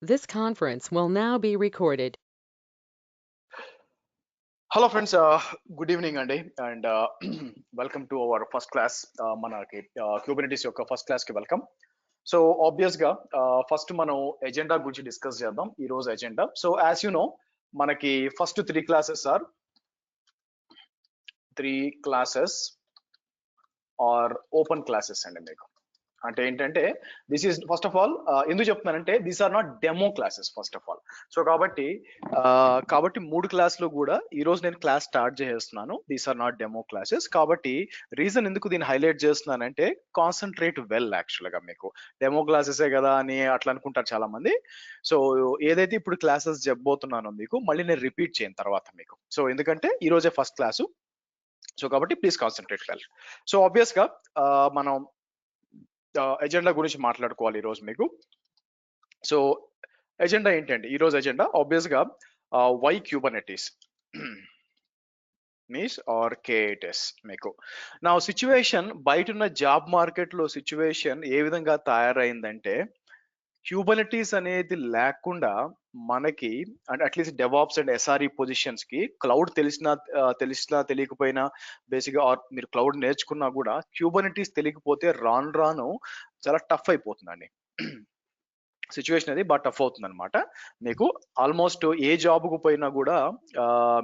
This conference will now be recorded. Hello friends, good evening and welcome to our first class. మనకి Kubernetes యొక్క first class కి welcome. So obvious గా first మనం agenda గురించి discuss చేద్దాం ఈ రోజు agenda. So as you know మనకి first three classes are open classes అండి. మీకు అంటే ఏంటంటే this is first of all ఎందుకు చెప్తున్నానంటే these are not demo classes first of all. So కాబట్టి మూడు క్లాసులు కూడా ఈ రోజు నేను క్లాస్ స్టార్ట్ చేస్తున్నాను. These are not demo classes. కాబట్టి రీజన్ ఎందుకు దీన్ని హైలైట్ చేస్తున్నానంటే కాన్సన్ట్రేట్ వెల్. యాక్చువల్ గా మీకు డెమో క్లాసెసే కదా అని అట్లా అనుకుంటారు చాలా మంది. సో ఏదైతే ఇప్పుడు క్లాసెస్ చెప్పబోతున్నానో మీకు మళ్ళీ నేను రిపీట్ చేయను తర్వాత మీకు. సో ఎందుకంటే ఈ రోజే ఫస్ట్ క్లాసు. సో కాబట్టి please concentrate well. So obvious గా మనం ఎజెండా గురించి మాట్లాడుకోవాలి ఈరోజు మీకు. సో ఎజెండా ఏంటండి ఈరోజు ఎజెండా? ఆబ్వియస్ గా why Kubernetes means or KTS. మీకు నా సిచ్యువేషన్ బయట ఉన్న జాబ్ మార్కెట్ లో సిచ్యువేషన్ ఏ విధంగా తయారైందంటే క్యూబర్నెటీస్ అనేది లేకుండా మనకి అంటే at least DevOps and SRE positions కి క్లౌడ్ తెలిసినా తెలియకపోయినా బేసిక్ గా మీరు క్లౌడ్ నేర్చుకున్నా కూడా క్యూబర్నెటీస్ తెలియకపోతే రాను చాలా టఫ్ అయిపోతుందండి. సిచ్యువేషన్ అది బాగా టఫ్ అవుతుంది అనమాట. మీకు ఆల్మోస్ట్ ఏ జాబ్ కు పోయినా కూడా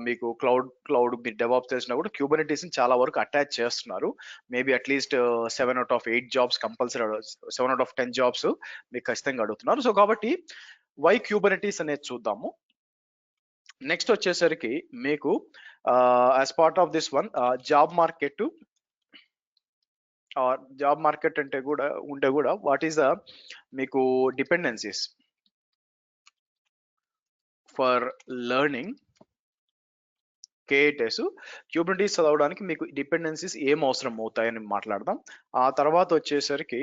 మీకు క్లౌడ్ మీరు డెవాప్స్ తెలిసినా కూడా క్యూబర్నెటీస్ చాలా వరకు అటాచ్ చేస్తున్నారు. Maybe at least 7 out of 8 jobs compulsory, 7 out of 10 jobs మీకు ఖచ్చితంగా అడుగుతున్నారు. సో కాబట్టి వై క్యూబర్నెటీస్ అనేది చూద్దాము. నెక్స్ట్ వచ్చేసరికి మీకు as part of this one job market అంటే కూడా వాట్ ఈస్ ద మీకు dependencies for learning KTS. Kubernetes చదవడానికి మీకు డిపెండెన్సీస్ ఏం అవసరం అవుతాయని మాట్లాడదాం. ఆ తర్వాత వచ్చేసరికి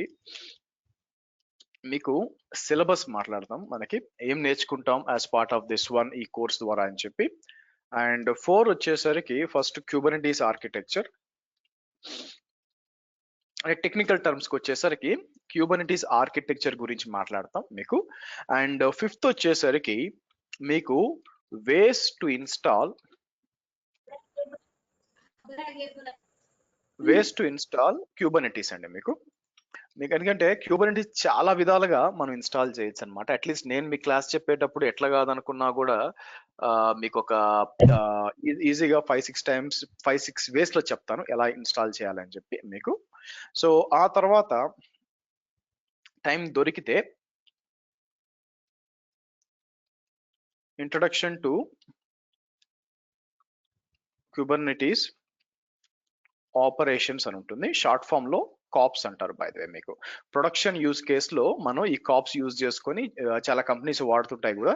మీకు సిలబస్ మాట్లాడదాం. మనకి ఏం నేర్చుకుంటాం as part of this one ఈ కోర్స్ ద్వారా అని చెప్పి. అండ్ 4 వచ్చేసరికి ఫస్ట్ క్యూబర్నెటీస్ ఆర్కిటెక్చర్ అంటే టెక్నికల్ టర్మ్స్కి వచ్చేసరికి క్యూబర్నెటీస్ ఆర్కిటెక్చర్ గురించి మాట్లాడతాం మీకు. అండ్ 5th వచ్చేసరికి మీకు వేస్ టు ఇన్స్టాల్ క్యూబర్నెటీస్ అండి. మీకు ఎందుకంటే క్యూబర్నెటీస్ చాలా విధాలుగా మనం ఇన్స్టాల్ చేయొచ్చు అనమాట. అట్లీస్ట్ నేను మీ క్లాస్ చెప్పేటప్పుడు ఎట్లా కాదనుకున్నా కూడా మీకు ఒక ఈజీగా 5-6 వేస్ లో చెప్తాను ఎలా ఇన్స్టాల్ చేయాలని చెప్పి మీకు. సో ఆ తర్వాత టైం దొరికితే ఇంట్రడక్షన్ టు క్యూబర్నెటీస్ ఆపరేషన్స్ అని ఉంటుంది. షార్ట్ ఫామ్ లో కాప్స్ అంటారు. బై ద వే మీకు ప్రొడక్షన్ యూజ్ కేస్ లో మనం ఈ కాప్స్ యూజ్ చేసుకొని చాలా కంపెనీస్ వాడుతుంటాయి కూడా.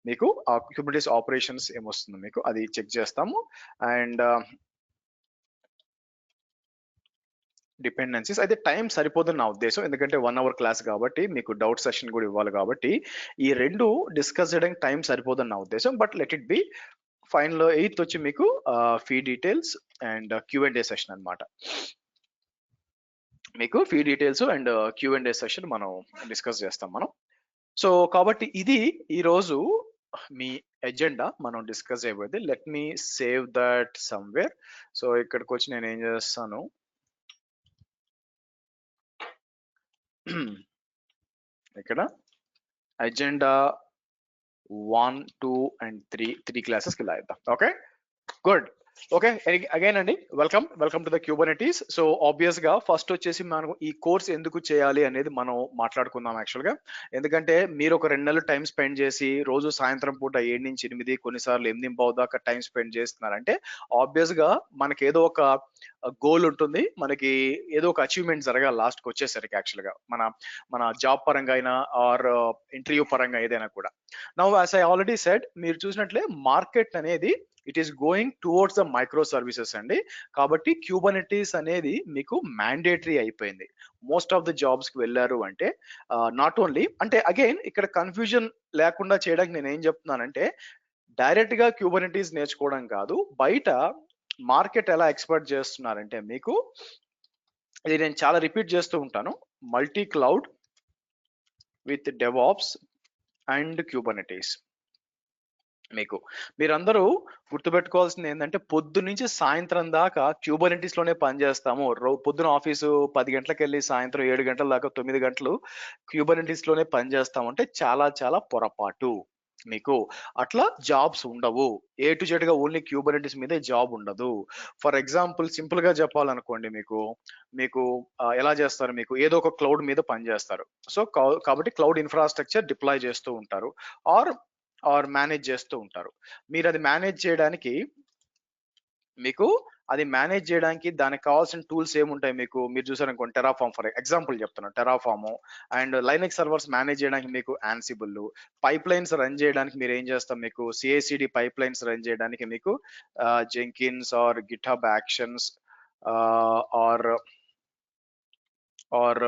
మీకు ఆ క్యూబర్నెటీస్ ఆపరేషన్స్ ఏమొస్తుంది మీకు అది చెక్ చేస్తాము. అండ్ డిపెండెన్సీస్ అయితే టైం సరిపోదని నా ఉద్దేశం. ఎందుకంటే 1 hour క్లాస్ కాబట్టి మీకు డౌట్ సెషన్ కూడా ఇవ్వాలి కాబట్టి ఈ రెండు డిస్కస్ చేయడానికి టైం సరిపోదని నా ఉద్దేశం. But let it be. Final 8th వచ్చి మీకు fee details and Q&A session అనమాట. మీకు fee details and Q&A session మనం డిస్కస్ చేస్తాం మనం. సో కాబట్టి ఇది ఈరోజు మీ ఎజెండా మనం డిస్కస్ చేయబోయేది. Let me save that somewhere. So ఇక్కడికి వచ్చి నేను ఏం చేస్తాను, ఇక్కడ ఎజెండా 1, 2 and 3 క్లాసెస్కి ఇలా ఇద్దాం. Okay good. ఓకే అగైన్ అండి welcome to the Kubernetes. So obvious గా ఫస్ట్ వచ్చేసి మనం ఈ కోర్స్ ఎందుకు చేయాలి అనేది మనం మాట్లాడుకుందాం యాక్చువల్ గా. ఎందుకంటే మీరు ఒక 2 నెలలు టైం స్పెండ్ చేసి రోజు సాయంత్రం పూట 7 నుంచి 8 కొన్నిసార్లు 8:15 దాకా టైం స్పెండ్ చేస్తున్నారంటే ఆబ్వియస్ గా మనకి ఏదో ఒక గోల్ ఉంటుంది, మనకి ఏదో ఒక అచీవ్మెంట్ జరగాలి లాస్ట్కి వచ్చేసరికి యాక్చువల్ గా మన జాబ్ పరంగా అయినా ఆర్ ఇంటర్వ్యూ పరంగా ఏదైనా కూడా. Now as I already said, మీరు చూసినట్లే మార్కెట్ అనేది it is going towards the micro services అండి. కాబట్టి క్యూబర్నెటీస్ అనేది మీకు మ్యాండేటరీ అయిపోయింది. మోస్ట్ ఆఫ్ ద జాబ్స్ కి వెళ్ళారు అంటే నాట్ ఓన్లీ అంటే అగైన్ ఇక్కడ కన్ఫ్యూజన్ లేకుండా చేయడానికి నేను ఏం చెప్తున్నానంటే డైరెక్ట్ గా క్యూబర్నెటీస్ నేర్చుకోవడం కాదు, బయట మార్కెట్ ఎలా ఎక్స్పెక్ట్ చేస్తున్నారంటే మీకు ఇది నేను చాలా రిపీట్ చేస్తూ ఉంటాను, multi cloud with DevOps and Kubernetes. మీరందరూ గుర్తుపెట్టుకోవాల్సింది ఏంటంటే పొద్దు నుంచి సాయంత్రం దాకా క్యూబర్నెటీస్ లోనే పనిచేస్తాము. పొద్దున ఆఫీసు 10 గంటలకు వెళ్ళి సాయంత్రం 7 గంటల దాకా 9 గంటలు క్యూబర్నెటీస్ లోనే పనిచేస్తాము అంటే చాలా చాలా పొరపాటు. మీకు అట్లా జాబ్స్ ఉండవు. ఏ టు జెడ్ గా ఓన్లీ క్యూబర్నెటీస్ మీదే జాబ్ ఉండదు. ఫర్ ఎగ్జాంపుల్ సింపుల్ గా చెప్పాలనుకోండి, మీకు ఎలా చేస్తారు, మీకు ఏదో ఒక క్లౌడ్ మీద పనిచేస్తారు. సో కాబట్టి క్లౌడ్ ఇన్ఫ్రాస్ట్రక్చర్ డిప్లాయ్ చేస్తూ ఉంటారు, ఆర్ మేనేజ్ చేస్తూ ఉంటారు. మీరు అది మేనేజ్ చేయడానికి దానికి కావాల్సిన టూల్స్ ఏముంటాయి? మీరు చూసారనుకోండి, టెరాఫామ్ ఫర్ ఎగ్జాంపుల్ చెప్తున్నాను. Terraform and Linux servers manage చేయడానికి మీకు యాన్సిబుల్, పైప్ లైన్స్ రన్ చేయడానికి మీరు ఏం చేస్తాం, మీకు సిఐసిడి పైప్ లైన్స్ రన్ చేయడానికి మీకు Jenkins or GitHub actions or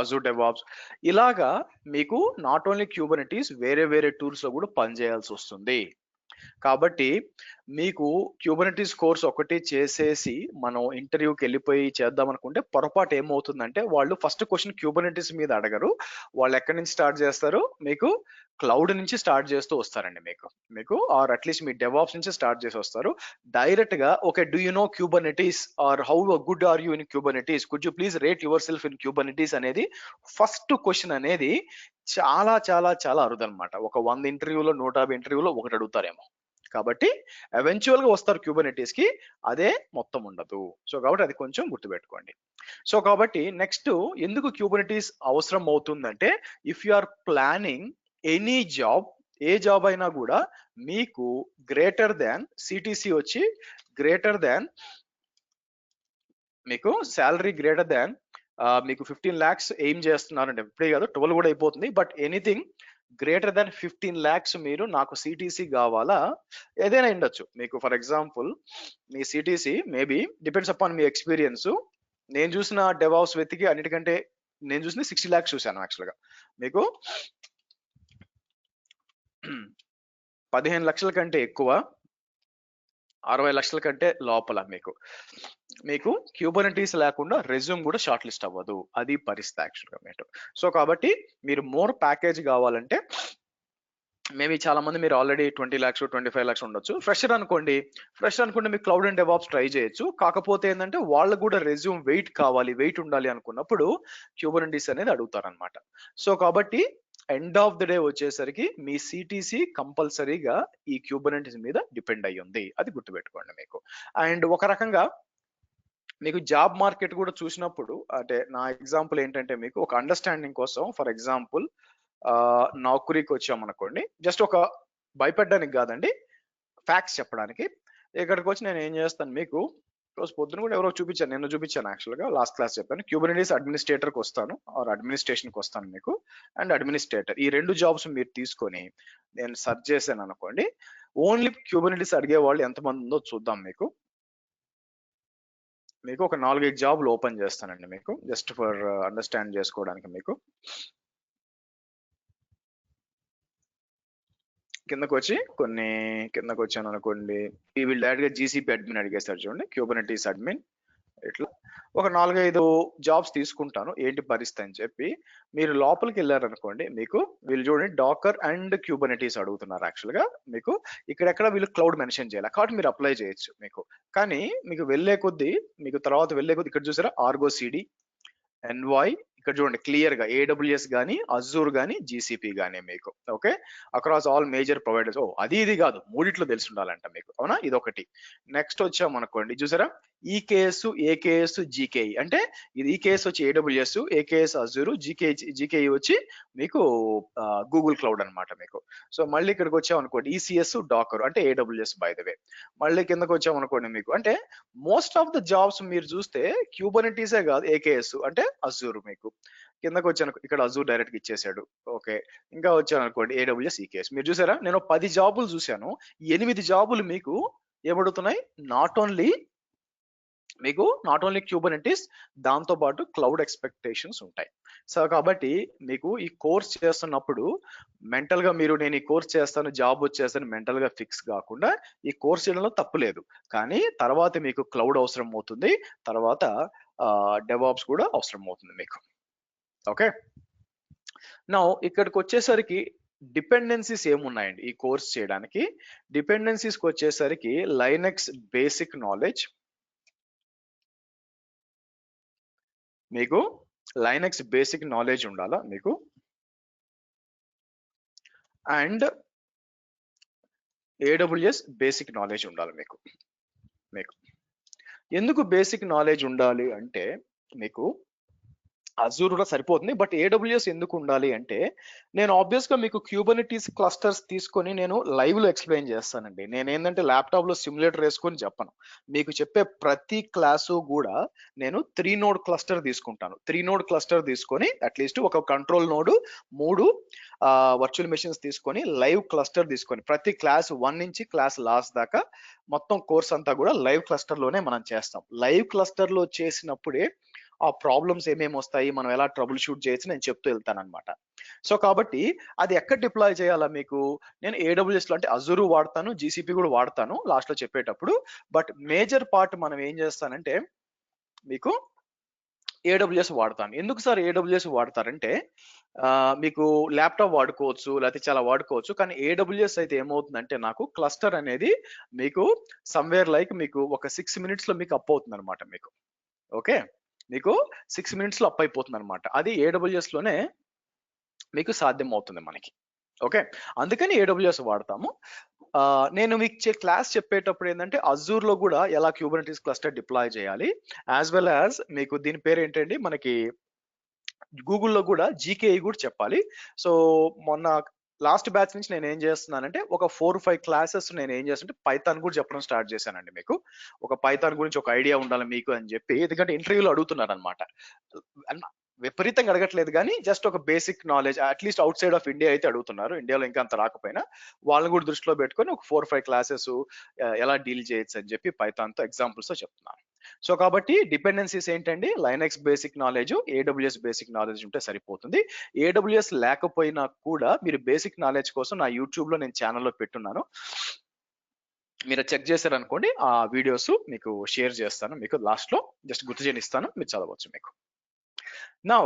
Azure DevOps. ఇలాగా మీకు నాట్ ఓన్లీ క్యూబర్నెటీస్ వేరే వేరే టూల్స్ లో కూడా పనిచేయాల్సి వస్తుంది. కాబట్టి మీకు క్యూబర్నెటీస్ కోర్స్ ఒకటి చేసేసి మనం ఇంటర్వ్యూకి వెళ్ళిపోయి చేద్దాం అనుకుంటే పొరపాటు ఏమవుతుందంటే, వాళ్ళు ఫస్ట్ క్వశ్చన్ క్యూబర్నెటీస్ మీద అడగరు. వాళ్ళు ఎక్కడి నుంచి స్టార్ట్ చేస్తారు, మీకు క్లౌడ్ నుంచి స్టార్ట్ చేస్తూ వస్తారండి. మీకు ఆర్ అట్లీస్ట్ మీ డెవాప్స్ నుంచి స్టార్ట్ చేసి వస్తారు. డైరెక్ట్ గా okay, do you know Kubernetes or how good are you in Kubernetes, could you please rate yourself in Kubernetes అనేది ఫస్ట్ క్వశ్చన్ అనేది చాలా చాలా చాలా అరుదనమాట. ఒక 100 ఇంటర్వ్యూలో 150 ఇంటర్వ్యూలో ఒకటి అడుగుతారేమో. కాబట్టి ఎవెన్చువల్ గా వస్తారు క్యూబర్నెటీస్ కి, అదే మొత్తం ఉండదు. సో కాబట్టి అది కొంచెం గుర్తుపెట్టుకోండి. సో కాబట్టి నెక్స్ట్ ఎందుకు క్యూబర్నెటీస్ అవసరం అవుతుందంటే, if you are planning any job, ఏ జాబ్ అయినా కూడా మీకు గ్రేటర్ దాన్ సిటిసి వచ్చి గ్రేటర్ దాన్, మీకు శాలరీ గ్రేటర్ దాన్ మీకు 15 lakhs ఎయిమ్ చేస్తున్నారంటే, ఇప్పుడే కాదు 12 కూడా అయిపోతుంది, but anything greater than 15 lakhs మీరు నాకు సిటిసి కావాలా, ఏదైనా ఉండొచ్చు. మీకు ఫర్ ఎగ్జాంపుల్ మీ సిటిసి మేబీ డిపెండ్స్ అపాన్ మీ ఎక్స్పీరియన్స్. నేను చూసిన డెవాప్స్ వెతికి అన్నిటికంటే నేను చూసిన 60 lakhs చూశాను యాక్చువల్గా. మీకు 15 లక్షల కంటే ఎక్కువ, 60 లక్షల కంటే లోపల మీకు క్యూబర్నెటీస్ లేకుండా రెజ్యూమ్ కూడా షార్ట్ లిస్ట్ అవ్వదు. అది పరిస్థితి యాక్చువల్గా మీరు. సో కాబట్టి మీరు మోర్ ప్యాకేజ్ కావాలంటే మేబీ చాలా మంది మీరు ఆల్రెడీ 20 lakhs 25 lakhs ఉండొచ్చు. ఫ్రెషర్ అనుకోండి మీకు క్లౌడ్ అండ్ డెవాప్స్ ట్రై చేయొచ్చు. కాకపోతే ఏంటంటే వాళ్ళకు కూడా రెజ్యూమ్ వెయిట్ ఉండాలి అనుకున్నప్పుడు క్యూబర్నెటీస్ అనేది అడుగుతారనమాట. సో కాబట్టి ఎండ్ ఆఫ్ ది డే వచ్చేసరికి మీ సిటిసి కంపల్సరీగా ఈ క్యూబర్నెటీస్ మీద డిపెండ్ అయ్యి ఉంది. అది గుర్తుపెట్టుకోండి మీకు. అండ్ ఒక రకంగా మీకు జాబ్ మార్కెట్ కూడా చూసినప్పుడు, అంటే నా ఎగ్జాంపుల్ ఏంటంటే, మీకు ఒక అండర్స్టాండింగ్ కోసం, ఫర్ ఎగ్జాంపుల్ నౌకరీకి వచ్చామనుకోండి, జస్ట్ ఒక భయపడడానికి కాదండి, ఫ్యాక్ట్స్ చెప్పడానికి. ఇక్కడికి వచ్చి నేను ఏం చేస్తాను, మీకు రోజు పొద్దున కూడా ఎవరో చూపించాను, నిన్న చూపించాను యాక్చువల్గా, లాస్ట్ క్లాస్ చెప్పాను. క్యూబర్నెటీస్ అడ్మినిస్ట్రేటర్కి వస్తాను ఆర్ అడ్మినిస్ట్రేషన్కి వస్తాను మీకు. అండ్ అడ్మినిస్ట్రేటర్, ఈ 2 జాబ్స్ మీరు తీసుకొని నేను సెర్చ్ చేశాను అనుకోండి, ఓన్లీ క్యూబర్నెటీస్ అడిగే వాళ్ళు ఎంతమంది ఉందో చూద్దాం. మీకు ఒక 4-5 జాబ్లు ఓపెన్ చేస్తానండి మీకు, జస్ట్ ఫర్ అండర్స్టాండ్ చేసుకోవడానికి. మీకు కిందకు వచ్చాను అనుకోండి, ఈ వీళ్ళు డైరెక్ట్ గా జీసీపీ అడ్మిన్ అడిగేస్తారు చూడండి, క్యూబర్నెటీస్ అడ్మిన్. ఇట్లా ఒక 4-5 జాబ్స్ తీసుకుంటాను, ఏంటి పరిస్థితి అని చెప్పి. మీరు లోపలికి వెళ్ళారనుకోండి, మీకు వీళ్ళు చూడండి డాకర్ అండ్ క్యూబర్నెటీస్ అడుగుతున్నారు యాక్చువల్గా. మీకు ఇక్కడెక్కడ వీళ్ళు క్లౌడ్ మెన్షన్ చేయాలి, కాబట్టి మీరు అప్లై చేయొచ్చు మీకు. కానీ మీకు తర్వాత వెళ్ళే కొద్దీ ఇక్కడ చూసారా, ఆర్గో సిడి, ఎన్వాయ్, ఇక్కడ చూడండి క్లియర్ గా ఏడబ్ల్యూఎస్ గానీ, అజూర్ గానీ, జీసీపీ గానీ మీకు. Okay, across all major providers. అది ఇది కాదు, మూడిట్లో తెలిసి ఉండాలంట మీకు, అవునా? ఇది ఒకటి. నెక్స్ట్ వచ్చామనుకోండి, చూసారా ఈకేఎస్, ఏకేఎస్, జీకేఈ. అంటే ఇది ఈకేఎస్ వచ్చి ఏడబ్ల్యూఎస్, ఏకేఎస్ అజూర్, జీకేఈ వచ్చి మీకు గూగుల్ క్లౌడ్ అనమాట మీకు. సో మళ్ళీ ఇక్కడికి వచ్చామనుకోండి, ఈసీఎస్, డాకర్ అంటే ఏడబ్ల్యూఎస్ బై ద వే. మళ్ళీ కిందకి వచ్చామనుకోండి, మీకు అంటే మోస్ట్ ఆఫ్ ద జాబ్స్ మీరు చూస్తే క్యూబర్నెటీసే కాదు, ఏకేఎస్ అంటే అజూర్. మీకు కిందకు వచ్చాను, ఇక్కడ అజూర్ డైరెక్ట్ ఇచ్చేసాడు. ఓకే, ఇంకా వచ్చాను అనుకోండి, ఏడబ్ల్యూఎస్, ఈకేఎస్. మీరు చూసారా, నేను 10 జాబులు చూశాను, 8 జాబులు మీకు ఏమడుగుతున్నాయి, నాట్ ఓన్లీ క్యూబర్నెటీస్, దాంతో పాటు క్లౌడ్ ఎక్స్పెక్టేషన్స్ ఉంటాయి. సో కాబట్టి మీకు ఈ కోర్స్ చేస్తున్నప్పుడు మెంటల్ గా నేను ఈ కోర్స్ చేస్తాను, జాబ్ వచ్చేస్తాను మెంటల్ గా ఫిక్స్ కాకుండా, ఈ కోర్స్ చేయడంలో తప్పు లేదు, కానీ తర్వాత మీకు క్లౌడ్ అవసరం అవుతుంది, తర్వాత డెవాప్స్ కూడా అవసరం అవుతుంది మీకు. ఓకే, నా ఇక్కడికి వచ్చేసరికి డిపెండెన్సీస్ ఏమున్నాయండి ఈ కోర్స్ చేయడానికి? డిపెండెన్సీస్కి వచ్చేసరికి లైనక్స్ బేసిక్ నాలెడ్జ్, మీకు లైనక్స్ బేసిక్ నాలెడ్జ్ ఉండాలా మీకు, అండ్ AWS బేసిక్ నాలెడ్జ్ ఉండాలి మీకు. ఎందుకు బేసిక్ నాలెడ్జ్ ఉండాలి అంటే మీకు అజూర్ కూడా సరిపోతుంది, బట్ AWS ఎందుకు ఉండాలి అంటే నేను ఆబ్వియస్ గా మీకు క్యూబర్నెటీస్ క్లస్టర్స్ తీసుకొని నేను లైవ్ లో ఎక్స్ప్లెయిన్ చేస్తానండి. నేను ఏంటంటే ల్యాప్టాప్ లో సిమ్యులేటర్ వేసుకొని చెప్పను. మీకు చెప్పే ప్రతి క్లాసు కూడా నేను 3 నోడ్ క్లస్టర్ తీసుకుంటాను. 3 నోడ్ క్లస్టర్ తీసుకొని అట్లీస్ట్ ఒక కంట్రోల్ నోడ్ 3 వర్చువల్ మెషిన్స్ తీసుకొని లైవ్ క్లస్టర్ తీసుకొని ప్రతి క్లాస్ 1 నుంచి క్లాస్ లాస్ట్ దాకా మొత్తం కోర్స్ అంతా కూడా లైవ్ క్లస్టర్ లోనే మనం చేస్తాం. లైవ్ క్లస్టర్ లో చేసినప్పుడే ఆ ప్రాబ్లమ్స్ ఏమేమి వస్తాయి, మనం ఎలా ట్రబుల్ షూట్ చేయొచ్చు నేను చెప్తూ వెళ్తాను అనమాట. సో కాబట్టి అది ఎక్కడ డిప్లాయ్ చేయాలా మీకు, నేను AWS లో అంటే అజూర్ వాడతాను, GCP కూడా వాడతాను లాస్ట్ లో చెప్పేటప్పుడు. బట్ మేజర్ పార్ట్ మనం ఏం చేస్తానంటే మీకు AWS వాడతాను. ఎందుకు సార్ AWS వాడతారంటే మీకు ల్యాప్టాప్ వాడుకోవచ్చు, లేకపోతే చాలా వాడుకోవచ్చు. కానీ AWS అయితే ఏమవుతుందంటే నాకు క్లస్టర్ అనేది మీకు సమ్వేర్ లైక్ మీకు ఒక 6 minutes లో మీకు అప్ అవుతుంది అనమాట మీకు. ఓకే, మీకు 6 minutes లో అప్ అయిపోతుంది అనమాట. అది AWS లోనే మీకు సాధ్యం అవుతుంది మనకి. ఓకే, అందుకని AWS వాడతాము. నేను మీకు క్లాస్ చెప్పేటప్పుడు ఏంటంటే అజూర్ లో కూడా ఎలా క్యూబర్నెటీస్ క్లస్టర్ డిప్లాయ్ చేయాలి, యాజ్ వెల్ యాజ్ మీకు దీని పేరు ఏంటండి మనకి గూగుల్లో కూడా GKE కూడా చెప్పాలి. సో మొన్న లాస్ట్ బ్యాచ్ నుంచి నేను ఏం చేస్తున్నానంటే ఒక 4-5 క్లాసెస్ నేను ఏం చేస్తుంటే పైథాన్ కూడా చెప్పడం స్టార్ట్ చేశానండి. మీకు ఒక పైథాన్ గురించి ఒక ఐడియా ఉండాలి మీకు అని చెప్పి, ఎందుకంటే ఇంటర్వ్యూలో అడుగుతున్నారు అనమాట. విపరీతంగా అడగట్లేదు కానీ జస్ట్ ఒక basic knowledge at least out side of India అయితే అడుగుతున్నారు. ఇండియాలో ఇంకా అంత రాకపోయినా వాళ్ళని కూడా దృష్టిలో పెట్టుకొని ఒక 4-5 క్లాసెస్ ఎలా డీల్ చేయొచ్చు అని చెప్పి పైథాన్ తో ఎగ్జాంపుల్స్ తో చెప్తున్నాను. సో కాబట్టి డిపెండెన్సీస్ ఏంటండి, Linux basic knowledge, AWS basic knowledge ఉంటే సరిపోతుంది. AWS లేకపోయినా కూడా మీరు బేసిక్ నాలెడ్జ్ కోసం నా యూట్యూబ్ లో నేను ఛానల్లో పెట్టున్నాను, మీరు చెక్ చేశారనుకోండి ఆ వీడియోస్ మీకు షేర్ చేస్తాను, మీకు లాస్ట్ లో జస్ట్ గుర్తు చేయనిస్తాను, మీరు చదవచ్చు మీకు. Now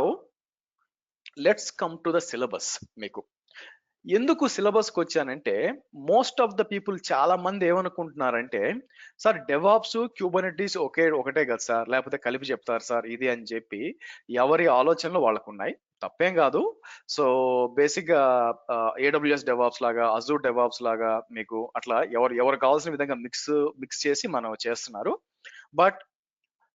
let's come to the syllabus. మీకు ఎందుకు సిలబస్కి వచ్చానంటే మోస్ట్ ఆఫ్ ద పీపుల్ చాలా మంది ఏమనుకుంటున్నారంటే సార్ డెవాప్స్ క్యూబర్నెటీస్ ఒకటే కదా సార్, లేకపోతే కలిపి చెప్తారు సార్ ఇది అని చెప్పి ఎవరి ఆలోచనలు వాళ్ళకు ఉన్నాయి. తప్పేం కాదు. సో బేసిక్ గా AWS డెవాప్స్ లాగా, అజూర్ డెవాప్స్ లాగా మీకు అట్లా ఎవరు కావాల్సిన విధంగా మిక్స్ చేసి మనం చేస్తున్నారు. బట్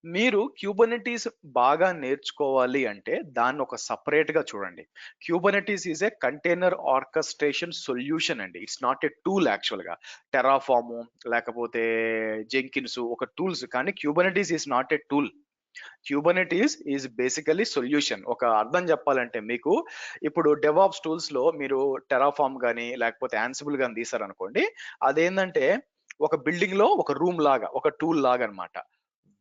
మీరు క్యూబర్నెటీస్ బాగా నేర్చుకోవాలి అంటే దాన్ని ఒక సపరేట్ గా చూడండి. Kubernetes is a container orchestration solution అండి. It's not a tool actual గా. టెరాఫార్మ్ లేకపోతే జెంకిన్స్ ఒక టూల్స్, కానీ Kubernetes is not a tool. Kubernetes is basically solution. ఒక అర్థం చెప్పాలంటే మీకు ఇప్పుడు డెవాప్స్ టూల్స్ లో మీరు టెరాఫార్మ్ కానీ లేకపోతే యాన్సిబుల్ కానీ తీసారనుకోండి, అదేంటంటే ఒక బిల్డింగ్ లో ఒక రూమ్ లాగా, ఒక టూల్ లాగా అన్నమాట.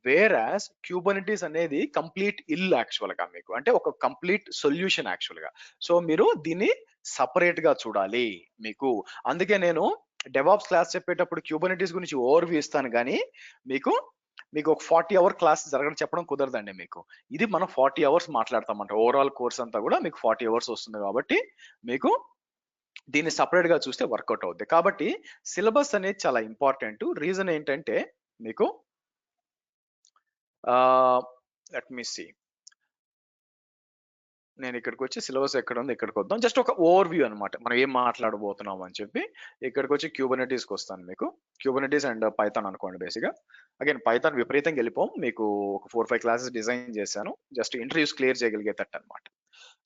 వేరాస్ క్యూబర్నెటీస్ అనేది కంప్లీట్ ఇల్ యాక్చువల్ గా మీకు, అంటే ఒక కంప్లీట్ సొల్యూషన్ యాక్చువల్ గా. సో మీరు దీన్ని సపరేట్ గా చూడాలి మీకు. అందుకే నేను డెవాప్స్ క్లాస్ చెప్పేటప్పుడు క్యూబర్నెటీస్ గురించి ఓవర్వ్యూ ఇస్తాను, కానీ మీకు ఒక 40 hour క్లాస్ చెప్పడం కుదరదండి మీకు. ఇది మనం 40 hours మాట్లాడతామంట. ఓవరాల్ కోర్స్ అంతా కూడా మీకు 40 hours వస్తుంది కాబట్టి మీకు దీన్ని సపరేట్ గా చూస్తే వర్కౌట్ అవుద్ది. కాబట్టి సిలబస్ అనేది చాలా ఇంపార్టెంట్. రీజన్ ఏంటంటే మీకు లెట్ మీ సీ, నేను ఇక్కడికి వచ్చి సిలబస్ ఎక్కడ ఉంది ఇక్కడికి వద్దాం. జస్ట్ ఒక ఓవర్ వ్యూ అనమాట, మనం ఏం మాట్లాడబోతున్నాం అని చెప్పి. ఇక్కడికి వచ్చి క్యూబర్నెటీస్కి వస్తాను. మీకు క్యూబర్నెటీస్ అండ్ పైథాన్ అనుకోండి. బేసిక్గా అగైన్ పైథాన్ విపరీతంగా వెళ్ళిపోం. మీకు ఒక 4-5 క్లాసెస్ డిజైన్ చేశాను, జస్ట్ ఇంటర్వ్యూస్ క్లియర్ చేయగలిగేటట్టు అనమాట.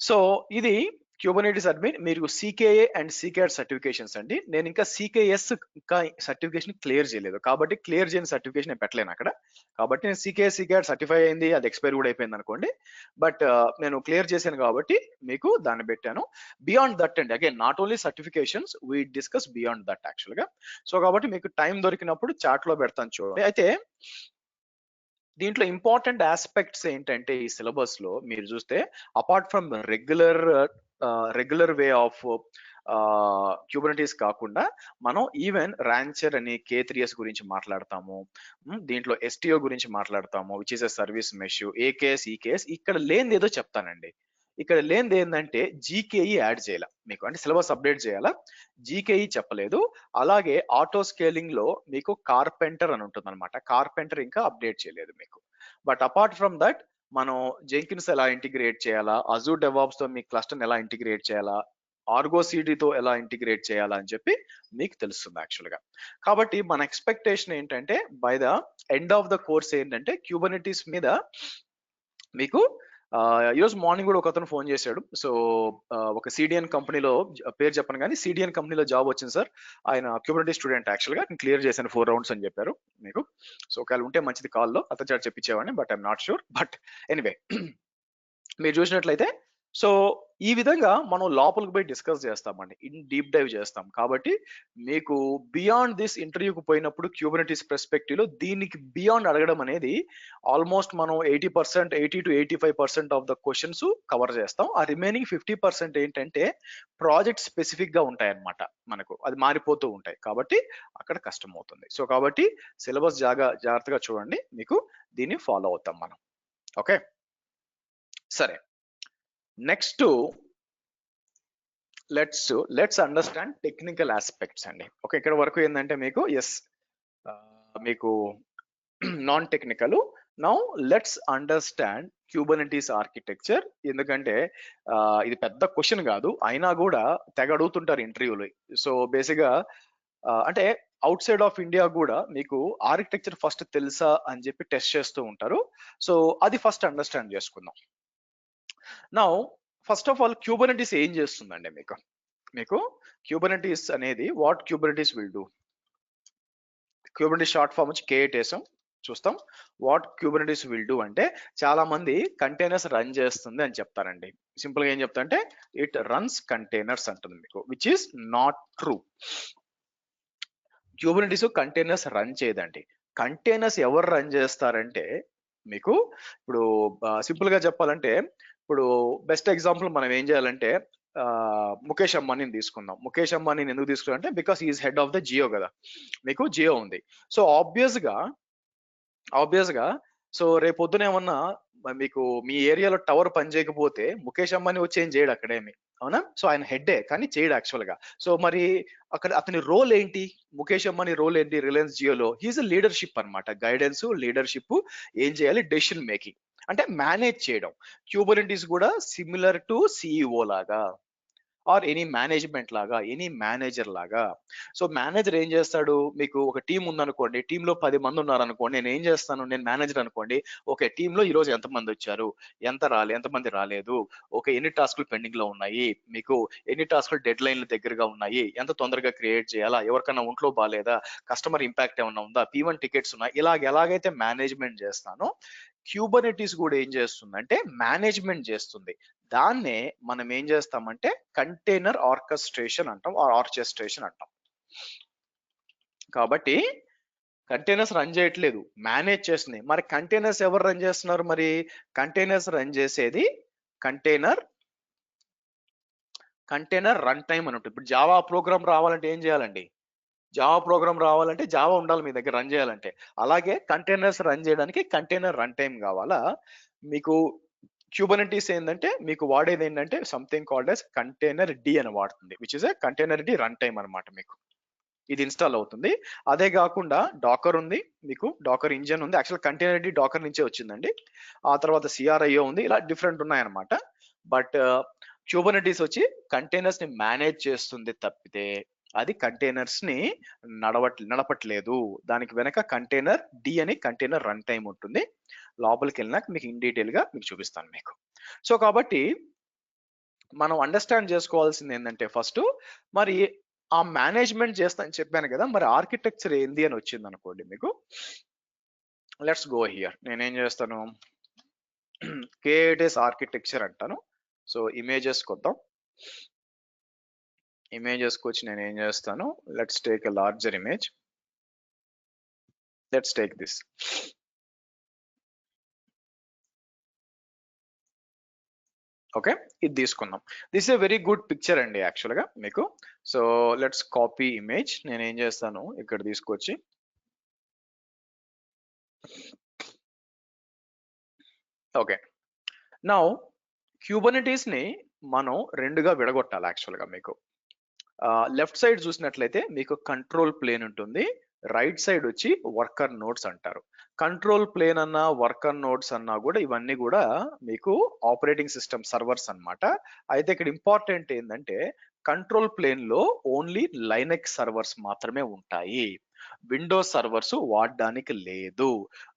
సో ఇది క్యూబర్నెటీస్ అడ్మిన్. మీరు CKA అండ్ CCAT సర్టిఫికేషన్స్ అండి. నేను ఇంకా CKS ఇంకా సర్టిఫికేషన్ క్లియర్ చేయలేదు, కాబట్టి క్లియర్ చేయని సర్టిఫికేషన్ నేను పెట్టలేను అక్కడ. కాబట్టి నేను CKA CCAT సర్టిఫై అయింది, అది ఎక్స్పైర్ కూడా అయిపోయింది అనుకోండి. బట్ నేను క్లియర్ చేశాను కాబట్టి మీకు దాన్ని పెట్టాను. బియాండ్ దట్ అండి, again not only certifications, we discuss beyond that actual గా. సో కాబట్టి మీకు టైం దొరికినప్పుడు చాట్ లో పెడతాను చూడండి. అయితే దీంట్లో ఇంపార్టెంట్ ఆస్పెక్ట్స్ ఏంటంటే ఈ సిలబస్ లో మీరు చూస్తే apart from regular way of Kubernetes కాకుండా మనం ఈవెన్ ర్యాంచర్ అని K3s గురించి మాట్లాడతాము. దీంట్లో STO గురించి మాట్లాడతాము, which is a service mesh, AKS EKS. ఇక్కడ లేనిది ఏదో చెప్తానండి. ఇక్కడ లేనిది ఏంటంటే జీకేఈ యాడ్ చేయాల మీకు, అంటే సిలబస్ అప్డేట్ చేయాలా, జీకేఈ చెప్పలేదు. అలాగే ఆటో స్కేలింగ్ లో మీకు కార్పెంటర్ అని ఉంటుంది అనమాట, కార్పెంటర్ ఇంకా అప్డేట్ చేయలేదు మీకు. బట్ అపార్ట్ ఫ్రమ్ దట్ మనం జెంకిన్స్ ఎలా ఇంటిగ్రేట్ చేయాలా, అజూర్ డెవాప్స్ తో మీ క్లస్టర్ ఎలా ఇంటిగ్రేట్ చేయాలా, ఆర్గో సిటీతో ఎలా ఇంటిగ్రేట్ చేయాలా అని చెప్పి మీకు తెలుస్తుంది యాక్చువల్ గా. కాబట్టి మన ఎక్స్పెక్టేషన్ ఏంటంటే by the end of the course ఏంటంటే క్యూబర్నెటీస్ మీద మీకు ఈరోజు మార్నింగ్ కూడా ఒక అతను ఫోన్ చేశాడు. సో ఒక సిడిఎన్ కంపెనీలో, పేరు చెప్పను కానీ సిడిఎన్ కంపెనీలో జాబ్ వచ్చింది సార్, ఆయన క్యూబర్నెటీస్ స్టూడెంట్ యాక్చువల్ గా, నేను క్లియర్ చేశాను 4 రౌండ్స్ అని చెప్పారు మీకు. సో ఒకవేళ ఉంటే మంచిది కాల్లో అతను చాటు చెప్పించేవాడిని, but I'm not sure. But anyway మీరు చూసినట్లయితే సో ఈ విధంగా మనం లోపలికి పోయి డిస్కస్ చేస్తామండి, ఇన్ డీప్ డైవ్ చేస్తాం. కాబట్టి మీకు బియాండ్ దిస్ ఇంటర్వ్యూకి పోయినప్పుడు క్యూబర్నెటీస్ పర్స్పెక్టివ్ లో దీనికి బియాండ్ అడగడం అనేది ఆల్మోస్ట్ మనం 80% 80 to 85% of the questions cover చేస్తాం. ఆ రిమైనింగ్ 50% ఏంటంటే ప్రాజెక్ట్ స్పెసిఫిక్ గా ఉంటాయి అన్నమాట, మనకు అది మారిపోతూ ఉంటాయి. కాబట్టి అక్కడ కష్టం అవుతుంది. సో కాబట్టి సిలబస్ జాగ్రత్తగా చూడండి, మీకు దీన్ని ఫాలో అవుతాం మనం. ఓకే సరే, next let's understand technical aspects అండి. ఓకే ఇక్కడ వరకు ఏంటంటే మీకు మీకు non technical. Now let's understand Kubernetes architecture. ఎందుకంటే ఇది పెద్ద క్వశ్చన్ కాదు, అయినా కూడా తెగ అడుగుతుంటారు ఇంటర్వ్యూలో. సో బేసిక్గా అంటే అవుట్ సైడ్ ఆఫ్ ఇండియా కూడా మీకు ఆర్కిటెక్చర్ ఫస్ట్ తెలుసా అని చెప్పి టెస్ట్ చేస్తూ ఉంటారు. సో అది ఫస్ట్ అండర్స్టాండ్ చేసుకుందాం. Now first of all Kubernetes ఏం చేస్తుందండి మీకు క్యూబర్నెటీస్ అనేది what Kubernetes will do. Kubernetes short form వచ్చి K8 వేసాం, చూస్తాం. వాట్ క్యూబర్నెటీస్ విల్ డూ అంటే చాలా మంది కంటైనర్స్ రన్ చేస్తుంది అని చెప్తారండి. సింపుల్ గా ఏం చెప్తా అంటే ఇట్ రన్స్ కంటైనర్స్ అంటుంది మీకు, which is not true. Kubernetes containers run చేయదండి. కంటైనర్స్ ఎవరు రన్ చేస్తారంటే మీకు ఇప్పుడు సింపుల్ గా చెప్పాలంటే, ఇప్పుడు బెస్ట్ ఎగ్జాంపుల్ మనం ఏం చేయాలంటే ముఖేష్ అంబానీని తీసుకుందాం. ముఖేష్ అంబానీని ఎందుకు తీసుకున్నారంటే because is head of the Jio కదా, మీకు జియో ఉంది. సో ఆబ్వియస్ గా సో రేపు పొద్దున ఏమన్నా మీకు మీ ఏరియాలో టవర్ పనిచేయకపోతే ముఖేష్ అంబానీ వచ్చి ఏం చేయడు అక్కడేమి, అవునా? సో ఆయన హెడ్డే కానీ చేయడు యాక్చువల్ గా. సో మరి అక్కడ అతని రోల్ ఏంటి, ముఖేష్ అంబానీ రోల్ ఏంటి రిలయన్స్ జియోలో? హీఈస్ లీడర్షిప్ అన్నమాట, గైడెన్స్, లీడర్షిప్, ఏం చేయాలి, డెసిషన్ మేకింగ్ అంటే మేనేజ్ చేయడం. క్యూబర్నెటీస్ కూడా సిమిలర్ టు సిఇఓ లాగా ఆర్ ఎనీ మేనేజ్మెంట్ లాగా, ఎనీ మేనేజర్ లాగా. సో మేనేజర్ ఏం చేస్తాడు, మీకు ఒక టీం ఉందనుకోండి, టీంలో 10 మంది ఉన్నారనుకోండి, నేను ఏం చేస్తాను, నేను మేనేజర్ అనుకోండి, ఓకే టీంలో ఈ రోజు ఎంతమంది వచ్చారు, ఎంతమంది రాలేదు, ఓకే ఎన్ని టాస్కులు పెండింగ్ లో ఉన్నాయి, మీకు ఎన్ని టాస్కులు డెడ్ లైన్లు దగ్గరగా ఉన్నాయి, ఎంత తొందరగా క్రియేట్ చేయాలా, ఎవరికన్నా ఒంట్లో బాగాలేదా, కస్టమర్ ఇంపాక్ట్ ఏమన్నా ఉందా, P1 టికెట్స్ ఉన్నాయి, ఎలాగైతే మేనేజ్మెంట్ చేస్తానో క్యూబర్నెటీస్ కూడా ఏం చేస్తుందంటే మేనేజ్మెంట్ చేస్తుంది. దాన్నే మనం ఏం చేస్తామంటే కంటైనర్ ఆర్కెస్ట్రేషన్ అంటాం, ఆర్కెస్ట్రేషన్ అంటాం. కాబట్టి కంటైనర్స్ రన్ చేయట్లేదు, మేనేజ్ చేస్తుంది. మరి కంటైనర్స్ ఎవరు రన్ చేస్తున్నారు, మరి కంటైనర్స్ రన్ చేసేది కంటైనర్ రన్ టైం అని ఉంటుంది. ఇప్పుడు జావా ప్రోగ్రామ్ రావాలంటే ఏం చేయాలండి, జావా ప్రోగ్రామ్ రావాలంటే జావా ఉండాలి మీ దగ్గర రన్ చేయాలంటే. అలాగే కంటైనర్స్ రన్ చేయడానికి కంటైనర్ రన్ టైం కావాలా. మీకు క్యూబర్నెటీస్ ఏంటంటే మీకు వాడేది ఏంటంటే something called as containerd అని వాడుతుంది, which is a containerd runtime అనమాట. మీకు ఇది ఇన్స్టాల్ అవుతుంది. అదే కాకుండా డాకర్ ఉంది, మీకు డాకర్ ఇంజన్ ఉంది. యాక్చువల్ కంటైనర్ డి డాకర్ నుంచే వచ్చిందండి. ఆ తర్వాత సిఆర్ఐఓ ఉంది, ఇలా డిఫరెంట్ ఉన్నాయన్నమాట. బట్ క్యూబర్నెటీస్ వచ్చి కంటైనర్స్ ని మేనేజ్ చేస్తుంది తప్పితే అది కంటైనర్స్ ని నడపట్లేదు. దానికి వెనక కంటైనర్ డి అని కంటైనర్ రన్ టైం ఉంటుంది. లోపలికి వెళ్ళినాక మీకు ఇన్ డీటెయిల్ గా మీకు చూపిస్తాను మీకు. సో కాబట్టి మనం అండర్స్టాండ్ చేసుకోవాల్సింది ఏంటంటే ఫస్ట్ మరి ఆ మేనేజ్మెంట్ చేస్తా అని చెప్పాను కదా, మరి ఆర్కిటెక్చర్ ఏంది అని వచ్చింది అనుకోండి మీకు. Let's go here. నేనేం చేస్తాను, K8s ఆర్కిటెక్చర్ అంటాను. సో ఇమేజెస్ కొద్దాం, ఇమేజెస్ కి వచ్చి నేను ఏం చేస్తాను, let's take a larger image. Let's take this. Okay ఇది తీసుకుందాం. This a very good picture అండి యాక్చువల్ గా మీకు. So let's copy image. నేను ఏం చేస్తాను, ఇక్కడ తీసుకొచ్చి ఓకే నౌ క్యూబర్నెటీస్ ని మనం రెండుగా విడగొట్టాలి యాక్చువల్ గా మీకు. లెఫ్ట్ సైడ్ చూసినట్లయితే మీకు కంట్రోల్ ప్లేన్ ఉంటుంది, రైట్ సైడ్ వచ్చి వర్కర్ నోడ్స్ అంటారు. కంట్రోల్ ప్లేన్ అన్నా వర్కర్ నోడ్స్ అన్నా కూడా ఇవన్నీ కూడా మీకు ఆపరేటింగ్ సిస్టమ్ సర్వర్స్ అన్నమాట. అయితే ఇక్కడ ఇంపార్టెంట్ ఏంటంటే కంట్రోల్ ప్లేన్ లో ఓన్లీ లైనెక్స్ సర్వర్స్ మాత్రమే ఉంటాయి, విండోస్ సర్వర్స్ వాడడానికి లేదు.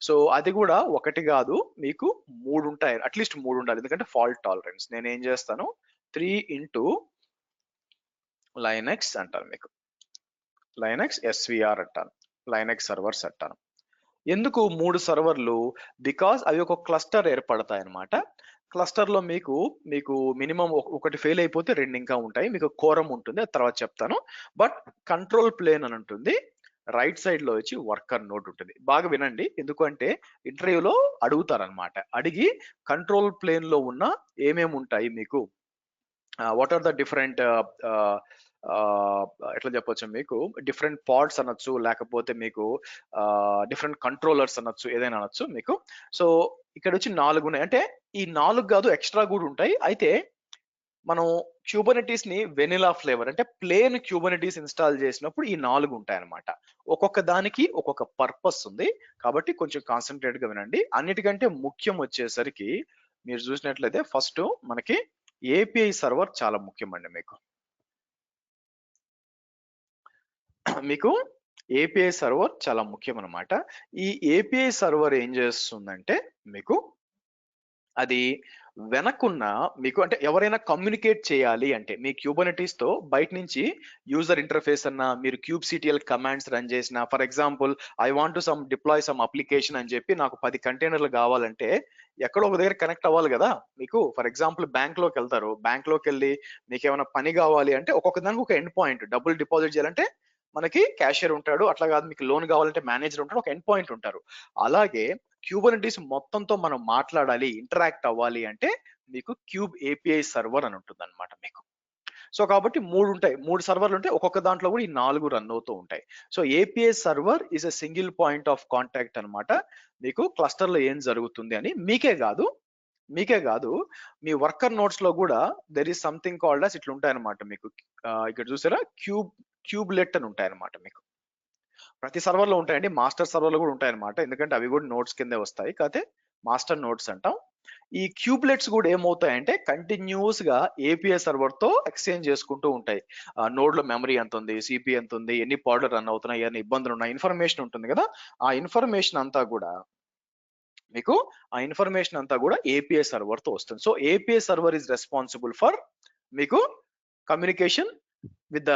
సో అది కూడా ఒకటి కాదు, మీకు 3 ఉంటాయి, అట్లీస్ట్ 3 ఉండాలి, ఎందుకంటే ఫాల్ట్ టాలరెన్స్. నేను ఏం చేస్తాను 3 ఇంటూ లైనెక్స్ అంటాను, మీకు లైనెక్స్ ఎస్విఆర్ అంటాను, లైనెక్స్ సర్వర్స్ అంటాను. ఎందుకు 3 సర్వర్లు? బికాస్ అవి ఒక క్లస్టర్ ఏర్పడతాయి అనమాట. క్లస్టర్ లో మీకు మీకు మినిమం ఒకటి ఫెయిల్ అయిపోతే 2 ఇంకా ఉంటాయి, మీకు కోరం ఉంటుంది, అది తర్వాత చెప్తాను. బట్ కంట్రోల్ ప్లేన్ అని ఉంటుంది, రైట్ సైడ్ లో వచ్చి వర్కర్ నోడ్ ఉంటుంది. బాగా వినండి, ఎందుకంటే ఇంటర్వ్యూలో అడుగుతారనమాట. అడిగి కంట్రోల్ ప్లేన్ లో ఉన్న ఏమేమి ఉంటాయి మీకు, వాట్ ఆర్ ద డిఫరెంట్ ఎట్లా చెప్పొచ్చు, మీకు డిఫరెంట్ పార్ట్స్ అనొచ్చు, లేకపోతే మీకు డిఫరెంట్ కంట్రోలర్స్ అనొచ్చు, ఏదైనా అనొచ్చు మీకు. సో ఇక్కడ వచ్చి 4 ఉన్నాయి, అంటే ఈ 4 కాదు ఎక్స్ట్రా కూడా ఉంటాయి. అయితే మనం క్యూబర్నెటీస్ ని వెనిలా ఫ్లేవర్ అంటే ప్లేన్ క్యూబర్నెటీస్ ఇన్స్టాల్ చేసినప్పుడు ఈ 4 ఉంటాయి అనమాట. ఒక్కొక్క దానికి ఒక్కొక్క పర్పస్ ఉంది, కాబట్టి కొంచెం కాన్సన్ట్రేట్ గా వినండి. అన్నిటికంటే ముఖ్యం వచ్చేసరికి మీరు చూసినట్లయితే ఫస్ట్ మనకి ఏపీఐ సర్వర్ చాలా ముఖ్యమండి. మీకు ఏపీఐ సర్వర్ చాలా ముఖ్యం అనమాట. ఈ ఏపీఐ సర్వర్ ఏం చేస్తుందంటే మీకు అది వెనకున్న మీకు, అంటే ఎవరైనా కమ్యూనికేట్ చేయాలి అంటే మీ క్యూబర్నెటీస్ తో బయట నుంచి యూజర్ ఇంటర్ఫేస్ అన్నా, మీరు క్యూబ్సిటిఎల్ కమాండ్స్ రన్ చేసిన, for example I want to deploy some application అని చెప్పి నాకు 10 కంటైనర్లు కావాలంటే ఎక్కడో ఒక దగ్గర కనెక్ట్ అవ్వాలి కదా. మీకు ఫర్ ఎగ్జాంపుల్ బ్యాంక్ లోకి వెళ్తారు, బ్యాంక్ లోకి వెళ్ళి మీకు ఏమైనా పని కావాలి అంటే ఒక్కొక్క దానికి ఒక ఎండ్ పాయింట్, డబ్బులు డిపాజిట్ చేయాలంటే మనకి క్యాషియర్ ఉంటాడు, అట్లా కాదు మీకు లోన్ కావాలంటే మేనేజర్ ఉంటాడు, ఒక ఎండ్ పాయింట్ ఉంటారు. అలాగే క్యూబర్నెటీస్ మొత్తంతో మనం మాట్లాడాలి, ఇంటరాక్ట్ అవ్వాలి అంటే మీకు క్యూబ్ ఏపీఐ సర్వర్ అని ఉంటుంది అనమాట మీకు. సో కాబట్టి 3 ఉంటాయి, 3 సర్వర్లు ఉంటాయి, ఒక్కొక్క దాంట్లో కూడా ఈ 4 రన్ అవుతూ ఉంటాయి. So API server is a single point of contact అనమాట, మీకు క్లస్టర్ లో ఏం జరుగుతుంది అని. మీకే కాదు మీ వర్కర్ నోట్స్ లో కూడా దెర్ ఈస్ సంథింగ్ కాల్డ్ అస్ ఇట్లా ఉంటాయన్నమాట మీకు. ఇక్కడ చూసారా క్యూబ్లెట్ అని ఉంటాయన్నమాట మీకు. ప్రతి సర్వర్ లో ఉంటాయండి, మాస్టర్ సర్వర్ లో కూడా ఉంటాయన్నమాట, ఎందుకంటే అవి కూడా నోట్స్ కిందే వస్తాయి, కాకపోతే మాస్టర్ నోట్స్ అంటాం. ఈ క్యూబ్లెట్స్ కూడా ఏమవుతాయంటే కంటిన్యూస్ గా ఏపీఐ సర్వర్ తో ఎక్స్చేంజ్ చేసుకుంటూ ఉంటాయి. నోడ్ లో మెమరీ ఎంత ఉంది, సిపి ఎంత ఉంది, ఎన్ని పాడ్లు రన్ అవుతున్నాయి, ఎన్ని ఇబ్బందులు ఉన్నాయి, ఇన్ఫర్మేషన్ ఉంటుంది కదా. ఆ ఇన్ఫర్మేషన్ అంతా కూడా మీకు, ఆ ఇన్ఫర్మేషన్ అంతా కూడా ఏపీఐ సర్వర్ తో వస్తుంది. So API server is responsible for మీకు communication with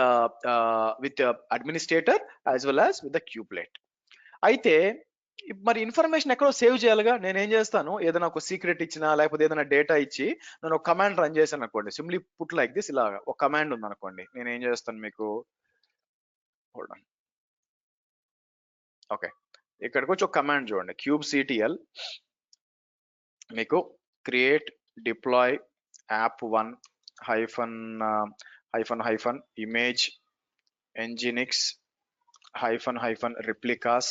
the administrator as well as with the kubelet. అయితే మరి ఇన్ఫర్మేషన్ ఎక్కడో సేవ్ చేయాలిగా. నేను ఏం చేస్తాను, ఏదైనా ఒక సీక్రెట్ ఇచ్చినా లేకపోతే ఏదైనా డేటా ఇచ్చి నేను ఒక కమాండ్ రన్ చేశాను అనుకోండి, సింప్లీ పుట్ లైక్ దిస్, ఇలా ఒక కమాండ్ ఉంది అనుకోండి, నేను ఏం చేస్తాను మీకు, హోల్డ్ ఆన్, ఓకే, ఇక్కడికి వచ్చి ఒక కమాండ్ చూడండి, kubectl మీకు create deploy app1 -image nginx -replicas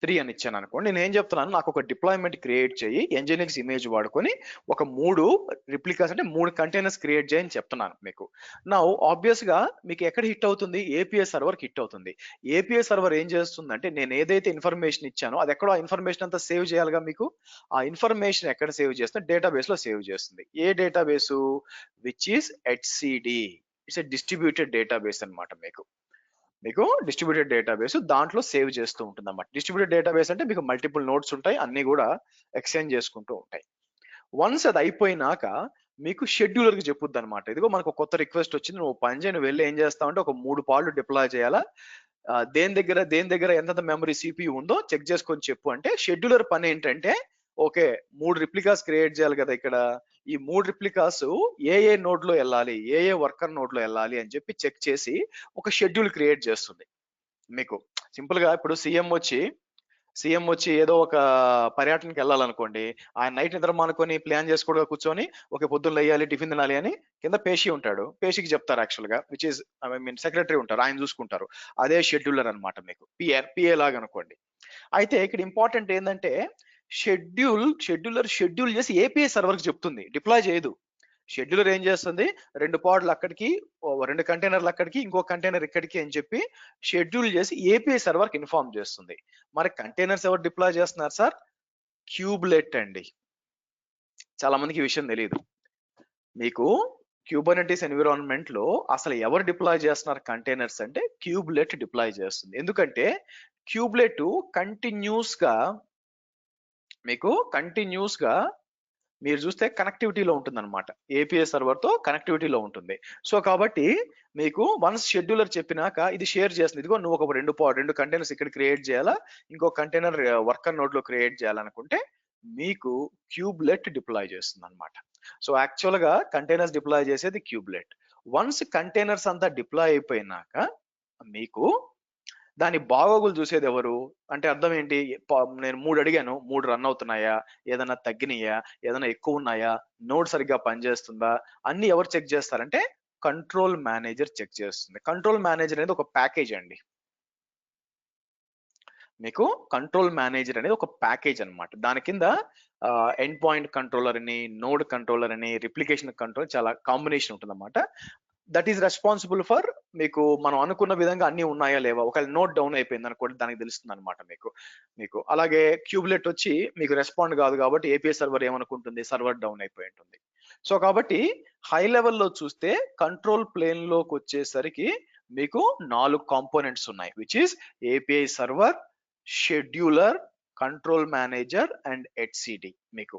3 అని ఇచ్చాను అనుకోండి. నేను ఏం చెప్తున్నాను, నాకు ఒక డిప్లాయ్మెంట్ క్రియేట్ చేయి, nginx ఇమేజ్ వాడుకొని ఒక 3 రిప్లికాస్ అంటే 3 కంటైనర్స్ క్రియేట్ చేయని చెప్తున్నాను మీకు. నౌ ఆబ్వియస్ గా మీకు ఎక్కడ హిట్ అవుతుంది, ఏపీఐ సర్వర్ హిట్ అవుతుంది. ఏపీఐ సర్వర్ ఏం చేస్తుందంటే నేను ఏదైతే ఇన్ఫర్మేషన్ ఇచ్చానో అది ఎక్కడో ఆ ఇన్ఫర్మేషన్ అంతా సేవ్ చేయాలిగా మీకు. ఆ ఇన్ఫర్మేషన్ ఎక్కడ సేవ్ చేస్తుంది, డేటాబేస్ లో సేవ్ చేస్తుంది. ఏ డేటాబేస్? విచ్ ఈస్ హెచ్సిడి, ఇట్స్ ఎ డిస్ట్రిబ్యూటెడ్ డేటాబేస్ అన్నమాట మీకు. డిస్ట్రిబ్యూటెడ్ డేటాబేస్ దాంట్లో సేవ్ చేస్తూ ఉంటుంది అన్నమాట. డిస్ట్రిబ్యూటెడ్ డేటాబేస్ అంటే మీకు మల్టిపుల్ నోట్స్ ఉంటాయి, అన్ని కూడా ఎక్స్చేంజ్ చేసుకుంటూ ఉంటాయి. వన్స్ అది అయిపోయినాక మీకు షెడ్యూలర్ కి చెప్పుద్ది అనమాట, ఇదిగో మనకు కొత్త రిక్వెస్ట్ వచ్చింది, నువ్వు పని చేయను, వెళ్ళి ఏం చేస్తావు అంటే ఒక 3 పాళ్ళు డిప్లాయ్ చేయాలా, దేని దగ్గర ఎంత మెమరీ సిపియు ఉందో చెక్ చేసుకొని చెప్పు అంటే, షెడ్యూలర్ పని ఏంటంటే ఓకే 3 రిప్లికాస్ క్రియేట్ చేయాలి కదా, ఇక్కడ ఈ 3 రిప్లికాస్ ఏ నోడ్ లో వెళ్ళాలి, ఏ వర్కర్ నోడ్ లో వెళ్ళాలి అని చెప్పి చెక్ చేసి ఒక షెడ్యూల్ క్రియేట్ చేస్తుంది మీకు. సింపుల్ గా ఇప్పుడు సీఎం వచ్చి ఏదో ఒక పర్యటనకి వెళ్ళాలనుకోండి, ఆయన నైట్ నిద్ర మానుకొని ప్లాన్ చేసుకోవడం కూర్చొని ఒక పొద్దున్న లేయాలి, టిఫిన్ తినాలి అని కింద పేషి ఉంటాడు, పేషికి చెప్తారు యాక్చువల్ గా, విచ్ ఇస్ సెక్రటరీ ఉంటారు, ఆయన చూసుకుంటారు. అదే షెడ్యూలర్ అనమాట మీకు, పిఏ లాగా అనుకోండి. అయితే ఇక్కడ ఇంపార్టెంట్ ఏంటంటే షెడ్యూలర్ షెడ్యూల్ చేసి ఏపీఐ సర్వర్కి చెప్తుంది, డిప్లాయ్ చేయదు. షెడ్యూలర్ ఏం చేస్తుంది, 2 పాడ్లు అక్కడికి, 2 కంటైనర్లు అక్కడికి, ఇంకో కంటైనర్ ఇక్కడికి అని చెప్పి షెడ్యూల్ చేసి ఏపీఐ సర్వర్కి ఇన్ఫార్మ్ చేస్తుంది. మరి కంటైనర్స్ ఎవరు డిప్లాయ్ చేస్తున్నారు సార్? క్యూబ్లెట్ అండి. చాలా మందికి ఈ విషయం తెలియదు. మీకు క్యూబర్నెటీస్ ఎన్విరాన్మెంట్ లో అసలు ఎవరు డిప్లాయ్ చేస్తున్నారు కంటైనర్స్ అంటే క్యూబ్లెట్ డిప్లాయ్ చేస్తుంది. ఎందుకంటే క్యూబ్లెట్ కంటిన్యూస్ గా మీరు చూస్తే కనెక్టివిటీలో ఉంటుంది అనమాట, ఏపీఐ సర్వర్ తో కనెక్టివిటీలో ఉంటుంది. సో కాబట్టి మీకు వన్స్ షెడ్యూలర్ చెప్పినాక ఇది షేర్ చేస్తుంది. ఇదిగో నువ్వు ఒక 2 కంటైనర్స్ ఇక్కడ క్రియేట్ చేయాలా, ఇంకో కంటైనర్ వర్కర్ నోడ్ లో క్రియేట్ చేయాలనుకుంటే మీకు క్యూబ్లెట్ డిప్లాయ్ చేస్తుంది అనమాట. సో యాక్చువల్ గా కంటైనర్స్ డిప్లాయ్ చేసేది క్యూబ్లెట్. వన్స్ కంటైనర్స్ అంతా డిప్లాయ్ అయిపోయినాక మీకు దాని బాగోగులు చూసేది ఎవరు అంటే అర్థం ఏంటి, నేను 3 అడిగాను, 3 రన్ అవుతున్నాయా, ఏదైనా తగ్గినాయా, ఏదైనా ఎక్కువ ఉన్నాయా, నోడ్ సరిగ్గా పనిచేస్తుందా, అన్ని ఎవరు చెక్ చేస్తారంటే కంట్రోల్ మేనేజర్ చెక్ చేస్తుంది. కంట్రోల్ మేనేజర్ అనేది ఒక ప్యాకేజ్ అండి. మీకు కంట్రోల్ మేనేజర్ అనేది ఒక ప్యాకేజ్ అన్నమాట. దాని కింద ఎండ్ పాయింట్ కంట్రోలర్ అని, నోడ్ కంట్రోలర్ అని, రిప్లికేషన్ కంట్రోల్ చాలా కాంబినేషన్ ఉంటుంది అన్నమాట. దట్ ఈస్ రెస్పాన్సిబుల్ ఫర్ మీకు మనం అనుకున్న విధంగా అన్ని ఉన్నాయా లేవా, ఒకవేళ నోట్ డౌన్ అయిపోయింది అనుకోండి దానికి తెలుస్తుంది అనమాట మీకు. అలాగే క్యూబ్లెట్ వచ్చి మీకు రెస్పాండ్ కాదు కాబట్టి ఏపీఐ సర్వర్ ఏమనుకుంటుంది, సర్వర్ డౌన్ అయిపోయి ఉంటుంది. సో కాబట్టి హై లెవెల్లో చూస్తే కంట్రోల్ ప్లేన్ లోకి వచ్చేసరికి మీకు 4 కాంపోనెంట్స్ ఉన్నాయి, which is API server, scheduler, control manager and హెచ్సిడి. మీకు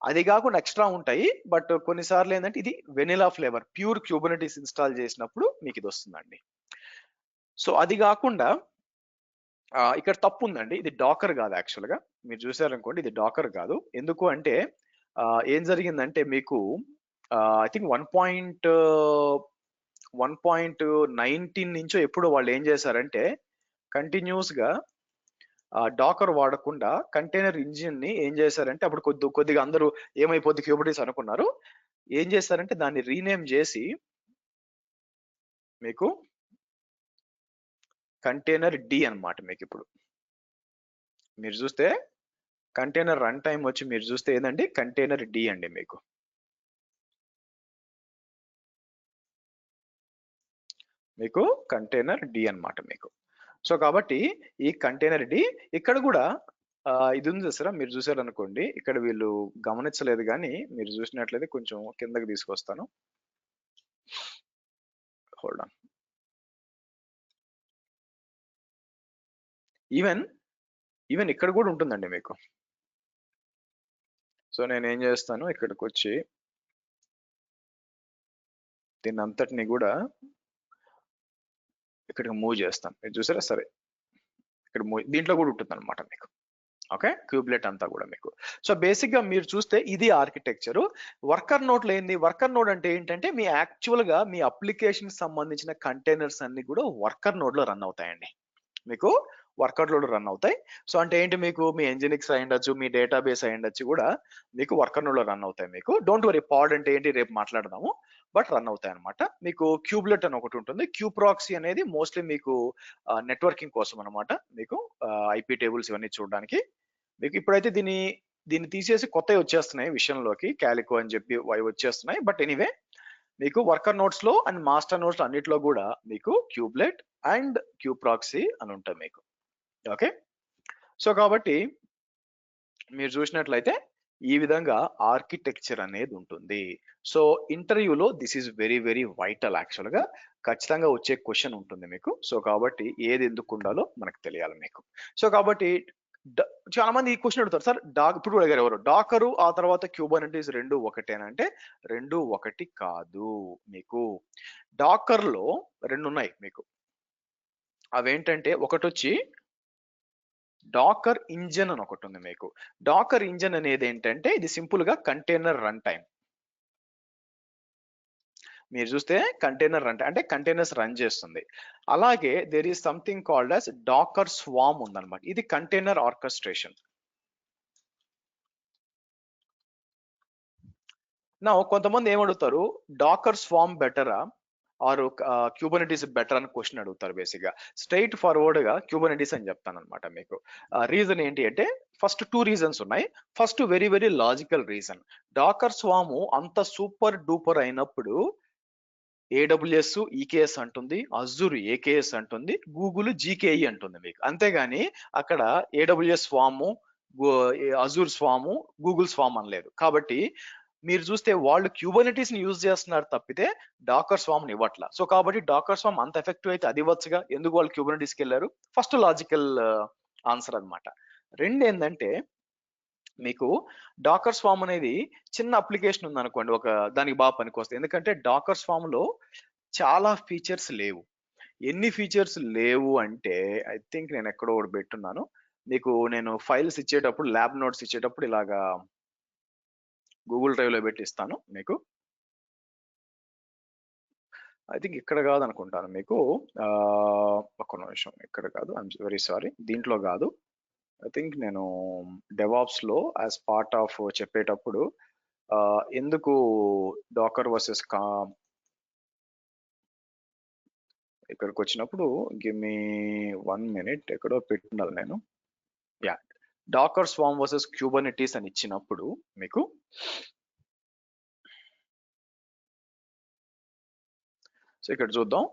అది కాకుండా ఎక్స్ట్రా ఉంటాయి, బట్ కొన్నిసార్లు ఏంటంటే ఇది vanilla flavour, pure Kubernetes install చేసినప్పుడు మీకు ఇది వస్తుందండి. సో అది కాకుండా ఇక్కడ తప్పు ఉందండి, ఇది డాకర్ కాదు. యాక్చువల్ గా మీరు చూసారనుకోండి, ఇది డాకర్ కాదు. ఎందుకు అంటే ఏం జరిగిందంటే మీకు ఐ థింక్ 1.19 నుంచో ఎప్పుడు వాళ్ళు ఏం చేశారంటే కంటిన్యూస్ గా డాకర్ వాడకుండా కంటైనర్ ఇంజిన్ ని ఏం చేశారంటే అప్పుడు కొద్దిగా అందరూ ఏమైపోద్ది క్యూబర్నెటీస్ అనుకున్నారు. ఏం చేశారంటే దాన్ని రీనేమ్ చేసి మీకు కంటైనర్ డి అన్నమాట. మీకు ఇప్పుడు మీరు చూస్తే కంటైనర్ రన్ టైం వచ్చి మీరు చూస్తే ఏంటంటే కంటైనర్ డి అండి. మీకు కంటైనర్ డి అన్నమాట మీకు. సో కాబట్టి ఈ కంటైనర్ డి ఇక్కడ కూడా ఇది ఉంది చూసారా, మీరు చూసారనుకోండి, ఇక్కడ వీళ్ళు గమనించలేదు కానీ మీరు చూసినట్లయితే కొంచెం కిందకి తీసుకొస్తాను, హోల్డ్ ఆన్. ఈవెన్ ఇక్కడ కూడా ఉంటుందండి మీకు. సో నేను ఏం చేస్తాను, ఇక్కడికి వచ్చి దీన్ని అంతటిని కూడా ఇక్కడికి మూవ్ చేస్తాను. మీరు చూసారా, సరే ఇక్కడ దీంట్లో కూడా ఉంటుంది అనమాట మీకు. ఓకే, క్యూబ్లెట్ అంతా కూడా మీకు. సో బేసిక్ గా మీరు చూస్తే ఇది ఆర్కిటెక్చర్. వర్కర్ నోడ్ లేని, వర్కర్ నోడ్ అంటే ఏంటంటే మీ యాక్చువల్ గా మీ అప్లికేషన్ సంబంధించిన కంటైనర్స్ అన్ని కూడా వర్కర్ నోడ్ లో రన్ అవుతాయండి. మీకు వర్కర్ నోడ్ రన్ అవుతాయి. సో అంటే ఏంటి, మీకు మీ ఎంజినిక్స్ అయి ఉండొచ్చు, మీ డేటాబేస్ అయి ఉండొచ్చు కూడా మీకు వర్కర్ నోడ్ లో రన్ అవుతాయి. మీకు డోంట్ వరీ, పాడ్ అంటే ఏంటి రేపు మాట్లాడదాము, బట్ రన్ అవుతాయి అనమాట. మీకు క్యూబ్లెట్ అని ఒకటి ఉంటుంది. క్యూప్రాక్సీ అనేది మోస్ట్లీ మీకు నెట్వర్కింగ్ కోసం అనమాట, మీకు ఐపీ టేబుల్స్ ఇవన్నీ చూడడానికి. మీకు ఇప్పుడైతే దీన్ని తీసేసి కొత్తవి వచ్చేస్తున్నాయి విషయంలోకి, క్యాలికో అని చెప్పి అవి వచ్చేస్తున్నాయి. బట్ ఎనీవే మీకు వర్కర్ నోట్స్ లో అండ్ మాస్టర్ నోట్స్ అన్నిట్లో కూడా మీకు క్యూబ్లెట్ అండ్ క్యూప్రాక్సీ అని ఉంటుంది మీకు. ఓకే, సో కాబట్టి మీరు చూసినట్లయితే ఈ విధంగా ఆర్కిటెక్చర్ అనేది ఉంటుంది. సో ఇంటర్వ్యూలో this is very very vital. Actual గా ఖచ్చితంగా వచ్చే క్వశ్చన్ ఉంటుంది మీకు. సో కాబట్టి ఏది ఎందుకు ఉండాలో మనకు తెలియాలి మీకు. సో కాబట్టి చాలా మంది ఈ క్వశ్చన్ అడుగుతారు, సార్ ఇప్పుడు కూడా అడిగారు ఎవరు, డాకరు ఆ తర్వాత క్యూబర్నెటీస్ రెండు ఒకటేనంటే రెండు ఒకటి కాదు. మీకు డాకర్ లో రెండు ఉన్నాయి మీకు. అవేంటంటే ఒకటి వచ్చి డాకర్ ఇంజన్ అని ఒకటి ఉంది మీకు. డాకర్ ఇంజన్ అనేది ఏంటంటే ఇది సింపుల్ గా కంటైనర్ రన్ టైం. మీరు చూస్తే కంటైనర్ రన్ అంటే కంటైనర్స్ రన్ చేస్తుంది. అలాగే there is something called as Docker Swarm ఉందన్నమాట. ఇది కంటైనర్ ఆర్కెస్ట్రేషన్. నా కొంతమంది ఏమడుగుతారు, డాకర్ స్వామ్ బెటరా ఆర్ క్యూబర్నెటీస్ బెటర్ అని క్వశ్చన్ అడుగుతారు బేసిక్ గా. స్ట్రైట్ ఫార్వర్డ్ గా క్యూబర్నెటీస్ అని చెప్తాను అనమాట మీకు. రీజన్ ఏంటి అంటే ఫస్ట్ 2 రీజన్స్ ఉన్నాయి. First very very logical reason, Docker Swarm అంత సూపర్ డూపర్ అయినప్పుడు AWS EKS అంటుంది, అజూర్ AKS అంటుంది, గూగుల్ GKE అంటుంది మీకు. అంతేగాని అక్కడ AWS swarm, Azure swarm, Google swarm అనలేదు. కాబట్టి మీరు చూస్తే వాళ్ళు క్యూబర్నెటీస్ ని యూజ్ చేస్తున్నారు తప్పితే డాకర్ స్వామ్ ని ఇవ్వట్లా. సో కాబట్టి డాకర్ స్వామ్ అంత ఎఫెక్టివ్ అయితే అది ఇవ్వచ్చుగా, ఎందుకు వాళ్ళు క్యూబర్నెటీస్కి వెళ్ళారు? ఫస్ట్ లాజికల్ ఆన్సర్ అన్నమాట. రెండు ఏంటంటే మీకు డాకర్ స్వామ్ అనేది చిన్న అప్లికేషన్ ఉంది అనుకోండి, ఒక దానికి బాగా పనికొస్తుంది. ఎందుకంటే డాకర్ స్వామ్ లో చాలా ఫీచర్స్ లేవు. ఎన్ని ఫీచర్స్ లేవు అంటే ఐ థింక్ నేను ఎక్కడో ఒకటి పెట్టున్నాను మీకు. నేను ఫైల్స్ ఇచ్చేటప్పుడు, ల్యాబ్ నోట్స్ ఇచ్చేటప్పుడు ఇలాగా గూగుల్ డ్రైవ్ లో పెట్టి ఇస్తాను మీకు. ఐ థింక్ ఇక్కడ కాదు అనుకుంటాను మీకు. ఒక్క నిమిషం, ఇక్కడ కాదు, ఐఎమ్ వెరీ సారీ, దీంట్లో కాదు. ఐ థింక్ నేను డెవాప్స్ లో యాజ్ పార్ట్ ఆఫ్ చెప్పేటప్పుడు ఎందుకు డాకర్ వర్సెస్ ఇక్కడికి వచ్చినప్పుడు గివ్ మీ 1 minute, ఎక్కడో పెట్టున్నాను నేను. Yeah, Docker Swarm versus Kubernetes అని ఇచ్చినప్పుడు మీకు సో ఇక్కడ చూద్దాం.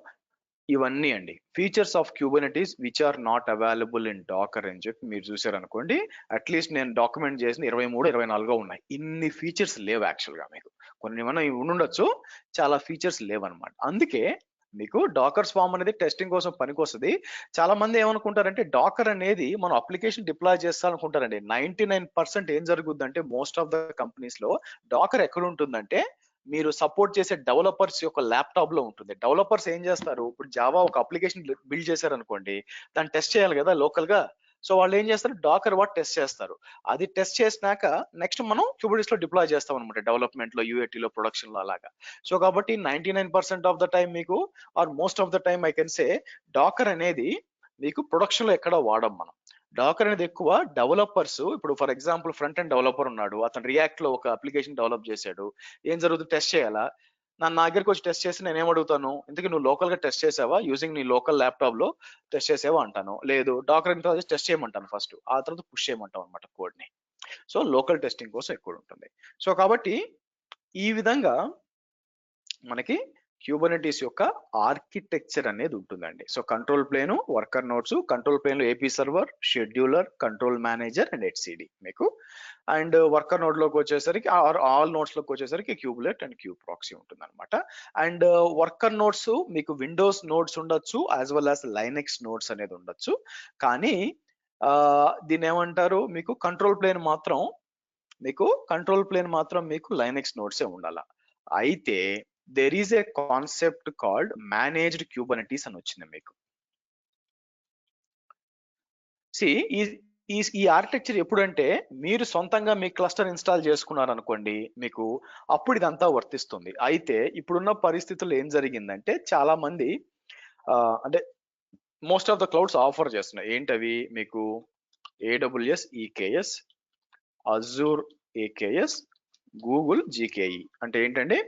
ఇవన్నీ అండి features of Kubernetes which are not available in Docker అని చెప్పి మీరు చూసారు అనుకోండి. అట్లీస్ట్ నేను డాక్యుమెంట్ చేసిన 23, 24 ఉన్నాయి. ఇన్ని ఫీచర్స్ లేవు యాక్చువల్ గా మీకు. కొన్ని ఏమైనా ఉండొచ్చు, చాలా ఫీచర్స్ లేవన్నమాట. అందుకే మీకు డాకర్ స్వామ్ అనేది టెస్టింగ్ కోసం పనికొస్తుంది. చాలా మంది ఏమనుకుంటారంటే డాకర్ అనేది మనం అప్లికేషన్ డిప్లాయ్ చేస్తారనుకుంటారండి. 99% ఏం జరుగుద్దంటే మోస్ట్ ఆఫ్ ద కంపెనీస్ లో డాకర్ ఎక్కడ ఉంటుందంటే మీరు సపోర్ట్ చేసే డెవలపర్స్ యొక్క ల్యాప్టాప్ లో ఉంటుంది. డెవలపర్స్ ఏం చేస్తారు, ఇప్పుడు జావా ఒక అప్లికేషన్ బిల్డ్ చేశారు అనుకోండి, దాన్ని టెస్ట్ చేయాలి కదా లోకల్ గా. సో వాళ్ళు ఏం చేస్తారు, డాకర్ వాట్ టెస్ట్ చేస్తారు. అది టెస్ట్ చేసినాక నెక్స్ట్ మనం క్యూబర్నెటీస్ లో డిప్లాయ్ చేస్తాం అనమాట, డెవలప్మెంట్ లో, UAT లో, ప్రొడక్షన్ లో అలాగా. సో కాబట్టి 99% ఆఫ్ ద టైం మీకు, or most of the time I can say, Docker అనేది మీకు ప్రొడక్షన్ లో ఎక్కడ వాడం మనం. డాకర్ అనేది ఎక్కువ డెవలపర్స్, ఇప్పుడు for example front end developer ఉన్నాడు, అతను రియాక్ట్ లో ఒక అప్లికేషన్ డెవలప్ చేశాడు. ఏం జరుగుతుంది, టెస్ట్ చేయాలా? నా దగ్గరికి వచ్చి టెస్ట్ చేసి నేను ఏమడుగుతాను, ఇందుకు నువ్వు లోకల్ గా టెస్ట్ చేసావా, యూజింగ్ నీ లోకల్ ల్యాప్టాప్ లో టెస్ట్ చేసావా అంటాను. లేదు, డాకర్ ఇన్స్టాల్ టెస్ట్ చేయమంటాను ఫస్ట్, ఆ తర్వాత పుష్ చేయమంటాం అనమాట కోడ్ ని. సో లోకల్ టెస్టింగ్ కోసం ఎక్కువ ఉంటుంది. సో కాబట్టి ఈ విధంగా మనకి క్యూబర్నెటీస్ యొక్క ఆర్కిటెక్చర్ అనేది ఉంటుందండి. So control plane, worker nodes, control plane లో AP server, scheduler, control manager and HCD మీకు. అండ్ వర్కర్ నోడ్ లోకి వచ్చేసరికి, ఆల్ నోడ్స్ లోకి వచ్చేసరికి క్యూబులెట్ అండ్ క్యూబ్ ప్రాక్సీ ఉంటుంది అనమాట. అండ్ వర్కర్ నోడ్స్ మీకు విండోస్ నోడ్స్ ఉండొచ్చు, as well as Linux nodes అనేది ఉండొచ్చు. కానీ దీన్ని ఏమంటారు, మీకు కంట్రోల్ ప్లేన్ మాత్రం మీకు లైనెక్స్ నోడ్సే ఉండాల. అయితే there is a concept called managed Kubernetes అని వచ్చింది మీకు. ఈ ఆర్కిటెక్చర్ ఎప్పుడంటే మీరు సొంతంగా మీ క్లస్టర్ ఇన్స్టాల్ చేసుకున్నారు అనుకోండి మీకు, అప్పుడు ఇదంతా వర్తిస్తుంది. అయితే ఇప్పుడున్న పరిస్థితుల్లో ఏం జరిగిందంటే చాలా మంది అంటే most of the clouds offer చేస్తున్నాయి. ఏంటవి మీకు, AWS EKS, Azure AKS, Google GKE. అంటే ఏంటంటే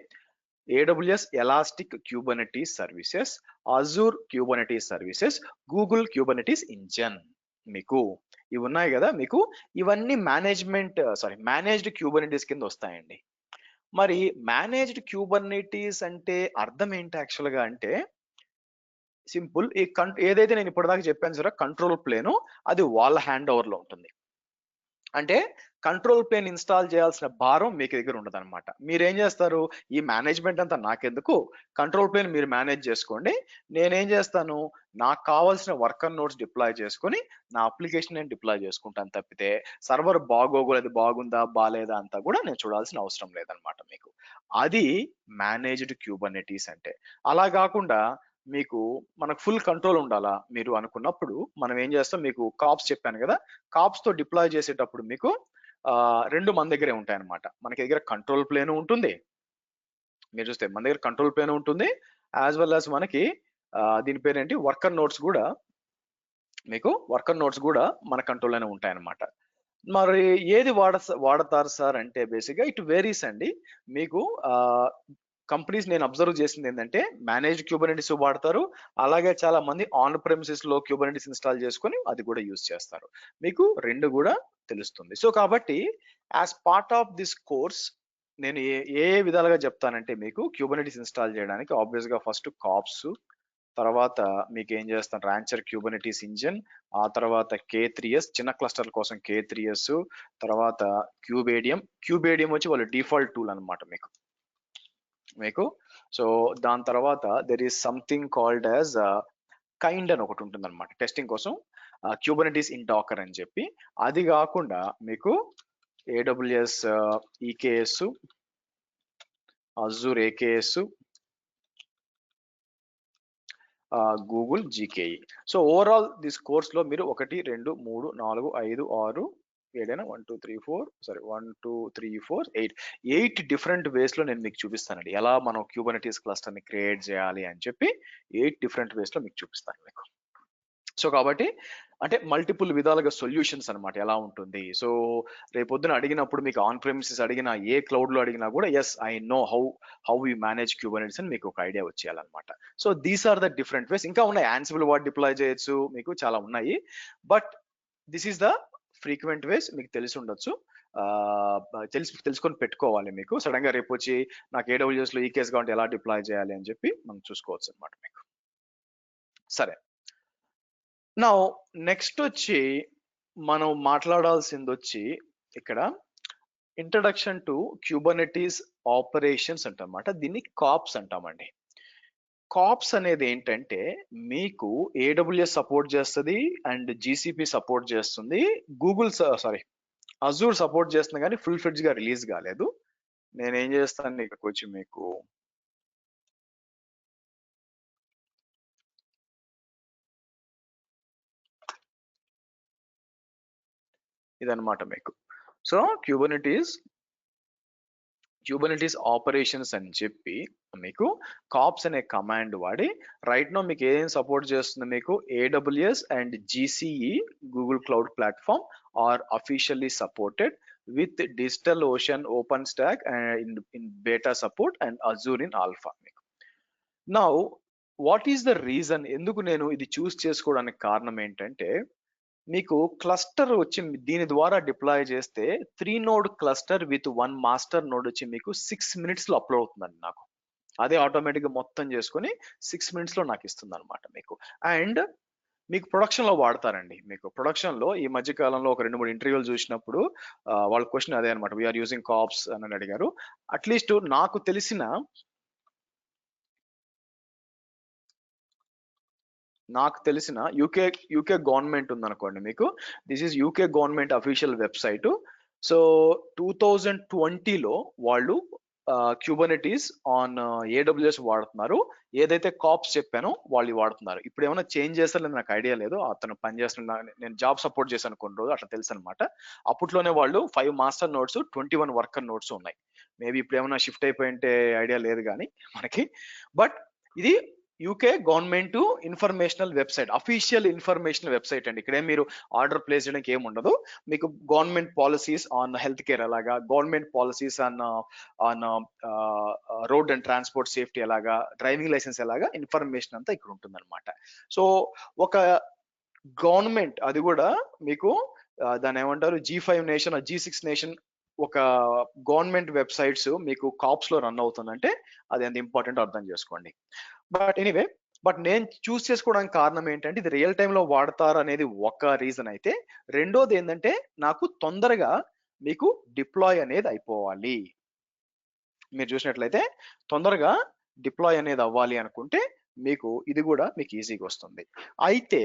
AWS elastic Kubernetes services, Azure Kubernetes services, Google Kubernetes engine. మీకు ఇవి ఉన్నాయి కదా మీకు. ఇవన్నీ మేనేజ్డ్ Kubernetes కింద వస్తాయండి. మరి మేనేజ్డ్ Kubernetes అంటే అర్థం ఏంటి యాక్చువల్ గా అంటే సింపుల్. ఏదైతే నేను ఇప్పటిదాకా చెప్పాను సరే, కంట్రోల్ ప్లేను అది వాళ్ళ హ్యాండ్ ఓవర్ లో ఉంటుంది. అంటే కంట్రోల్ ప్లేన్ ఇన్స్టాల్ చేయాల్సిన భారం మీకు దగ్గర ఉండదు అనమాట. మీరేం చేస్తారు, ఈ మేనేజ్మెంట్ అంతా నాకెందుకు, కంట్రోల్ ప్లేన్ మీరు మేనేజ్ చేసుకోండి, నేనేం చేస్తాను, నాకు కావాల్సిన వర్కర్ నోడ్స్ డిప్లాయ్ చేసుకొని నా అప్లికేషన్ నేను డిప్లాయ్ చేసుకుంటాను తప్పితే సర్వర్ అది బాగుందా బాలేదా అంతా కూడా నేను చూడాల్సిన అవసరం లేదనమాట మీకు. అది మేనేజ్డ్ Kubernetes అంటే. అలా కాకుండా మీకు మనకు ఫుల్ కంట్రోల్ ఉండాలా మీరు అనుకున్నప్పుడు మనం ఏం చేస్తాం, మీకు కాప్స్ చెప్పాను కదా, కాప్స్ తో డిప్లాయ్ చేసేటప్పుడు మీకు రెండు మన దగ్గరే ఉంటాయి అనమాట. మనకి దగ్గర కంట్రోల్ ప్లేన్ ఉంటుంది, మీరు చూస్తే మన దగ్గర కంట్రోల్ ప్లేన్ ఉంటుంది, యాజ్ వెల్ యాజ్ మనకి దీని పేరేంటి, వర్కర్ నోడ్స్ కూడా మన కంట్రోల్లోనే ఉంటాయి అనమాట. మరి ఏది వాడతారు సార్ అంటే బేసిక్గా ఇట్ వేరీస్ అండి. మీకు కంపెనీస్ నేను అబ్జర్వ్ చేసింది ఏంటంటే మేనేజ్ క్యూబర్నెటిస్ వాడతారు, అలాగే చాలా మంది ఆన్ ప్రెమిసెస్ లో క్యూబర్నెటిస్ ఇన్స్టాల్ చేసుకొని అది కూడా యూస్ చేస్తారు. మీకు రెండు కూడా తెలుస్తుంది. సో కాబట్టి as part of this course నేను ఏ ఏ విధాలుగా చెప్తానంటే మీకు క్యూబర్నెటిస్ ఇన్స్టాల్ చేయడానికి ఆబ్వియస్ గా ఫస్ట్ కాప్స్, తర్వాత మీకు ఏం చేస్తాను రాంచర్ క్యూబర్నెటిస్ ఇంజిన్, ఆ తర్వాత K3s చిన్న క్లస్టర్ కోసం K3s, తర్వాత క్యూబేడియం వచ్చి వాళ్ళ డిఫాల్ట్ టూల్ అన్నమాట మీకు. సో దాని తర్వాత there is something called as kind అని ఒకటి ఉంటుంది అనమాట టెస్టింగ్ కోసం, క్యూబర్నెటిస్ ఇన్ డాకర్ అని చెప్పి. అది కాకుండా మీకు AWS EKS, Azure AKS, Google GKE. So overall this course లో మీరు 1 2 3 4 5 6 7 1 2 3 4 సారీ 1 2 3 4 8 డిఫరెంట్ వేస్ లో నేను మీకు చూపిస్తానండి ఎలా మనం క్యూబర్నెటిస్ క్లస్టర్ ని క్రియేట్ చేయాలి అని చెప్పి 8 డిఫరెంట్ వేస్ లో మీకు చూపిస్తాను మీకు. సో కాబట్టి అంటే మల్టిపుల్ విధాలుగా సొల్యూషన్స్ అన్నమాట ఎలా ఉంటుంది. సో రేపొద్దున అడిగినప్పుడు మీకు ఆన్ ప్రెమిసెస్ అడిగినా ఏ క్లౌడ్ లో అడిగినా కూడా yes I know how we manage Kubernetes అని మీకు ఒక ఐడియా వచ్చేయాలన్నమాట. So these are the different ways. ఇంకా ఉన్నాయి, యాన్సిబుల్ వాట్ డిప్లాయ్ చేయొచ్చు, మీకు చాలా ఉన్నాయి. But this is the frequent ways, మీకు తెలిసి ఉండొచ్చు. తెలుసుకొని పెట్టుకోవాలి. మీకు సడన్ గా రేపు వచ్చి నాకు AWS లో ఈ కేస్ కావాలంటే ఎలా డిప్లాయ్ చేయాలి అని చెప్పి మనం చూసుకోవచ్చు అనమాట మీకు. సరే, నా నెక్స్ట్ వచ్చి మనం మాట్లాడాల్సింది వచ్చి ఇక్కడ ఇంట్రడక్షన్ టు క్యూబర్నెటిస్ ఆపరేషన్స్ అంటమాట. దీన్ని కాప్స్ అంటామండి. కాప్స్ అనేది ఏంటంటే మీకు AWS సపోర్ట్ చేస్తుంది అండ్ GCP సపోర్ట్ చేస్తుంది, అజూర్ సపోర్ట్ చేస్తుంది, కానీ ఫుల్ ఫ్లెడ్జ్ గా రిలీజ్ కాలేదు. నేను ఏం చేస్తాను ఇక్కడికి వచ్చి మీకు ఇదన్నమాట మీకు. సో క్యూబర్నెటిస్ ఆపరేషన్స్ అని చెప్పి మీకు కాప్స్ అనే కమాండ్ వాడి రైట్ నో మీకు ఏం సపోర్ట్ చేస్తుంది, మీకు AWS and GCE Google cloud platform are officially supported with DigitalOcean, OpenStack in beta support and Azure in alpha. మీకు now what is the reason ఎందుకు నేను ఇది చూస్ చేసుకోవడానికి కారణం ఏంటంటే మీకు క్లస్టర్ వచ్చి దీని ద్వారా డిప్లాయ్ చేస్తే 3 node cluster with 1 master node వచ్చి మీకు 6 మినిట్స్ లో అప్లోడ్ అవుతుందండి నాకు. అదే ఆటోమేటిక్ గా మొత్తం చేసుకొని 6 మినిట్స్ లో నాకు ఇస్తుంది అనమాట మీకు. అండ్ మీకు ప్రొడక్షన్ లో వాడతారండి. మీకు ప్రొడక్షన్ లో ఈ మధ్య కాలంలో ఒక 2-3 ఇంటర్వ్యూలు చూసినప్పుడు వాళ్ళ క్వశ్చన్ అదే అనమాట, వీఆర్ యూజింగ్ కాప్స్ అని అడిగారు. అట్లీస్ట్ నాకు తెలిసిన యూకే గవర్నమెంట్ ఉందనుకోండి మీకు. This is UK government official website. So 2020లో వాళ్ళు క్యూబర్నెటిస్ ఆన్ AWS వాడుతున్నారు. ఏదైతే కాప్స్ చెప్పానో వాళ్ళు వాడుతున్నారు. ఇప్పుడు ఏమైనా చేంజ్ చేస్తారో నాకు ఐడియా లేదు. అతను పనిచేస్తున్న నేను జాబ్ సపోర్ట్ చేశాను కొన్ని రోజులు, అట్లా తెలుసు అనమాట. అప్పట్లోనే వాళ్ళు 5 మాస్టర్ నోట్స్ 21 వర్కర్ నోట్స్ ఉన్నాయి. మేబీ ఇప్పుడు ఏమైనా షిఫ్ట్ అయిపోయింటే ఐడియా లేదు కానీ మనకి. బట్ ఇది UK government informational website, official informational website అండి. ఇక్కడే మీరు ఆర్డర్ ప్లేస్ చేయడానికి ఏమి ఉండదు. మీకు government policies on health care ఎలాగా, government policies on road and transport safety ఎలాగా, డ్రైవింగ్ లైసెన్స్ ఎలాగా, ఇన్ఫర్మేషన్ అంతా ఇక్కడ ఉంటుంది అనమాట. సో ఒక గవర్నమెంట్ అది కూడా మీకు దాన్ని ఏమంటారు G5 నేషన్, G6 నేషన్ ఒక గవర్నమెంట్ వెబ్సైట్స్ మీకు కాప్స్ లో రన్ అవుతుందంటే అది ఎంత ఇంపార్టెంట్ అర్థం చేసుకోండి. బట్ నేను చూస్ చేసుకోవడానికి కారణం ఏంటంటే ఇది రియల్ టైమ్ లో వాడతారు అనేది ఒక రీజన్ అయితే, రెండోది ఏంటంటే నాకు తొందరగా మీకు డిప్లాయ్ అనేది అయిపోవాలి. మీరు చూసినట్లయితే తొందరగా డిప్లాయ్ అనేది అవ్వాలి అనుకుంటే మీకు ఇది కూడా మీకు ఈజీగా వస్తుంది. అయితే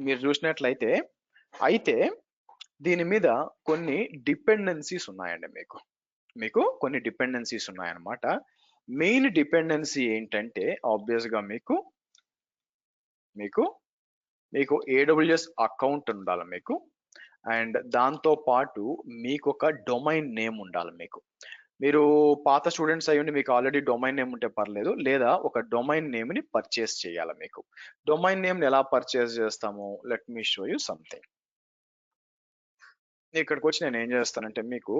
మీరు చూసినట్లయితే దీని మీద కొన్ని డిపెండెన్సీస్ ఉన్నాయండి. మీకు కొన్ని డిపెండెన్సీస్ ఉన్నాయన్నమాట. మెయిన్ డిపెండెన్సీ ఏంటంటే ఆబ్వియస్ గా మీకు AWS అకౌంట్ ఉండాలి మీకు. అండ్ దాంతో పాటు మీకు ఒక డొమైన్ నేమ్ ఉండాలి. మీరు పాత స్టూడెంట్స్ అయ్యండి, మీకు ఆల్రెడీ డొమైన్ నేమ్ ఉంటే పర్లేదు, లేదా ఒక డొమైన్ నేమ్ ని పర్చేస్ చేయాలి. మీకు డొమైన్ నేమ్ ఎలా పర్చేస్ చేస్తాము, let me show you something. ఇక్కడికి వచ్చి నేను ఏం చేస్తానంటే మీకు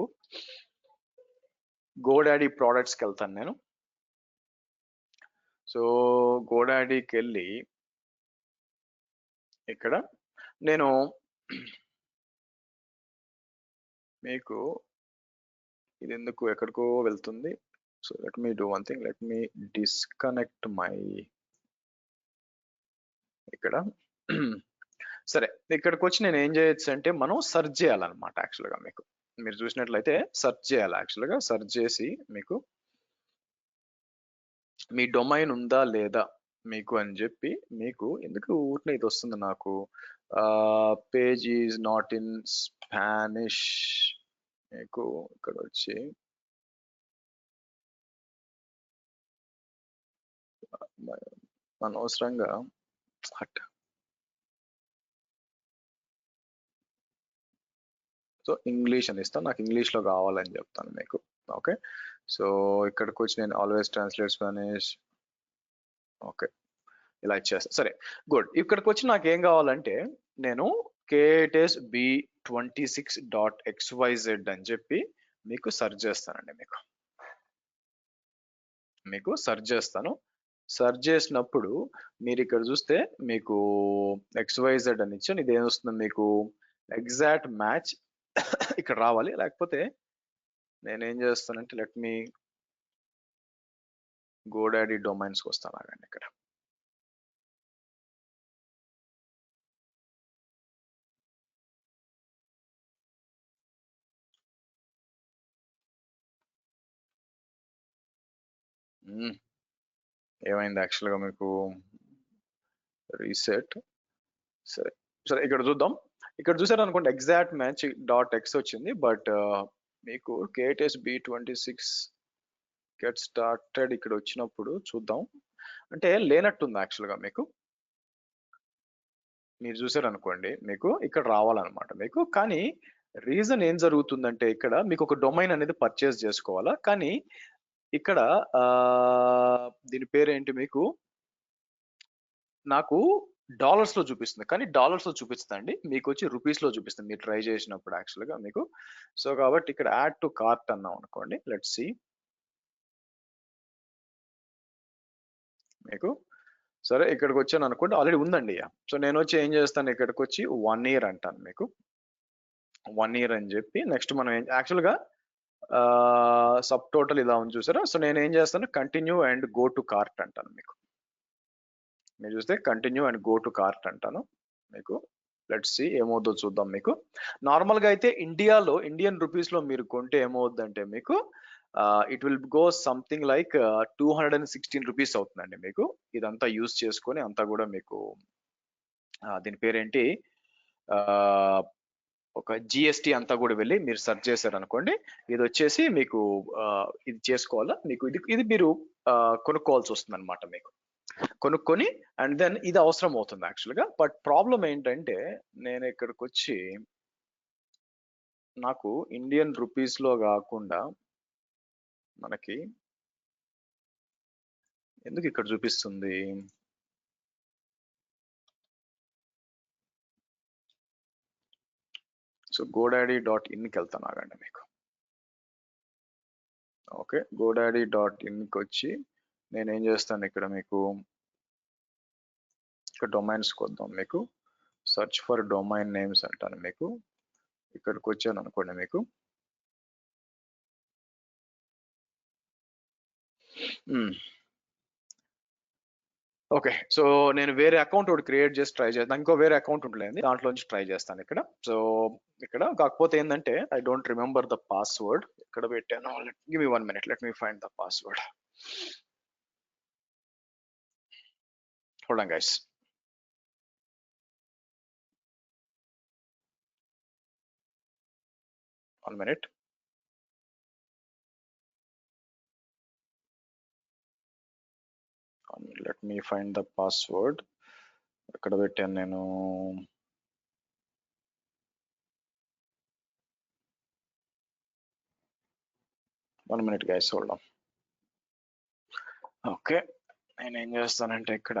గోడాడీ ప్రోడక్ట్స్కి వెళ్తాను నేను. సో గోడాడీకి వెళ్ళి ఇక్కడ నేను మీకు ఇది ఎందుకు ఎక్కడికో వెళ్తుంది. So let me do one thing, let me disconnect my ఇక్కడ సరే ఇక్కడికి వచ్చి నేను ఏం చేయొచ్చు అంటే మనం సెర్చ్ చేయాలన్నమాట. యాక్చువల్గా మీకు మీరు చూసినట్లయితే సెర్చ్ చేయాలి. యాక్చువల్గా సెర్చ్ చేసి మీకు మీ డొమైన్ ఉందా లేదా మీకు అని చెప్పి మీకు ఎందుకు ఊరినే ఇది వస్తుంది నాకు page is not in Spanish మీకు ఇక్కడ వచ్చి అనవసరంగా హట్. సో ఇంగ్లీష్ అని ఇస్తాను, నాకు ఇంగ్లీష్లో కావాలని చెప్తాను మీకు. ఓకే సో ఇక్కడికి వచ్చి నేను ఆల్వేస్ ట్రాన్స్లేట్ స్పానిష్. ఓకే ఇలా ఇచ్చేస్తాను. సరే గుడ్. ఇక్కడికి వచ్చి నాకు ఏం కావాలంటే నేను KTS B26.xyz అని చెప్పి మీకు సెర్చ్ చేస్తానండి. మీకు సెర్చ్ చేస్తాను. సెర్చ్ చేసినప్పుడు మీరు ఇక్కడ చూస్తే మీకు XYZ అని ఇచ్చాను. ఇది ఏమొస్తుంది మీకు ఎగ్జాక్ట్ మ్యాచ్ ఇక్కడ రావాలి. లేకపోతే నేనేం చేస్తానంటే లెట్ మీ గోడాడీ డొమైన్స్కి వస్తాను. ఆగండి ఇక్కడ. ఏమైంది యాక్చువల్గా మీకు రీసెట్. సరే సరే ఇక్కడ చూద్దాం. ఇక్కడ చూసారు అనుకోండి ఎగ్జాక్ట్ మ్యాచ్ .x వచ్చింది. బట్ మీకు KTS B26 గెట్ స్టార్టెడ్ ఇక్కడ వచ్చినప్పుడు చూద్దాం అంటే లేనట్టుంది యాక్చువల్గా. మీకు మీరు చూసారు అనుకోండి మీకు ఇక్కడ రావాలన్నమాట మీకు. కానీ రీజన్ ఏం జరుగుతుందంటే ఇక్కడ మీకు ఒక డొమైన్ అనేది పర్చేస్ చేసుకోవాలా, కానీ ఇక్కడ దీని పేరేంటి మీకు నాకు డాలర్స్ లో చూపిస్తుంది, కానీ డాలర్స్ లో చూపిస్తుంది మీకు వచ్చి రూపీస్ లో చూపిస్తుంది మీరు ట్రై చేసినప్పుడు యాక్చువల్గా మీకు. సో కాబట్టి ఇక్కడ యాడ్ టు కార్ట్ అన్నాం అనుకోండి. లెట్స్ సి మీకు. సరే ఇక్కడికి వచ్చాను అనుకోండి ఆల్రెడీ ఉందండి. సో నేను వచ్చి ఏం చేస్తాను ఇక్కడికి వచ్చి 1 year అంటాను మీకు. 1 year అని చెప్పి నెక్స్ట్ మనం యాక్చువల్గా సబ్ టోటల్ ఇలా ఉంది చూసారా. సో నేను ఏం చేస్తాను continue and go to cart అంటాను మీకు. మీరు చూస్తే continue and go to cart అంటాను మీకు. లెట్స్ సి ఏమవుతుందో చూద్దాం మీకు. నార్మల్గా అయితే ఇండియాలో ఇండియన్ రూపీస్లో మీరు కొంటే ఏమవుతుందంటే మీకు it will go something like 216 rupees అవుతుందండి మీకు. ఇదంతా యూజ్ చేసుకొని అంతా కూడా మీకు దీని పేరేంటి ఒక GST అంతా కూడా వెళ్ళి మీరు సెర్చ్ చేశారు అనుకోండి. ఇది వచ్చేసి మీకు ఇది చేసుకోవాలా మీకు. ఇది మీరు కొనుక్కోవాల్సి వస్తుంది అనమాట మీకు. కొనుక్కొని అండ్ దెన్ ఇది అవసరం అవుతుంది యాక్చువల్గా. బట్ ప్రాబ్లం ఏంటంటే నేను ఇక్కడికి వచ్చి నాకు ఇండియన్ రూపీస్ లో కాకుండా మనకి ఎందుకు ఇక్కడ చూపిస్తుంది సో godaddy.inకి వెళ్తాను. ఆగండి మీకు. ఓకే godaddy.inకి వచ్చి నేను ఏం చేస్తాను ఇక్కడ మీకు ఇక్కడ డొమైన్స్కి వద్దాం మీకు. సర్చ్ ఫర్ డొమైన్ నేమ్స్ అంటాను మీకు. ఇక్కడికి వచ్చాను అనుకోండి మీకు. ఓకే సో నేను వేరే అకౌంట్ ఒకటి క్రియేట్ చేసి ట్రై చేస్తాను. ఇంకో వేరే అకౌంట్ ఉంటుంది దాంట్లోంచి ట్రై చేస్తాను ఇక్కడ. సో ఇక్కడ కాకపోతే ఏంటంటే I don't remember the password ఇక్కడ పెట్టాను. Give me 1 minute, let me find the password. Hold on guys. One minute. Let me find the password. ఎక్కడ పెట్టాను నేను. One minute guys, hold on. Okay నేను ఏం చేస్తానంటే ఇక్కడ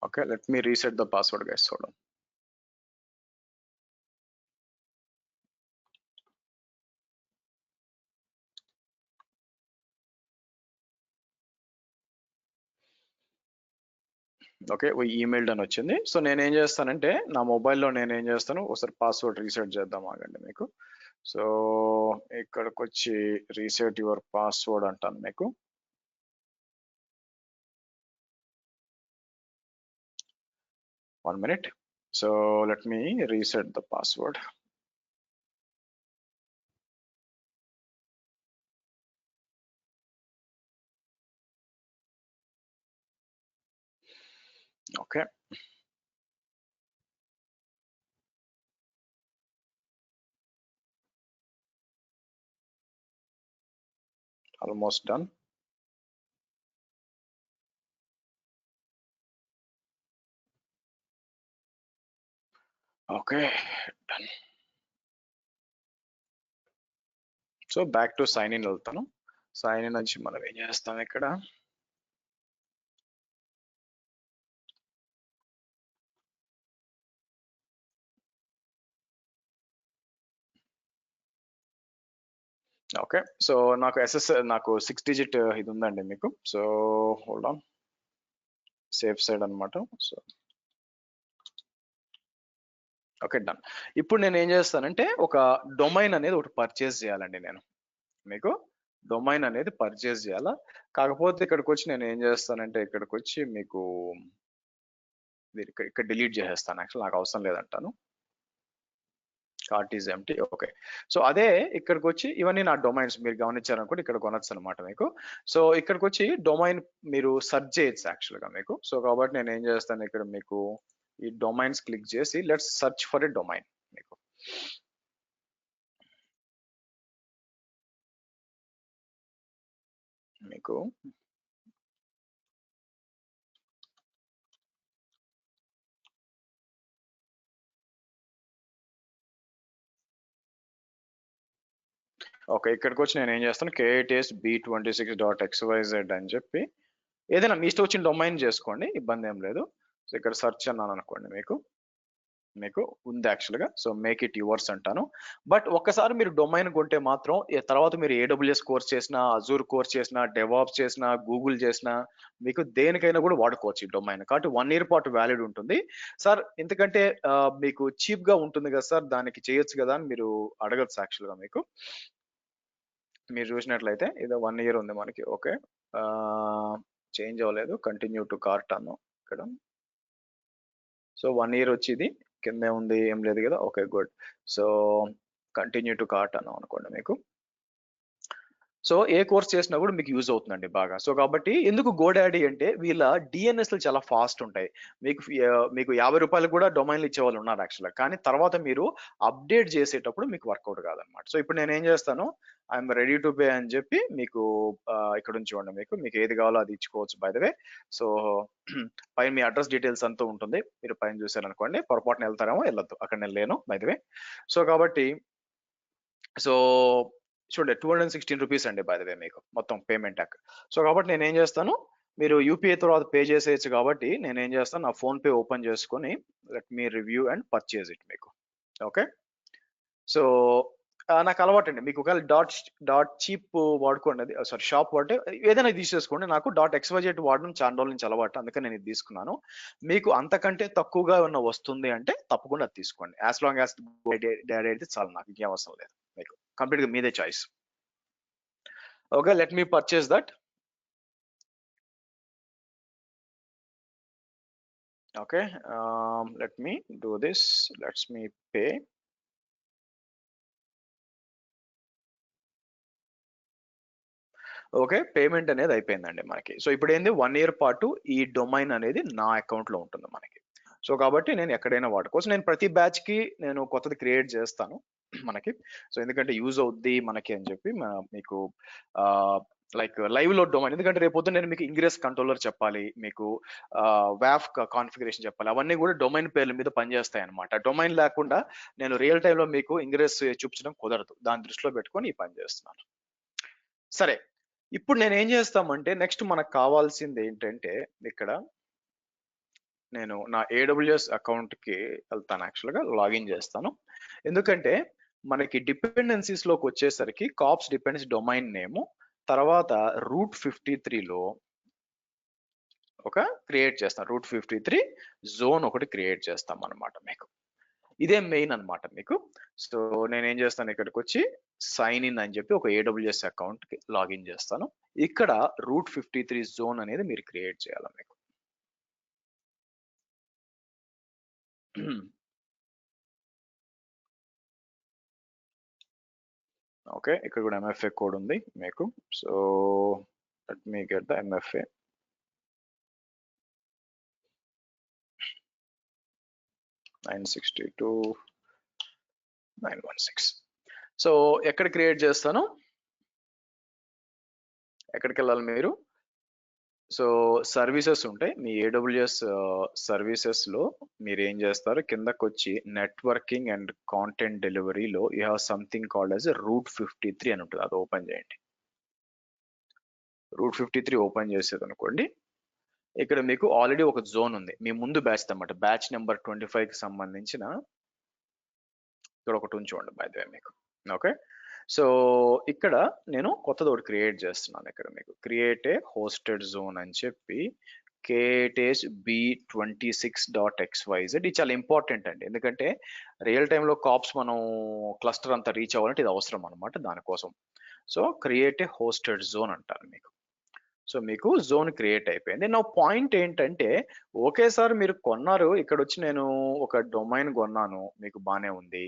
Okay, let me reset the password, guys. Hold on. Okay, email అని వచ్చింది. So నేను ఏం చేస్తానంటే నా మొబైల్లో నేను ఏం చేస్తాను, ఒకసారి పాస్వర్డ్ రీసెట్ చేద్దాం ఆగండి మీకు. సో ఇక్కడికి వచ్చి రీసెట్ యువర్ పాస్వర్డ్ అంటాను మీకు. 1 minute. So let me reset the password. Okay. Almost done. Okay, done. So back to sign in వెళ్తాను. సైన్ ఇన్ నుంచి మనం ఏం చేస్తాం ఇక్కడ, ఓకే. సో నాకు నాకు 6 డిజిట్ ఇది ఉందండి మీకు. So hold on, safe side అన్నమాట. So okay, done. ఇప్పుడు నేను ఏం చేస్తానంటే ఒక డొమైన్ అనేది ఒకటి పర్చేస్ చేయాలండి నేను మీకు. డొమైన్ అనేది పర్చేస్ చేయాలా. కాకపోతే ఇక్కడికి వచ్చి నేను ఏం చేస్తానంటే ఇక్కడికి వచ్చి మీకు ఇక్కడ డిలీట్ చేసేస్తాను. యాక్చువల్ నాకు అవసరం లేదంటాను. Cart is empty. Okay, so అదే ఇక్కడికి వచ్చి ఇవన్నీ నా డొమైన్స్ మీరు గమనించారనుకోండి, ఇక్కడ కొనొచ్చు అనమాట మీకు. సో ఇక్కడికి వచ్చి డొమైన్ మీరు సెర్చ్ చేయొచ్చు యాక్చువల్గా మీకు. సో కాబట్టి నేను ఏం చేస్తాను ఇక్కడ మీకు ఈ డొమైన్స్ క్లిక్ చేసి let's search for a domain మీకు. మీకు ఓకే, ఇక్కడికి వచ్చి నేను ఏం చేస్తాను KTSB26.xyz అని చెప్పి ఏదైనా మీ ఇష్టం వచ్చిన డొమైన్ చేసుకోండి, ఇబ్బంది ఏం లేదు. సో ఇక్కడ సెర్చ్ అన్నాను అనుకోండి మీకు ఉంది యాక్చువల్గా. సో మేక్ ఇట్ యువర్స్ అంటాను. బట్ ఒక్కసారి మీరు డొమైన్ కొంటే మాత్రం తర్వాత మీరు AWS కోర్స్ చేసినా, అజూర్ కోర్స్ చేసినా, డెవాప్స్ చేసినా, గూగుల్ చేసినా మీకు దేనికైనా కూడా వాడుకోవచ్చు ఈ డొమైన్. కాబట్టి 1 year పాటు వ్యాలిడ్ ఉంటుంది. సార్ ఎందుకంటే మీకు చీప్ గా ఉంటుంది కదా సార్, దానికి చేయొచ్చు కదా అని మీరు అడగచ్చు యాక్చువల్గా మీకు. మీరు చూసినట్లయితే ఇది 1 year ఉంది మనకి. ఓకే, చేంజ్ అవ్వలేదు, కంటిన్యూ టు కార్ట్ అను ఇక్కడ. సో 1 year వచ్చి ఇది కిందే ఉంది, ఏం లేదు కదా. Okay, good. So continue to cart అన్నాం అనుకోండి మీకు. సో ఏ కోర్స్ చేసినా కూడా మీకు యూజ్ అవుతుందండి బాగా. సో కాబట్టి ఎందుకు గోడాడీ అంటే వీళ్ళ డిఎన్ఎస్లు చాలా ఫాస్ట్ ఉంటాయి. మీకు 50 రూపాయలు కూడా డొమైన్లు ఇచ్చే వాళ్ళు ఉన్నారు యాక్చువల్గా. కానీ తర్వాత మీరు అప్డేట్ చేసేటప్పుడు మీకు వర్కౌట్ కాదనమాట. సో ఇప్పుడు నేను ఏం చేస్తాను, ఐఎమ్ రెడీ టు పే అని చెప్పి మీకు ఇక్కడ నుంచి చూడండి మీకు ఏది కావాలో అది ఇచ్చుకోవచ్చు బై ద వే. సో పైన మీ అడ్రస్ డీటెయిల్స్ అంతా ఉంటుంది. మీరు పైన చూసారనుకోండి, పొరపాటున వెళ్తారేమో, వెళ్ళొద్దు, అక్కడ నేను లేను బై ద వే. సో కాబట్టి సో చూడండి 216 రూపీస్ అండి బై ద వే మీకు మొత్తం పేమెంట్ యాక్. సో కాబట్టి నేను ఏం చేస్తాను, మీరు యూపీఐ తర్వాత పే చేసేయచ్చు కాబట్టి నేను ఏం చేస్తాను, నా ఫోన్ పే ఓపెన్ చేసుకొని let me review and purchase it మీకు. ఓకే, సో నాకు అలవాటు అండి. మీకు ఒకవేళ డాట్ చీప్ వాడుకోండి, అది సారీ షాప్ వాడితే ఏదైనా తీసేసుకోండి. నాకు .xyz వాడడం చాలా రోజుల నుంచి అలవాటు, అందుకని నేను ఇది తీసుకున్నాను. మీకు అంతకంటే తక్కువగా ఉన్న వస్తుంది అంటే తప్పకుండా అది తీసుకోండి. యాజ్ లాంగ్ యాజ్ డాడీ అయితే చాలు, నాకు ఇంకేం అవసరం లేదు. మీకు కంప్లీట్ గా మీదే choice. Okay, let me purchase that. Okay, let me do this. Let's me pay. Okay, payment అనేది అయిపోయిందండి మనకి. సో ఇప్పుడు ఏంది 1 year పాటు ఈ డొమైన్ అనేది నా అకౌంట్ లో ఉంటుంది మనకి. సో కాబట్టి నేను ఎక్కడైనా వాడుకోవచ్చు. నేను ప్రతి బ్యాచ్ కి నేను కొత్తది క్రియేట్ చేస్తాను మనకి. సో ఎందుకంటే యూజ్ అవుద్ది మనకి అని చెప్పి మీకు లైక్ లైవ్ లో డొమైన్, ఎందుకంటే రేపు పొద్దున్న నేను మీకు ఇంగ్రెస్ కంట్రోలర్ చెప్పాలి, మీకు వ్యాఫ్ కాన్ఫిగరేషన్ చెప్పాలి, అవన్నీ కూడా డొమైన్ పేర్ల మీద పనిచేస్తాయి అనమాట. డొమైన్ లేకుండా నేను రియల్ టైమ్ లో మీకు ఇంగ్రెస్ చూపించడం కుదరదు. దాని దృష్టిలో పెట్టుకొని ఈ పని చేస్తున్నాను. సరే, ఇప్పుడు నేను ఏం చేస్తామంటే నెక్స్ట్ మనకు కావాల్సింది ఏంటంటే ఇక్కడ నేను నా AWS అకౌంట్కి వెళ్తాను, యాక్చువల్గా లాగిన్ చేస్తాను. ఎందుకంటే మనకి డిపెండెన్సీస్ లోకి వచ్చేసరికి కాప్స్ డిపెండెన్సీ డొమైన్ నేమ్ తర్వాత రూట్ 53లో ఒక క్రియేట్ చేస్తాం, రూట్ 53 జోన్ ఒకటి క్రియేట్ చేస్తాం అన్నమాట. మీకు ఇదే మెయిన్ అన్నమాట మీకు. సో నేనేం చేస్తాను, ఇక్కడికి వచ్చి సైన్ ఇన్ అని చెప్పి ఒక AWS అకౌంట్కి లాగిన్ చేస్తాను. ఇక్కడ రూట్ 53 జోన్ అనేది మీరు క్రియేట్ చేయాలి మీకు. ఓకే, ఇక్కడ కూడా MFA కోడ్ ఉంది మీకు. So let me get the MFA. (962.916). So ఎక్కడ క్రియేట్ చేస్తాను, ఎక్కడికి వెళ్ళాలి మీరు? సో సర్వీసెస్ ఉంటాయి మీ AWS సర్వీసెస్ లో. మీరు ఏం చేస్తారు, కిందకు వచ్చి నెట్వర్కింగ్ అండ్ కాంటెంట్ డెలివరీలో you have something called as route 53 అని ఉంటుంది, అది ఓపెన్ చేయండి. రూట్ 53 ఓపెన్ చేసేది అనుకోండి, ఇక్కడ మీకు ఆల్రెడీ ఒక జోన్ ఉంది మీ ముందు బ్యాచ్ అన్నమాట. బ్యాచ్ నెంబర్ 25కి సంబంధించిన ఇక్కడ ఒకటి ఉంచుకోండి బై ద వే మీకు. ఓకే, సో ఇక్కడ నేను కొత్తది ఒకటి క్రియేట్ చేస్తున్నాను. ఇక్కడ మీకు క్రియేట్ ఏ హోస్టెడ్ జోన్ అని చెప్పి KTH B26.xyz. ఇది చాలా ఇంపార్టెంట్ అండి, ఎందుకంటే రియల్ టైంలో కాప్స్ మనం క్లస్టర్ అంతా రీచ్ అవ్వాలంటే ఇది అవసరం అనమాట, దానికోసం. So create a hosted zone అంటారు మీకు. సో మీకు జోన్ క్రియేట్ అయిపోయింది. నా పాయింట్ ఏంటంటే, ఓకే సార్ మీరు కొన్నారు, ఇక్కడ వచ్చి నేను ఒక డొమైన్ కొన్నాను, మీకు బానే ఉంది.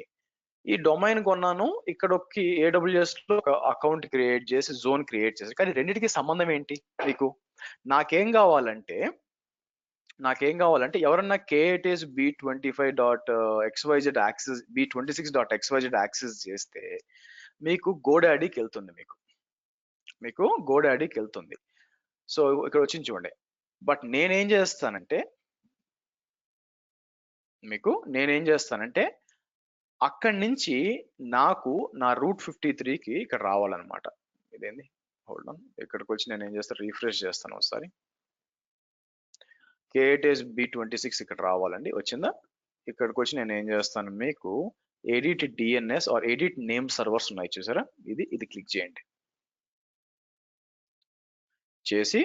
ఈ డొమైన్ కొన్నాను, ఇక్కడ ఒక AWS లో ఒక అకౌంట్ క్రియేట్ చేసి జోన్ క్రియేట్ చేసి, కానీ రెండింటికి సంబంధం ఏంటి మీకు? నాకేం కావాలంటే ఎవరన్నా KTH B25.xyz access B26.xyz access చేస్తే మీకు GoDaddyకి వెళ్తుంది, మీకు GoDaddyకి వెళ్తుంది. సో ఇక్కడ వచ్చి చూడండి. బట్ నేనేం చేస్తానంటే అక్కడి నుంచి నాకు నా రూట్ 53కి ఇక్కడ రావాలన్నమాట. ఇదేంది, హోల్డ్ ఆన్, ఇక్కడికి వచ్చి నేను ఏం చేస్తాను, రీఫ్రెష్ చేస్తాను ఒకసారి. KTH B26 ఇక్కడ రావాలండి, వచ్చిందా? ఇక్కడికి వచ్చి నేను ఏం చేస్తాను, మీకు edit DNS or edit name servers ఉన్నాయి చూసారా, ఇది క్లిక్ చేయండి. చేసి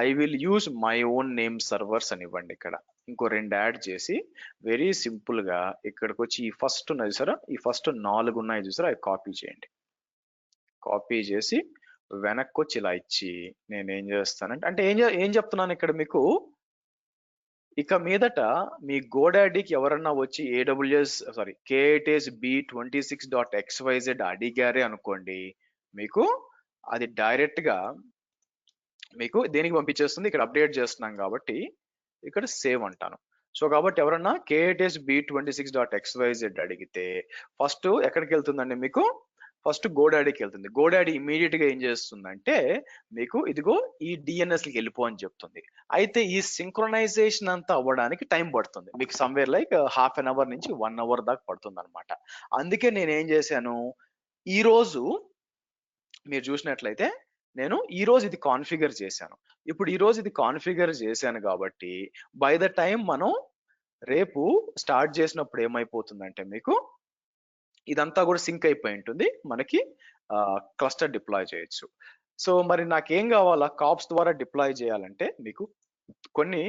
I will use my own name servers అని ఇవ్వండి. ఇక్కడ ఇంకో 2 యాడ్ చేసి వెరీ సింపుల్ గా ఇక్కడికి వచ్చి ఈ ఫస్ట్ ఉన్నాయి చూసారా, ఈ ఫస్ట్ 4 ఉన్నాయి చూసారా, అవి కాపీ చేయండి. కాపీ చేసి వెనక్కి వచ్చి ఇలా ఇచ్చి నేను ఏం చేస్తానంటే, అంటే ఏం చెప్తున్నాను ఇక్కడ మీకు, ఇక మీదట మీ GoDaddyకి ఎవరన్నా వచ్చి KTH B26.xyz అడిగారే అనుకోండి, మీకు అది డైరెక్ట్ గా మీకు దేనికి పంపించేస్తుంది, ఇక్కడ అప్డేట్ చేస్తున్నాం కాబట్టి ఇక్కడ సేవ్ అంటాను. సో కాబట్టి ఎవరన్నా KTH B26.xyz అడిగితే ఫస్ట్ ఎక్కడికి వెళ్తుందండి, మీకు ఫస్ట్ GoDaddyకి వెళ్తుంది. GoDaddy ఇమీడియట్ గా ఏం చేస్తుందంటే మీకు ఇదిగో ఈ DNSకి వెళ్ళిపో అని చెప్తుంది. అయితే ఈ సింక్రొనైజేషన్ అంతా అవ్వడానికి టైం పడుతుంది, మీకు సమ్వేర్ లైక్ ½ an hour నుంచి 1 hour దాకా పడుతుంది అనమాట. అందుకే నేను ఏం చేశాను, ఈ రోజు మీరు చూసినట్లయితే నేను ఈ రోజు ఇది కాన్ఫిగర్ చేశాను. ఇప్పుడు ఈ రోజు ఇది కాన్ఫిగర్ చేశాను కాబట్టి బై ద టైం మనం రేపు స్టార్ట్ చేసినప్పుడు ఏమైపోతుందంటే మీకు ఇదంతా కూడా సింక్ అయిపోయి ఉంటుంది, మనకి క్లస్టర్ డిప్లాయ్ చేయొచ్చు. సో మరి నాకేం కావాలా, కాప్స్ ద్వారా డిప్లాయ్ చేయాలంటే మీకు కొన్ని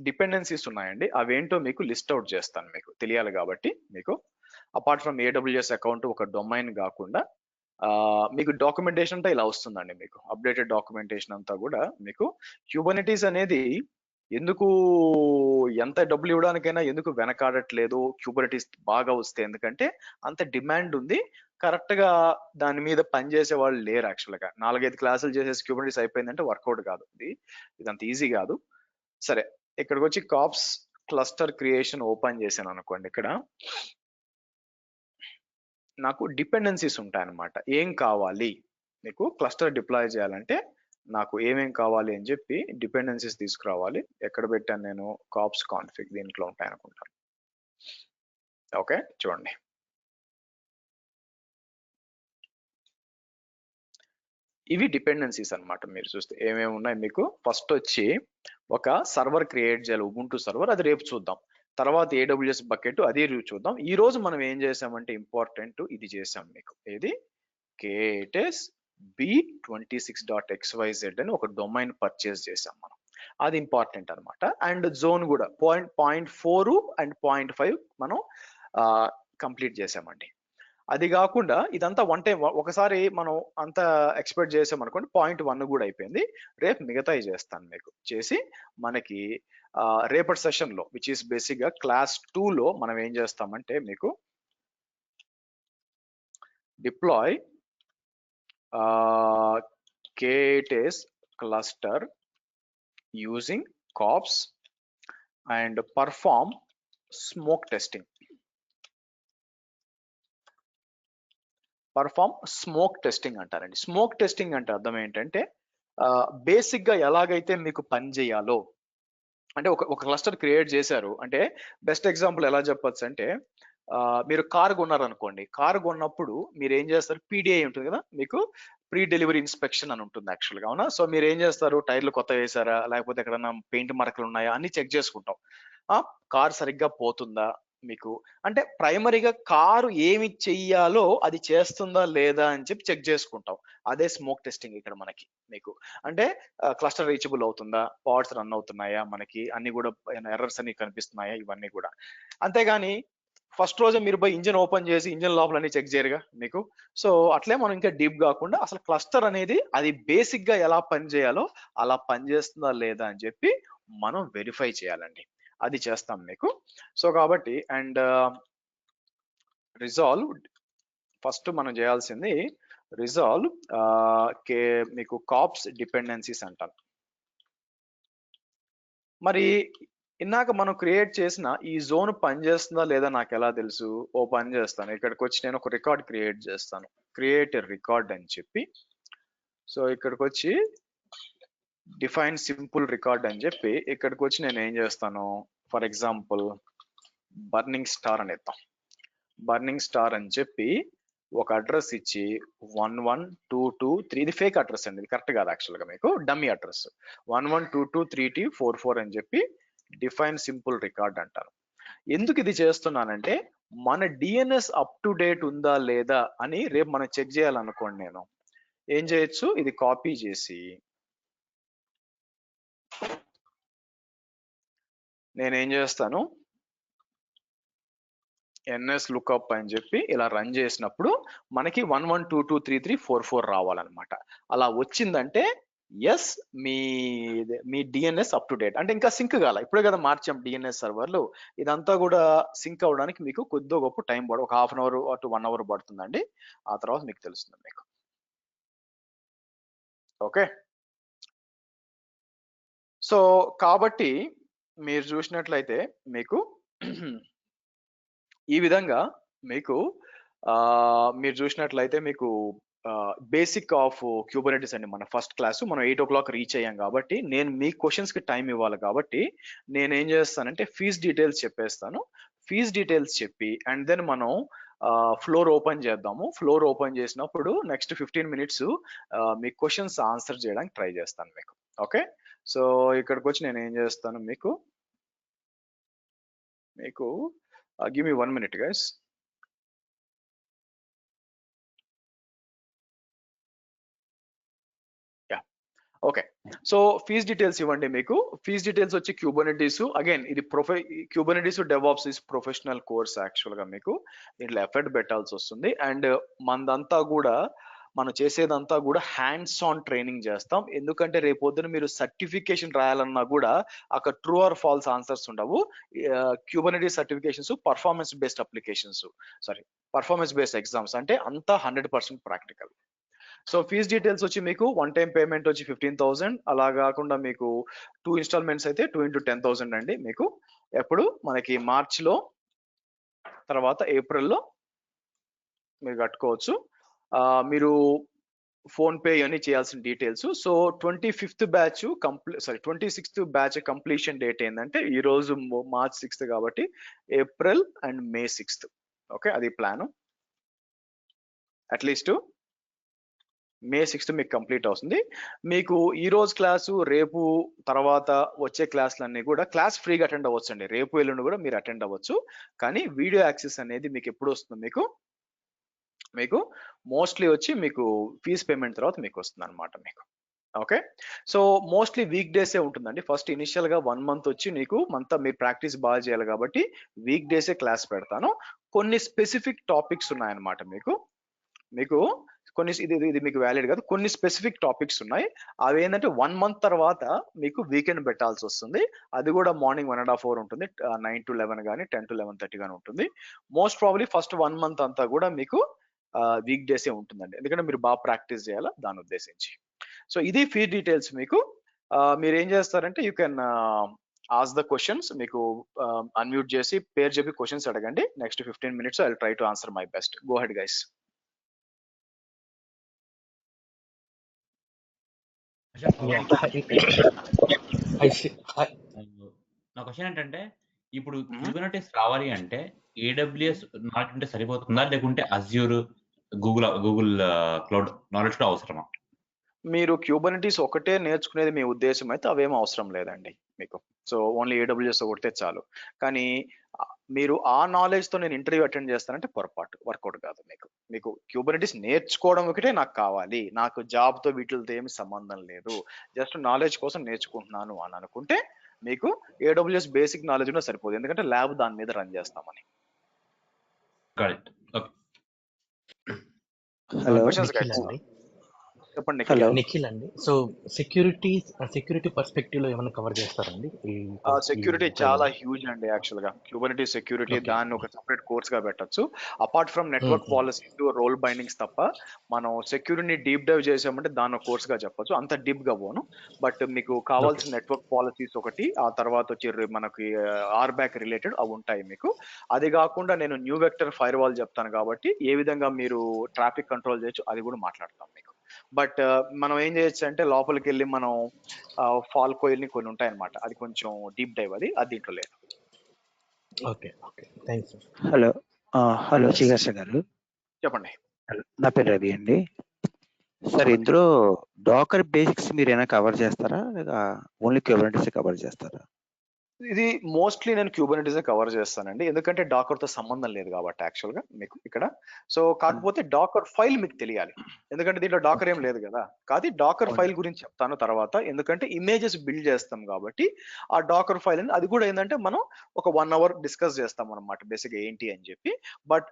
డిపెండెన్సీస్ ఉన్నాయండి, అవేంటో మీకు లిస్ట్ అవుట్ చేస్తాను, మీకు తెలియాలి కాబట్టి. మీకు అపార్ట్ ఫ్రమ్ AWS అకౌంట్ ఒక డొమైన్ కాకుండా మీకు డాక్యుమెంటేషన్ అంతా ఇలా వస్తుందండి, మీకు అప్డేటెడ్ డాక్యుమెంటేషన్ అంతా కూడా. మీకు క్యూబర్నెటీస్ అనేది ఎందుకు ఎంత డబ్బులు ఇవ్వడానికైనా ఎందుకు వెనకాడట్లేదు, క్యూబర్నెటీస్ బాగా వస్తే, ఎందుకంటే అంత డిమాండ్ ఉంది. కరెక్ట్ గా దాని మీద పనిచేసే వాళ్ళు లేరు. యాక్చువల్ గా 4-5 క్లాసులు చేసేసి క్యూబర్నెటీస్ అయిపోయిందంటే వర్కౌట్ కాదు, ఇది అంత ఈజీ కాదు. సరే, ఇక్కడికి వచ్చి కాప్స్ క్లస్టర్ క్రియేషన్ ఓపెన్ చేశాను అనుకోండి, ఇక్కడ నాకు డిపెండెన్సీస్ ఉంటాయి అన్నమాట. ఏం కావాలి మీకు క్లస్టర్ డిప్లాయ్ చేయాలంటే నాకు ఏమేం కావాలి అని చెప్పి డిపెండెన్సీస్ తీసుకురావాలి. ఎక్కడ పెట్టాను నేను, కాప్స్ కాన్ఫిగ్ దీంట్లో ఉంటాయి అనుకుంటాను. ఓకే చూడండి, ఇవి డిపెండెన్సీస్ అన్నమాట. మీరు చూస్తే ఏమేమి ఉన్నాయి మీకు. ఫస్ట్ వచ్చి ఒక సర్వర్ క్రియేట్ చేయాలి, ఉబుంటూ సర్వర్, అది రేపు చూద్దాం. తర్వాత AWS బకెట్, అది చూద్దాం. ఈ రోజు మనం ఏం చేసామంటే ఇంపార్టెంట్ ఇది చేసాం మీకు. ఏది KTS B26.xyz అని ఒక డొమైన్ పర్చేస్ చేసాం మనం. అది ఇంపార్టెంట్ అన్నమాట. అండ్ జోన్ కూడా 0.4 అండ్ 0.5 మనం కంప్లీట్ చేసామండి. అది కాకుండా ఇదంతా వన్ టైం, ఒకసారి మనం అంతా ఎక్స్పెక్ట్ చేసాం అనుకోండి, 0.1 కూడా అయిపోయింది. రేపు మిగతాయి చేస్తాను మీకు. చేసి మనకి రేపటి సెషన్ లో, విచ్ ఈస్ బేసిక్ గా క్లాస్ 2 లో మనం ఏం చేస్తామంటే మీకు deploy KTS cluster using COPS and perform smoke testing. Perform smoke testing అంటారండి. స్మోక్ టెస్టింగ్ అంటే అర్థం ఏంటంటే బేసిక్ గా ఎలాగైతే మీకు పని చేయాలో, అంటే ఒక క్లస్టర్ క్రియేట్ చేశారు అంటే, బెస్ట్ ఎగ్జాంపుల్ ఎలా చెప్పొచ్చు అంటే, మీరు కార్ కొన్నారనుకోండి. కార్ కొన్నప్పుడు మీరు ఏం చేస్తారు, PDI ఉంటుంది కదా మీకు, ప్రీ డెలివరీ ఇన్స్పెక్షన్ అని ఉంటుంది యాక్చువల్గా, అవునా? సో మీరు ఏం చేస్తారు, టైర్లు కొత్త వేసారా, లేకపోతే ఎక్కడైనా పెయింట్ మరకలు ఉన్నాయా అన్ని చెక్ చేసుకుంటాం. కార్ సరిగ్గా పోతుందా మీకు, అంటే ప్రైమరీగా కారు ఏమి చెయ్యాలో అది చేస్తుందా లేదా అని చెప్పి చెక్ చేసుకుంటాం. అదే స్మోక్ టెస్టింగ్ ఇక్కడ మనకి మీకు. అంటే క్లస్టర్ రీచబుల్ అవుతుందా, పాడ్స్ రన్ అవుతున్నాయా, మనకి అన్ని కూడా ఎర్రర్స్ అన్ని కనిపిస్తున్నాయా, ఇవన్నీ కూడా. అంతేగాని ఫస్ట్ రోజే మీరు పోయి ఇంజిన్ ఓపెన్ చేసి ఇంజిన్ లోపల అన్ని చెక్ చేయరుగా మీకు. సో అట్లే మనం ఇంకా డీప్ కాకుండా అసలు క్లస్టర్ అనేది అది బేసిక్ గా ఎలా పని చేయాలో అలా పనిచేస్తుందా లేదా అని చెప్పి మనం వెరిఫై చేయాలండి. అది చేస్తాం మీకు. సో కాబట్టి అండ్ రిజాల్వ్, ఫస్ట్ మనం చేయాల్సింది రిజాల్వ్ మీకు కాప్స్ డిపెండెన్సీస్ అంటాం. మరి ఇందాక మనం క్రియేట్ చేసిన ఈ జోన్ పనిచేస్తుందా లేదా నాకు ఎలా తెలుసు? ఓ పని చేస్తాను, ఇక్కడికి వచ్చి నేను ఒక రికార్డ్ క్రియేట్ చేస్తాను. క్రియేట్ రికార్డ్ అని చెప్పి, సో ఇక్కడికి వచ్చి డిఫైన్ సింపుల్ రికార్డ్ అని చెప్పి ఇక్కడికి వచ్చి నేను ఏం చేస్తాను, ఫర్ ఎగ్జాంపుల్ బర్నింగ్ స్టార్ అని ఇద్దాం. బర్నింగ్ స్టార్ అని చెప్పి ఒక అడ్రస్ ఇచ్చి 112223, ఇది ఫేక్ అడ్రస్ అండి, ఇది కరెక్ట్ కాదు యాక్చువల్గా, మీకు డమ్మీ అడ్రస్ 11223344 అని చెప్పి డిఫైన్ సింపుల్ రికార్డ్ అంటారు. ఎందుకు ఇది చేస్తున్నానంటే, మన DNS అప్ టు డేట్ ఉందా లేదా అని రేపు మనం చెక్ చేయాలనుకోండి, నేను ఏం చేయొచ్చు, ఇది కాపీ చేసి నేనేం చేస్తాను, NS లుక్అప్ అని చెప్పి ఇలా రన్ చేసినప్పుడు మనకి 11223344 రావాలన్నమాట. అలా వచ్చిందంటే ఎస్, మీ DNS అప్ టు డేట్. అంటే ఇంకా సింక్ కాల, ఇప్పుడే కదా మార్చాం DNS సర్వర్లు. ఇదంతా కూడా సింక్ అవడానికి మీకు కొద్దిగా గొప్ప టైం పడు, ఒక 1/2 అవర్ టు 1 అవర్ పడుతుందండి. ఆ తర్వాత మీకు తెలుస్తుంది మీకు. ఓకే, సో కాబట్టి మీరు చూసినట్లయితే మీకు ఈ విధంగా మీకు మీరు చూసినట్లయితే మీకు బేసిక్ ఆఫ్ క్యూబర్నెటిస్ అండి. మన ఫస్ట్ క్లాస్ మనం 8 o'clock రీచ్ అయ్యాం కాబట్టి నేను మీ క్వశ్చన్స్ కి టైం ఇవ్వాలి కాబట్టి నేను ఏం చేస్తానంటే ఫీజ్ డీటెయిల్స్ చెప్పేస్తాను. ఫీజ్ డీటెయిల్స్ చెప్పి అండ్ దెన్ మనం ఫ్లోర్ ఓపెన్ చేద్దాము. ఫ్లోర్ ఓపెన్ చేసినప్పుడు నెక్స్ట్ 15 minutes మీ క్వశ్చన్స్ ఆన్సర్ చేయడానికి ట్రై చేస్తాను మీకు. ఓకే, సో ఇక్కడికి వచ్చి నేను ఏం చేస్తాను మీకు give me 1 minute guys. Okay, so fees details ఇవ్వండి. మీకు ఫీజ్ డీటెయిల్స్ వచ్చి క్యూబర్నెటిస్, అగైన్ ఇది Kubernetes DevOps is professional course actual గా. మీకు దీంట్లో ఎఫర్ట్ పెట్టాల్సి వస్తుంది. అండ్ మనదంతా కూడా మనం చేసేదంతా కూడా హ్యాండ్స్ ఆన్ ట్రైనింగ్ చేస్తాం. ఎందుకంటే రేపొద్దున మీరు సర్టిఫికేషన్ రాయాలన్నా కూడా అక్కడ ట్రూ ఆర్ ఫాల్స్ ఆన్సర్స్ ఉండవు. Kubernetes certifications performance based applications, performance based exams, అంటే అంతా 100% ప్రాక్టికల్. సో ఫీజ్ డీటెయిల్స్ వచ్చి మీకు వన్ టైం పేమెంట్ వచ్చి 15,000, అలా కాకుండా మీకు 2 installments అయితే 2 into 10,000 అండి. మీకు ఎప్పుడు మనకి మార్చిలో తర్వాత ఏప్రిల్లో మీరు కట్టుకోవచ్చు. మీరు ఫోన్ పే ఇవన్నీ చేయాల్సిన details. So 25th batch complete 26th batch completion date ఏంటంటే ఈ రోజు March 6th కాబట్టి April and May 6th. Okay, అది ప్లాన్. అట్లీస్ట్ మే 6th మీకు కంప్లీట్ అవుతుంది. మీకు ఈ రోజు క్లాసు, రేపు తర్వాత వచ్చే క్లాసులన్నీ కూడా క్లాస్ ఫ్రీగా అటెండ్ అవ్వచ్చండి. రేపు ఎల్లుండి కూడా మీరు అటెండ్ అవ్వచ్చు. కానీ వీడియో యాక్సెస్ అనేది మీకు ఎప్పుడు వస్తుంది, మీకు మోస్ట్లీ వచ్చి మీకు ఫీజ్ పేమెంట్ తర్వాత మీకు వస్తుంది అనమాట మీకు. ఓకే, సో మోస్ట్లీ వీక్ డేసే ఉంటుందండి. ఫస్ట్ ఇనిషియల్ గా 1 మంత్ వచ్చి నీకు మీరు ప్రాక్టీస్ బాగా చేయాలి కాబట్టి వీక్ డేసే క్లాస్ పెడతాను. కొన్ని స్పెసిఫిక్ టాపిక్స్ ఉన్నాయన్నమాట మీకు కొన్ని ఇది మీకు వ్యాలిడ్ కాదు. కొన్ని స్పెసిఫిక్ టాపిక్స్ ఉన్నాయి. అవి ఏంటంటే 1 మంత్ తర్వాత మీకు వీకెండ్ పెట్టాల్సి వస్తుంది. అది కూడా మార్నింగ్ 1.5 hour ఉంటుంది. 9 to 11 కానీ 10 to 11:30 కానీ ఉంటుంది. మోస్ట్ ప్రాబ్లీ ఫస్ట్ 1 మంత్ అంతా కూడా మీకు వీక్ డేసే ఉంటుందండి. ఎందుకంటే మీరు బాగా ప్రాక్టీస్ చేయాలా దాని ఉద్దేశించి. సో ఇది ఫీ డీటెయిల్స్ మీకు. మీరు ఏం చేస్తారంటే you can ask the questions. మీకు అన్మ్యూట్ చేసి పేరు చెప్పి క్వశ్చన్స్ అడగండి. Next 15 minutes I will try to answer my best. Go head guys. నా క్వశ్చన్ ఏంటంటే, ఇప్పుడు క్యూబర్నెటిస్ రావాలి అంటే AWS నాలెడ్జ్ ఉంటే సరిపోతుందా, లేకుంటే అజ్యూర్, గూగుల్ క్లౌడ్ నాలెడ్జ్ కూడా అవసరమా? మీరు క్యూబర్నెటిస్ ఒకటే నేర్చుకునేది మీ ఉద్దేశం అయితే అవేం అవసరం లేదండి మీకు. సో ఓన్లీ AWS ఒకటే చాలు. కానీ మీరు ఆ నాలెడ్జ్ తో నేను ఇంటర్వ్యూ అటెండ్ చేస్తానంటే పొరపాటు, వర్కౌట్ కాదు మీకు క్యూబర్నెటిస్ నేర్చుకోవడం ఒకటే నాకు కావాలి, నాకు జాబ్ తో వీటితో ఏమి సంబంధం లేదు, జస్ట్ నాలెడ్జ్ కోసం నేర్చుకుంటున్నాను అని అనుకుంటే మీకు AWS బేసిక్ నాలెడ్జ్ కూడా సరిపోదు. ఎందుకంటే ల్యాబ్ దాని మీద రన్ చేస్తామని. కరెక్ట్. ఓకే. హలో, చెప్పండి. హలో నిఖిల్ అండి. సో సెక్యూరిటీ పర్స్పెక్టివ్ లో ఏమైనా కవర్ చేస్తారండి? సెక్యూరిటీ చాలా హ్యూజ్ అండి. యాక్చువల్ గా క్యూబర్నెటిస్ సెక్యూరిటీ దాన్ని ఒక సెపరేట్ కోర్స్ గా పెట్టచ్చు. Apart from network policies, role bindings తప్ప మనం సెక్యూరిటీని డీప్ డైవ్ చేసామంటే దాన్ని ఒక కోర్స్ గా చెప్పొచ్చు. అంత డీప్ గా పోను. బట్ మీకు కావాల్సిన నెట్వర్క్ పాలసీస్ ఒకటి, ఆ తర్వాత వచ్చి మనకి ఆర్బ్యాక్ రిలేటెడ్ అవి ఉంటాయి మీకు. అది కాకుండా నేను న్యూ వెక్టర్ ఫైర్ వాల్ చెప్తాను కాబట్టి ఏ విధంగా మీరు ట్రాఫిక్ కంట్రోల్ చేయొచ్చు అది కూడా మాట్లాడతాం మీకు. బట్ మనం ఏం చేయొచ్చు అంటే లోపలికి వెళ్ళి మనం ఫాల్ కోయిల్ ని కొన్ని ఉంటాయన్నమాట, అది కొంచెం డీప్ డైవ్, అది దీంట్లో లేదు. Okay okay, thanks. Hello Sriharsha గారు, చెప్పండి. నా పేరు రవి అండి. సార్, ఇందులో డాకర్ బేసిక్స్ మీరు ఏమైనా కవర్ చేస్తారా, లేదా ఓన్లీ క్యూబర్నెటిస్ కవర్ చేస్తారా? ఇది మోస్ట్లీ నేను క్యూబర్నెటిస్ కవర్ చేస్తానండి, ఎందుకంటే డాకర్ తో సంబంధం లేదు కాబట్టి యాక్చువల్ గా మీకు ఇక్కడ. సో కాకపోతే డాకర్ ఫైల్ మీకు తెలియాలి, ఎందుకంటే దీంట్లో డాకర్ ఏం లేదు కదా. కాదు, డాకర్ ఫైల్ గురించి చెప్తాను తర్వాత, ఎందుకంటే ఇమేజెస్ బిల్డ్ చేస్తాం కాబట్టి ఆ డాకర్ ఫైల్ అది కూడా ఏంటంటే మనం ఒక 1 hour డిస్కస్ చేస్తాం అన్నమాట బేసిక్ ఏంటి అని చెప్పి. బట్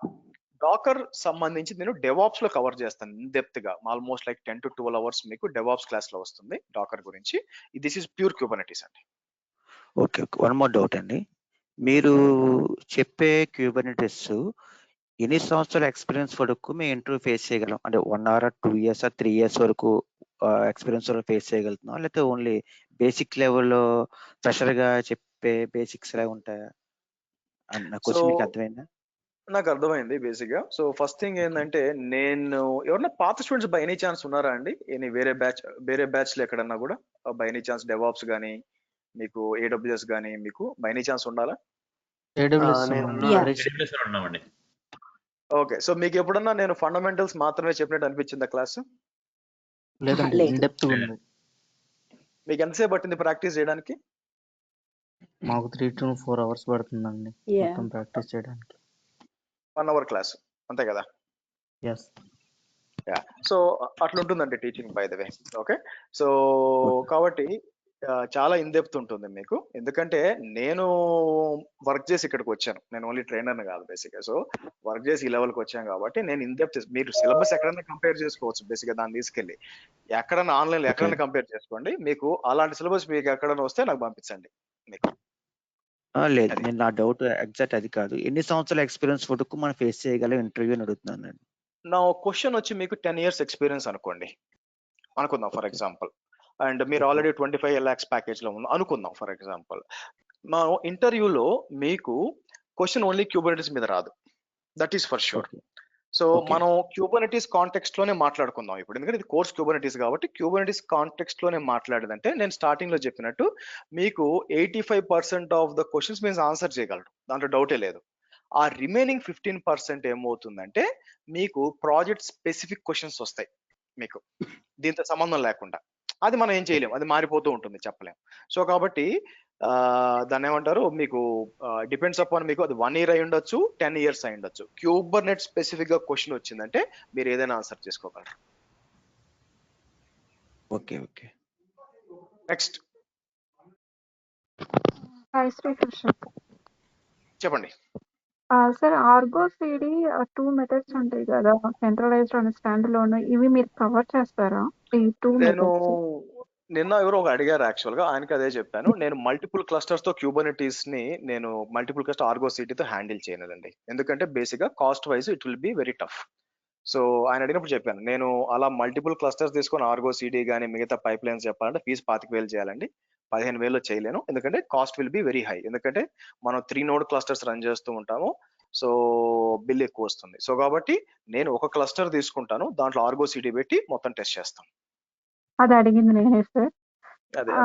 డాకర్ సంబంధించి నేను డెవాప్స్ లో కవర్ చేస్తాను ఇన్ డెప్త్ గా, ఆల్మోస్ట్ లైక్ 10 to 12 hours మీకు డెవాప్స్ క్లాస్ లో వస్తుంది డాకర్ గురించి. దిస్ ఈస్ ప్యూర్ క్యూబర్నెటిస్ అండి. ఓకే, వన్ మోర్ డౌట్ అండి. మీరు చెప్పే క్యూబర్నెటిస్ ఎన్ని సంవత్సరాల ఎక్స్పీరియన్స్ వరకు మేము ఇంటర్వ్యూ ఫేస్ చేయగలం? అంటే 1 hour, 2 years, 3 years వరకు ఎక్స్పీరియన్స్ వరకు ఫేస్ చేయగలుగుతున్నాం, లేకపోతే ఓన్లీ బేసిక్ లెవెల్లో ఫ్రెషర్ గా చెప్పే బేసిక్స్ లా ఉంటాయా? నా క్వశ్చన్ మీకు అర్థమైందా? నాకు అర్థమైంది బేసిక్ గా. సో ఫస్ట్ థింగ్ ఏంటంటే, నేను ఎవరన్నా పాత స్టూడెంట్స్ బై ఎనీ ఛాన్స్ ఉన్నారా అండి? వేరే బ్యాచ్ లో ఎక్కడన్నా కూడా బై ఎనీ ఛాన్స్ డెవాప్స్ గానీ మీకు AWS గానీ మీకు బై ఎనీ ఛాన్స్ ఉండాలా? ఓకే, సో మీకు ఎప్పుడన్నా నేను ఫండమెంటల్స్ మాత్రమే చెప్పినట్టు అనిపించిందా క్లాస్? మీకు ఎంతసేపు పట్టింది ప్రాక్టీస్ చేయడానికి? మాకు 3 to 4 hours పడుతుందండి మొత్తం ప్రాక్టీస్ చేయడానికి. 1 hour క్లాస్ అంతే కదా? ఎస్. సో అట్లా ఉంటుందండి teaching by the way. Okay, so కాబట్టి చాలా ఇన్ డెప్త్ ఉంటుంది మీకు, ఎందుకంటే నేను వర్క్ చేసి ఇక్కడికి వచ్చాను, నేను ఓన్లీ ట్రైనర్ కాదు బేసిక్ గా. సో వర్క్ చేసి ఈ లెవెల్కి వచ్చాను కాబట్టి నేను ఇన్ డెప్త్. మీరు సిలబస్ ఎక్కడైనా కంపేర్ చేసుకోవచ్చు బేసిక్ గా, దాన్ని తీసుకెళ్ళి ఎక్కడైనా ఆన్లైన్ లో ఎక్కడైనా కంపేర్ చేసుకోండి. మీకు అలాంటి సిలబస్ మీకు ఎక్కడైనా వస్తే నాకు పంపించండి మీకు. లేదు, నేను నా డౌట్ ఎగ్జాక్ట్ అది కాదు, ఎన్ని సంవత్సరాల ఎక్స్పీరియన్స్ వరకు మనం ఫేస్ చేయగలం ఇంటర్వ్యూ అని అడుగుతున్నాను. నా క్వశ్చన్ వచ్చి మీకు 10 years ఎక్స్పీరియన్స్ అనుకోండి, అనుకుందాం ఫర్ ఎగ్జాంపుల్. అండ్ మీరు ఆల్రెడీ 25 lakhs ప్యాకేజ్ లో ఉంది అనుకుందాం ఫర్ ఎగ్జాంపుల్. మా ఇంటర్వ్యూలో మీకు క్వశ్చన్ ఓన్లీ క్యూబర్నెటిస్ మీద రాదు, that is for sure. So మనం క్యూబర్నెటిస్ కాంటెక్స్ట్ లోనే మాట్లాడుకుందాం ఇప్పుడు, ఎందుకంటే ఇది కోర్స్ క్యూబర్నెటిస్ కాబట్టి క్యూబర్నెటిస్ కాంటెక్స్ట్ లోనే మాట్లాడేదంటే, నేను స్టార్టింగ్ లో చెప్పినట్టు మీకు 85% ఆఫ్ ద క్వశ్చన్స్ మీరు ఆన్సర్ చేయగలరు, దాంట్లో డౌటే లేదు. ఆ రిమైనింగ్ 15% ఏమవుతుందంటే మీకు ప్రాజెక్ట్ స్పెసిఫిక్ క్వశ్చన్స్ వస్తాయి. మీకు దీంతో సంబంధం లేకుండా. అది మనం ఏం చేయలేం, అది మారిపోతూ ఉంటుంది, చెప్పలేం. సో కాబట్టి దాన్ని ఏమంటారు, మీకు డిపెండ్స్ అపాన్ మీకు అది 1 year అయి ఉండొచ్చు, 10 years అయి ఉండొచ్చు. క్యూబర్నెట్ స్పెసిఫిక్ గా క్వశ్చన్ వచ్చిందంటే మీరు ఏదైనా ఆన్సర్ చేసుకోగలరు. Okay okay. Next hi Srikrishna. చెప్పండి. సార్ ఆర్గో సిడి 2 మెథడ్స్ ఉంటాయి కదా, సెంట్రలైజ్డ్ అండ్ స్టాండ్ లోన్, ఇవి మీరు కవర్ చేస్తారా ఈ 2 నేను మెథడ్స్? నిన్న ఎవరో ఒక అడిగారు, యాక్చువల్ గా ఆయనకి అదే చెప్పాను. నేను మల్టిపుల్ క్లస్టర్స్ తో క్యూబర్నెటీస్ ని నేను మల్టిపుల్ క్లస్టర్ ఆర్గో సిటీతో హ్యాండిల్ చేయలేదండి. ఎందుకంటే బేసిక్ గా cost wise it will be very tough. So ఆయన అడిగినప్పుడు చెప్పాను, నేను అలా మల్టిపుల్ క్లస్టర్స్ తీసుకొని ఆర్గో సిటీ కానీ మిగతా పైప్ లైన్స్ చెప్పాలంటే ఫీజు 25,000 చేయాలండి. 15,000 చేయలేను, ఎందుకంటే cost will be very high. ఎందుకంటే మనం 3 node క్లస్టర్స్ రన్ చేస్తూ ఉంటాము, సో బిల్ ఎక్కువ వస్తుంది. సో కాబట్టి నేను ఒక క్లస్టర్ తీసుకుంటాను, దాంట్లో ఆర్గో సిటీ పెట్టి మొత్తం టెస్ట్ చేస్తాం. అది అడిగింది నేనే సార్. అదే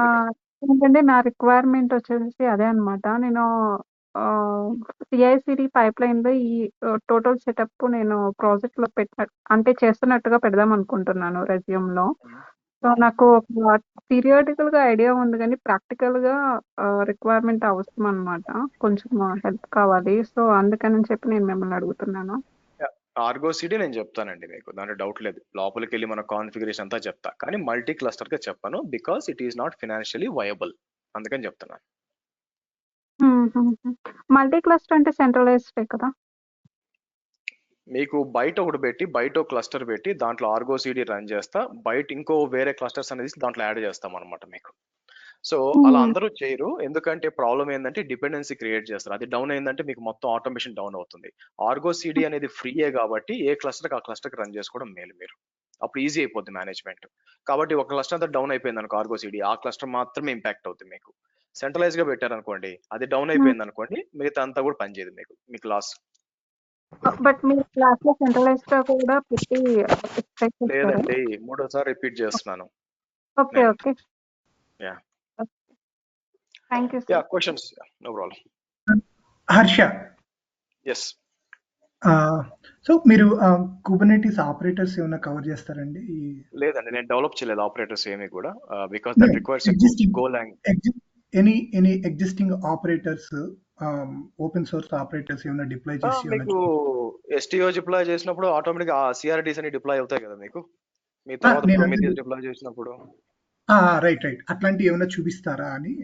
ఏంటంటే నా రిక్వైర్మెంట్ వచ్చేసి అదే అనమాట. నేను సిఐసిడి పైప్ లైన్ లో ఈ టోటల్ సెటప్ నేను ప్రాజెక్ట్ లో అంటే చేస్తున్నట్టుగా పెడదాం అనుకుంటున్నాను రెజ్యూమ్ లో. సో నాకు ఒక థియరిటికల్ గా ఐడియా ఉంది, కానీ ప్రాక్టికల్ గా రిక్వైర్మెంట్ అవసరం అనమాట, కొంచెం హెల్ప్ కావాలి. సో అందుకని చెప్పి నేను మిమ్మల్ని అడుగుతున్నాను. ఆర్గో సిటీ నేను చెప్తానండి మీకు, దాంట్లో డౌట్ లేదు. లోపలికి వెళ్ళి మన కాన్ఫిగరేషన్ అంతా చెప్తా, కానీ మల్టీ క్లస్టర్ గా చెప్పాను, because it is not financially viable, అందుకని చెప్తున్నాను. మల్టీ క్లస్టర్ అంటే సెంట్రలైజ్డ్ కదా? మీకు బయట ఒకటి పెట్టి, బయట క్లస్టర్ పెట్టి దాంట్లో ఆర్గో సిటీ రన్ చేస్తా, బయట ఇంకో వేరే క్లస్టర్స్ అనేది దాంట్లో యాడ్ చేస్తాం అనమాట మీకు. సో అలా అందరూ చేయరు, ఎందుకంటే ప్రాబ్లం ఏంటంటే డిపెండెన్సీ క్రియేట్ చేస్తారు. అది డౌన్ అయిందంటే మీకు మొత్తం ఆటోమేషన్ డౌన్ అవుతుంది. ఆర్గో సిటీ అనేది ఫ్రీయే కాబట్టి ఏ క్లస్టర్ ఆ క్లస్టర్ రన్ చేసుకోవడం మేలు, మీరు అప్పుడు ఈజీ అయిపోద్ది మేనేజ్మెంట్. కాబట్టి ఒక క్లస్టర్ అంతా డౌన్ అయిపోయింది అనుకో ఆర్గో సిటీ, ఆ క్లస్టర్ మాత్రమే ఇంపాక్ట్ అవుతుంది. మీకు సెంట్రలైజ్ గా పెట్టారనుకోండి, అది డౌన్ అయిపోయింది అనుకోండి, మిగతా అంతా కూడా పనిచేయదు, మీకు లాస్. బట్ మీరు క్లాస్ లో సెంట్రలైజ్డ్ గా కూడా పెట్టి లేదండి, 3సారి రిపీట్ చేస్తున్నాను. Okay okay. Yeah thank you yeah sir. Questions, no problem. Harsha, yes. So మీరు కుబర్నెటీస్ ఆపరేటర్స్ ఏమైనా కవర్ చేస్తారండి? లేదండి, నేను డెవలప్ చేయలేదు ఆపరేటర్స్ ఏమి కూడా, because that requires Golang. Any existing operators, open source operators ఏమైనా డిప్లాయ్ చేసి మీకు ఎస్టీఓ డిప్లాయ్ చేసినప్పుడు ఆటోమేటిక్ ఆ సిఆర్డీస్ అని డిప్లాయ్ అవుతాయి కదా మీకు, మీ తర్వాత ప్రొమీథియస్ డిప్లాయ్ చేసినప్పుడు. రైట్ అట్లాంటివి ఏమైనా చూపిస్తారా అని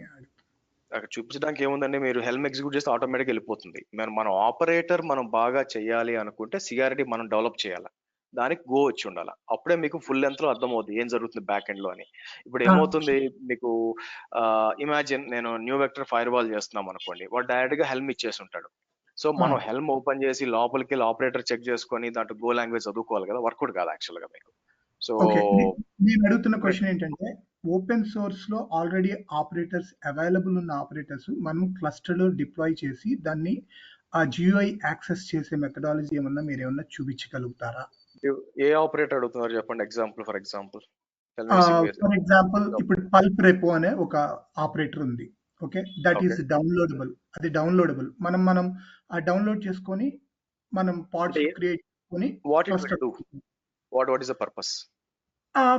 అక్కడ చూపించడానికి ఏముందండి, మీరు హెల్మ్ ఎగ్జిక్యూట్ చేస్తే ఆటోమేటిక్ వెళ్ళిపోతుంది. మనం ఆపరేటర్ మనం బాగా చేయాలి అనుకుంటే సిఆర్డీ మనం డెవలప్ చేయాలి, దానికి గో వచ్చి ఉండాలి, అప్పుడే మీకు ఫుల్ లెంత్ లో అర్థమవుతుంది ఏం జరుగుతుంది బ్యాక్ ఎండ్ లో అని. ఇప్పుడు ఏమవుతుంది మీకు, ఇమాజిన్ నేను న్యూ వెక్టర్ ఫైర్ వాల్ చేస్తున్నాం అనుకోండి, వాడు డైరెక్ట్ గా హెల్మ్ ఇచ్చేసి ఉంటాడు. సో మనం హెల్మ్ ఓపెన్ చేసి లోపలికి వెళ్ళి ఆపరేటర్ చెక్ చేసుకొని దాంట్లో గో లాంగ్వేజ్ చదువుకోవాలి కదా, వర్కౌట్ కాదు యాక్చువల్ గా మీకు. సో నేను అడుగుతున్న క్వశ్చన్ ఏంటంటే, ఓపెన్ సోర్స్ లో ఆల్రెడీ ఆపరేటర్స్ అవైలబుల్ ఉన్న ఆపరేటర్స్ మనం క్లస్టర్ లో డిప్లాయ్ చేసి దాన్ని ఆ జియూఐ యాక్సెస్ చేసే మెథడాలజీ ఏమన్నా మీరు ఏమన్నా చూపించగలుగుతారా? ఏ ఆపరేటర్ అడుగుతున్నారు చెప్పండి, ఎగ్జాంపుల్. ఫర్ ఎగ్జాంపుల్ ఇప్పుడు పల్ప్ రెపో అనే ఒక ఆపరేటర్ ఉంది, ఓకే, దట్ ఈస్ డౌన్లోడబుల్. అది డౌన్లోడబుల్, మనం ఆ డౌన్లోడ్ చేసుకొని మనం పాడ్స్ క్రియేట్ చేసుకొని what is the purpose?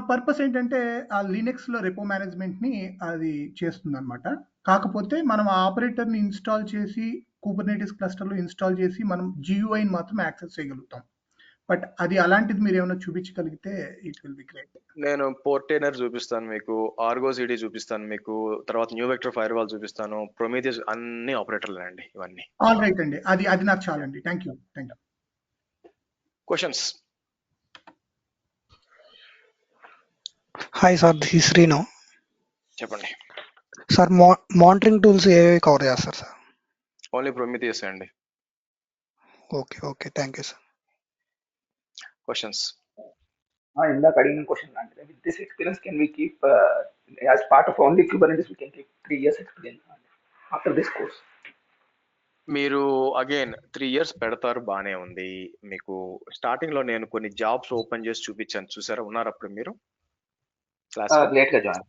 Purpose ఏంటంటే ఆ లినక్స్ లో రెపో మేనేజ్మెంట్ ని అది చేస్తుంది అనమాట. కాకపోతే మనం ఆ ఆపరేటర్ ని ఇన్స్టాల్ చేసి కుబర్నెటీస్ క్లస్టర్ లో ఇన్స్టాల్ చేసి మనం GUI ని మాత్రం యాక్సెస్ చేయగలుగుతాం. బట్ అది అలాంటిది మీరు ఏమైనా చూపించగలిగితే ఇట్ విల్ బి గ్రేట్. నేను పోర్టైనర్ చూపిస్తాను మీకు, ఆర్గో సిటీ చూపిస్తాను మీకు, తర్వాత న్యూ వెక్టర్ ఫైర్ వాల్ చూపిస్తాను, ప్రొమీథియస్, అన్ని ఆపరేటర్లు అండి ఇవన్నీ. ఆల్ రైట్ అండి, అది నాకు చాలండి. Thank you. Questions? Hi sir, this Srinu. చెప్పండి సార్, మానిటరింగ్ టూల్స్ ఏవి కవర్ చేస్తారు సార్? ఓన్లీ ప్రొమీథియస్ అండి. Okay thank you sir. Questions? ఇందాక అడిగిన క్వశ్చన్ అంటే, with this experience can we keep as part of only Kubernetes we can keep 3 years experience after this course? మీరు again 3 years పెడతారు, బానే ఉంది. మీకు స్టార్టింగ్ లో నేను కొన్ని జాబ్స్ ఓపెన్ చేసి చూపించాను, చూసారా? ఉన్నారు అప్పుడు మీరు క్లాస్? లేట్ గా జాయిన్.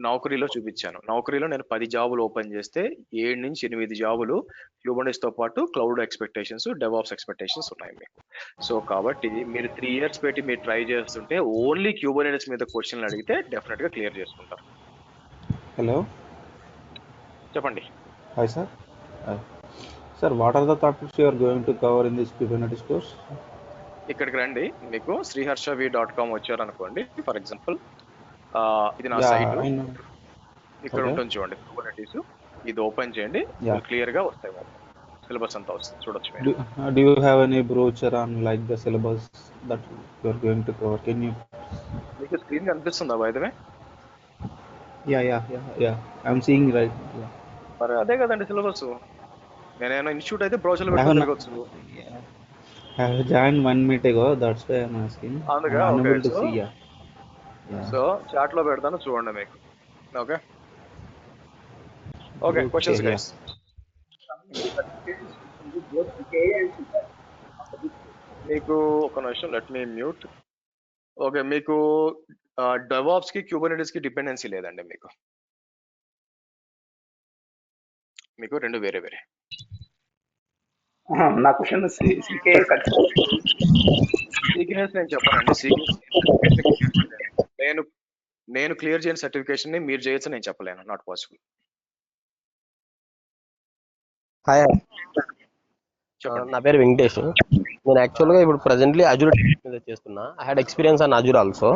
నౌకరీలో చూపించాను. నౌకరీలో నేను 10 జాబులు ఓపెన్ చేస్తే 7 నుంచి 8 జాబులు Kubernetes తో పాటు క్లౌడ్ ఎక్స్పెక్టేషన్స్, డెవాప్స్ ఎక్స్పెక్టేషన్స్ ఉన్నాయి మీకు. సో కాబట్టి మీరు 3 ఇయర్స్ పెట్టి మీరు ట్రై చేస్తుంటే ఓన్లీ Kubernetes మీద క్వశ్చన్లు అడిగితే డెఫినెట్ గా క్లియర్ చేసుకుంటారు. Hello. చెప్పండి. Hi, sir. Hi. Sir, what are the topics you are going to cover in this Kubernetes course? ఇక్కడికి రండి. మీకు sriharshavi.com వచ్చారనుకోండి, ఫర్ ఎగ్జాంపుల్ ఇది నా Yeah, సైట్, I know. ఇక్కడ Okay. ఉంటుంది చూడండి Kubernetes. ఇది ఓపెన్ చేయండి, Yeah. క్లియర్ గా వస్తాయి సిలబస్ అంతా వస్తుంది, చూడొచ్చు మీరు. Do you have any brochure on like the syllabus that you are going to cover? Can you? మీకు స్క్రీన్ కనిపిస్తుందా బైదవే? Yeah. I'm seeing right. Yeah. మరి అదే కదండి సిలబస్. నేనేమైనా ఇన్స్టిట్యూట్ అయితే బ్రౌజర్లో I have పెట్టుకొని not, తిరగచ్చు. I have joined 1 minute ago. That's why I'm asking. అందుకే I'm okay. unable to see. Yeah. So chat లో పెడతాను చూడండి మీకు. Okay okay, Okay. Questions Yeah. Guys. మీకు ఒక నిమిషం, లెట్ మీ మ్యూట్. ఓకే, మీకు డెవాప్స్ కి Kubernetes కి డిపెండెన్సీ లేదండి. మీకు రెండు వేరే వేరే. నా క్వశ్చన్ CKA సీక్రెట్స్ నేను చెప్పానండి. నేను క్లియర్ చేయని సర్టిఫికేషన్ ని మీరు చేయొచ్చు నేను చెప్పలేను, నాట్ పాసిబుల్. హాయ్, చెప్పండి. నా పేరు వెంకటేష్. నేను యాక్చువల్గా ఇప్పుడు ప్రజెంట్లీ అజూర్ మీద చేస్తున్నా. I had experience on Azure also.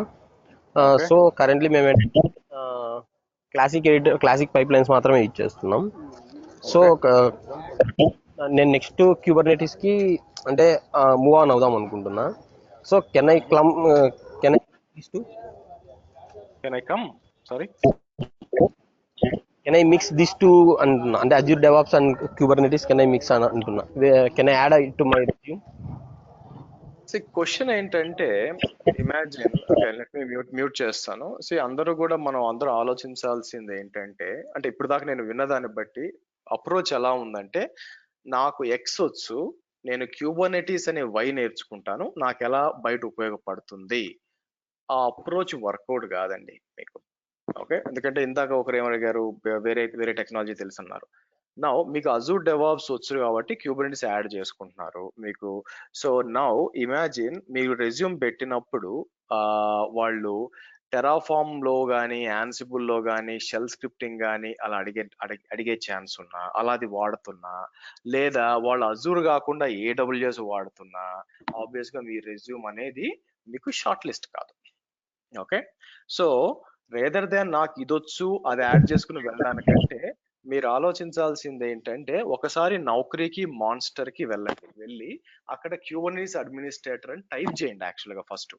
Okay. So currently మేము క్లాసిక్ పైప్ లైన్స్ మాత్రమే యూజ్ చేస్తున్నాం. సో నేను నెక్స్ట్ Kubernetes కి అంటే మూవ్ ఆన్ అవుదాం అనుకుంటున్నా. So can I mix this two అంటున్నా, అంటే Azure DevOps and Kubernetes can I mix అని అంటున్నా. Can I add it to my resume? Question ఏంటంటే, ఇమాజిన్, లెట్ మీ మ్యూట్ చేస్తాను. అందరూ ఆలోచించాల్సింది ఏంటంటే, అంటే ఇప్పుడు దాకా నేను విన్నదాన్ని బట్టి అప్రోచ్ ఎలా ఉందంటే, నాకు ఎక్స్ వచ్చు, నేను Kubernetes అనే వై నేర్చుకుంటాను, నాకు ఎలా బయట ఉపయోగపడుతుంది. ఆ అప్రోచ్ వర్కౌట్ కాదండి మీకు. ఓకే, ఎందుకంటే ఇందాక ఒకరు ఏమడిగారు, వేరే టెక్నాలజీ తెలుసు అన్నారు. నౌ మీకు అజూర్ డెవాప్స్ వచ్చు కాబట్టి Kubernetes యాడ్ చేసుకుంటున్నారు మీకు. సో నౌ ఇమాజిన్ మీరు రెజ్యూమ్ పెట్టినప్పుడు వాళ్ళు టెరాఫామ్ లో కానీ యాన్సిబుల్ లో కానీ షెల్ స్క్రిప్టింగ్ కానీ అలా అడిగే ఛాన్స్ ఉన్నా, అలా అది వాడుతున్నా, లేదా వాళ్ళు అజూర్ కాకుండా AWS వాడుతున్నా, ఆబ్వియస్ గా మీ రెజ్యూమ్ అనేది మీకు షార్ట్ లిస్ట్ కాదు. ఓకే, సో రేదర్ దాన్ నాకు ఇదొచ్చు అది యాడ్ చేసుకుని వెళ్ళడానికంటే మీరు ఆలోచించాల్సింది ఏంటంటే, ఒకసారి నౌకరీకి మాన్స్టర్ కి వెళ్ళి అక్కడ Kubernetes అడ్మినిస్ట్రేటర్ అని టైప్ చేయండి. యాక్చువల్ గా ఫస్ట్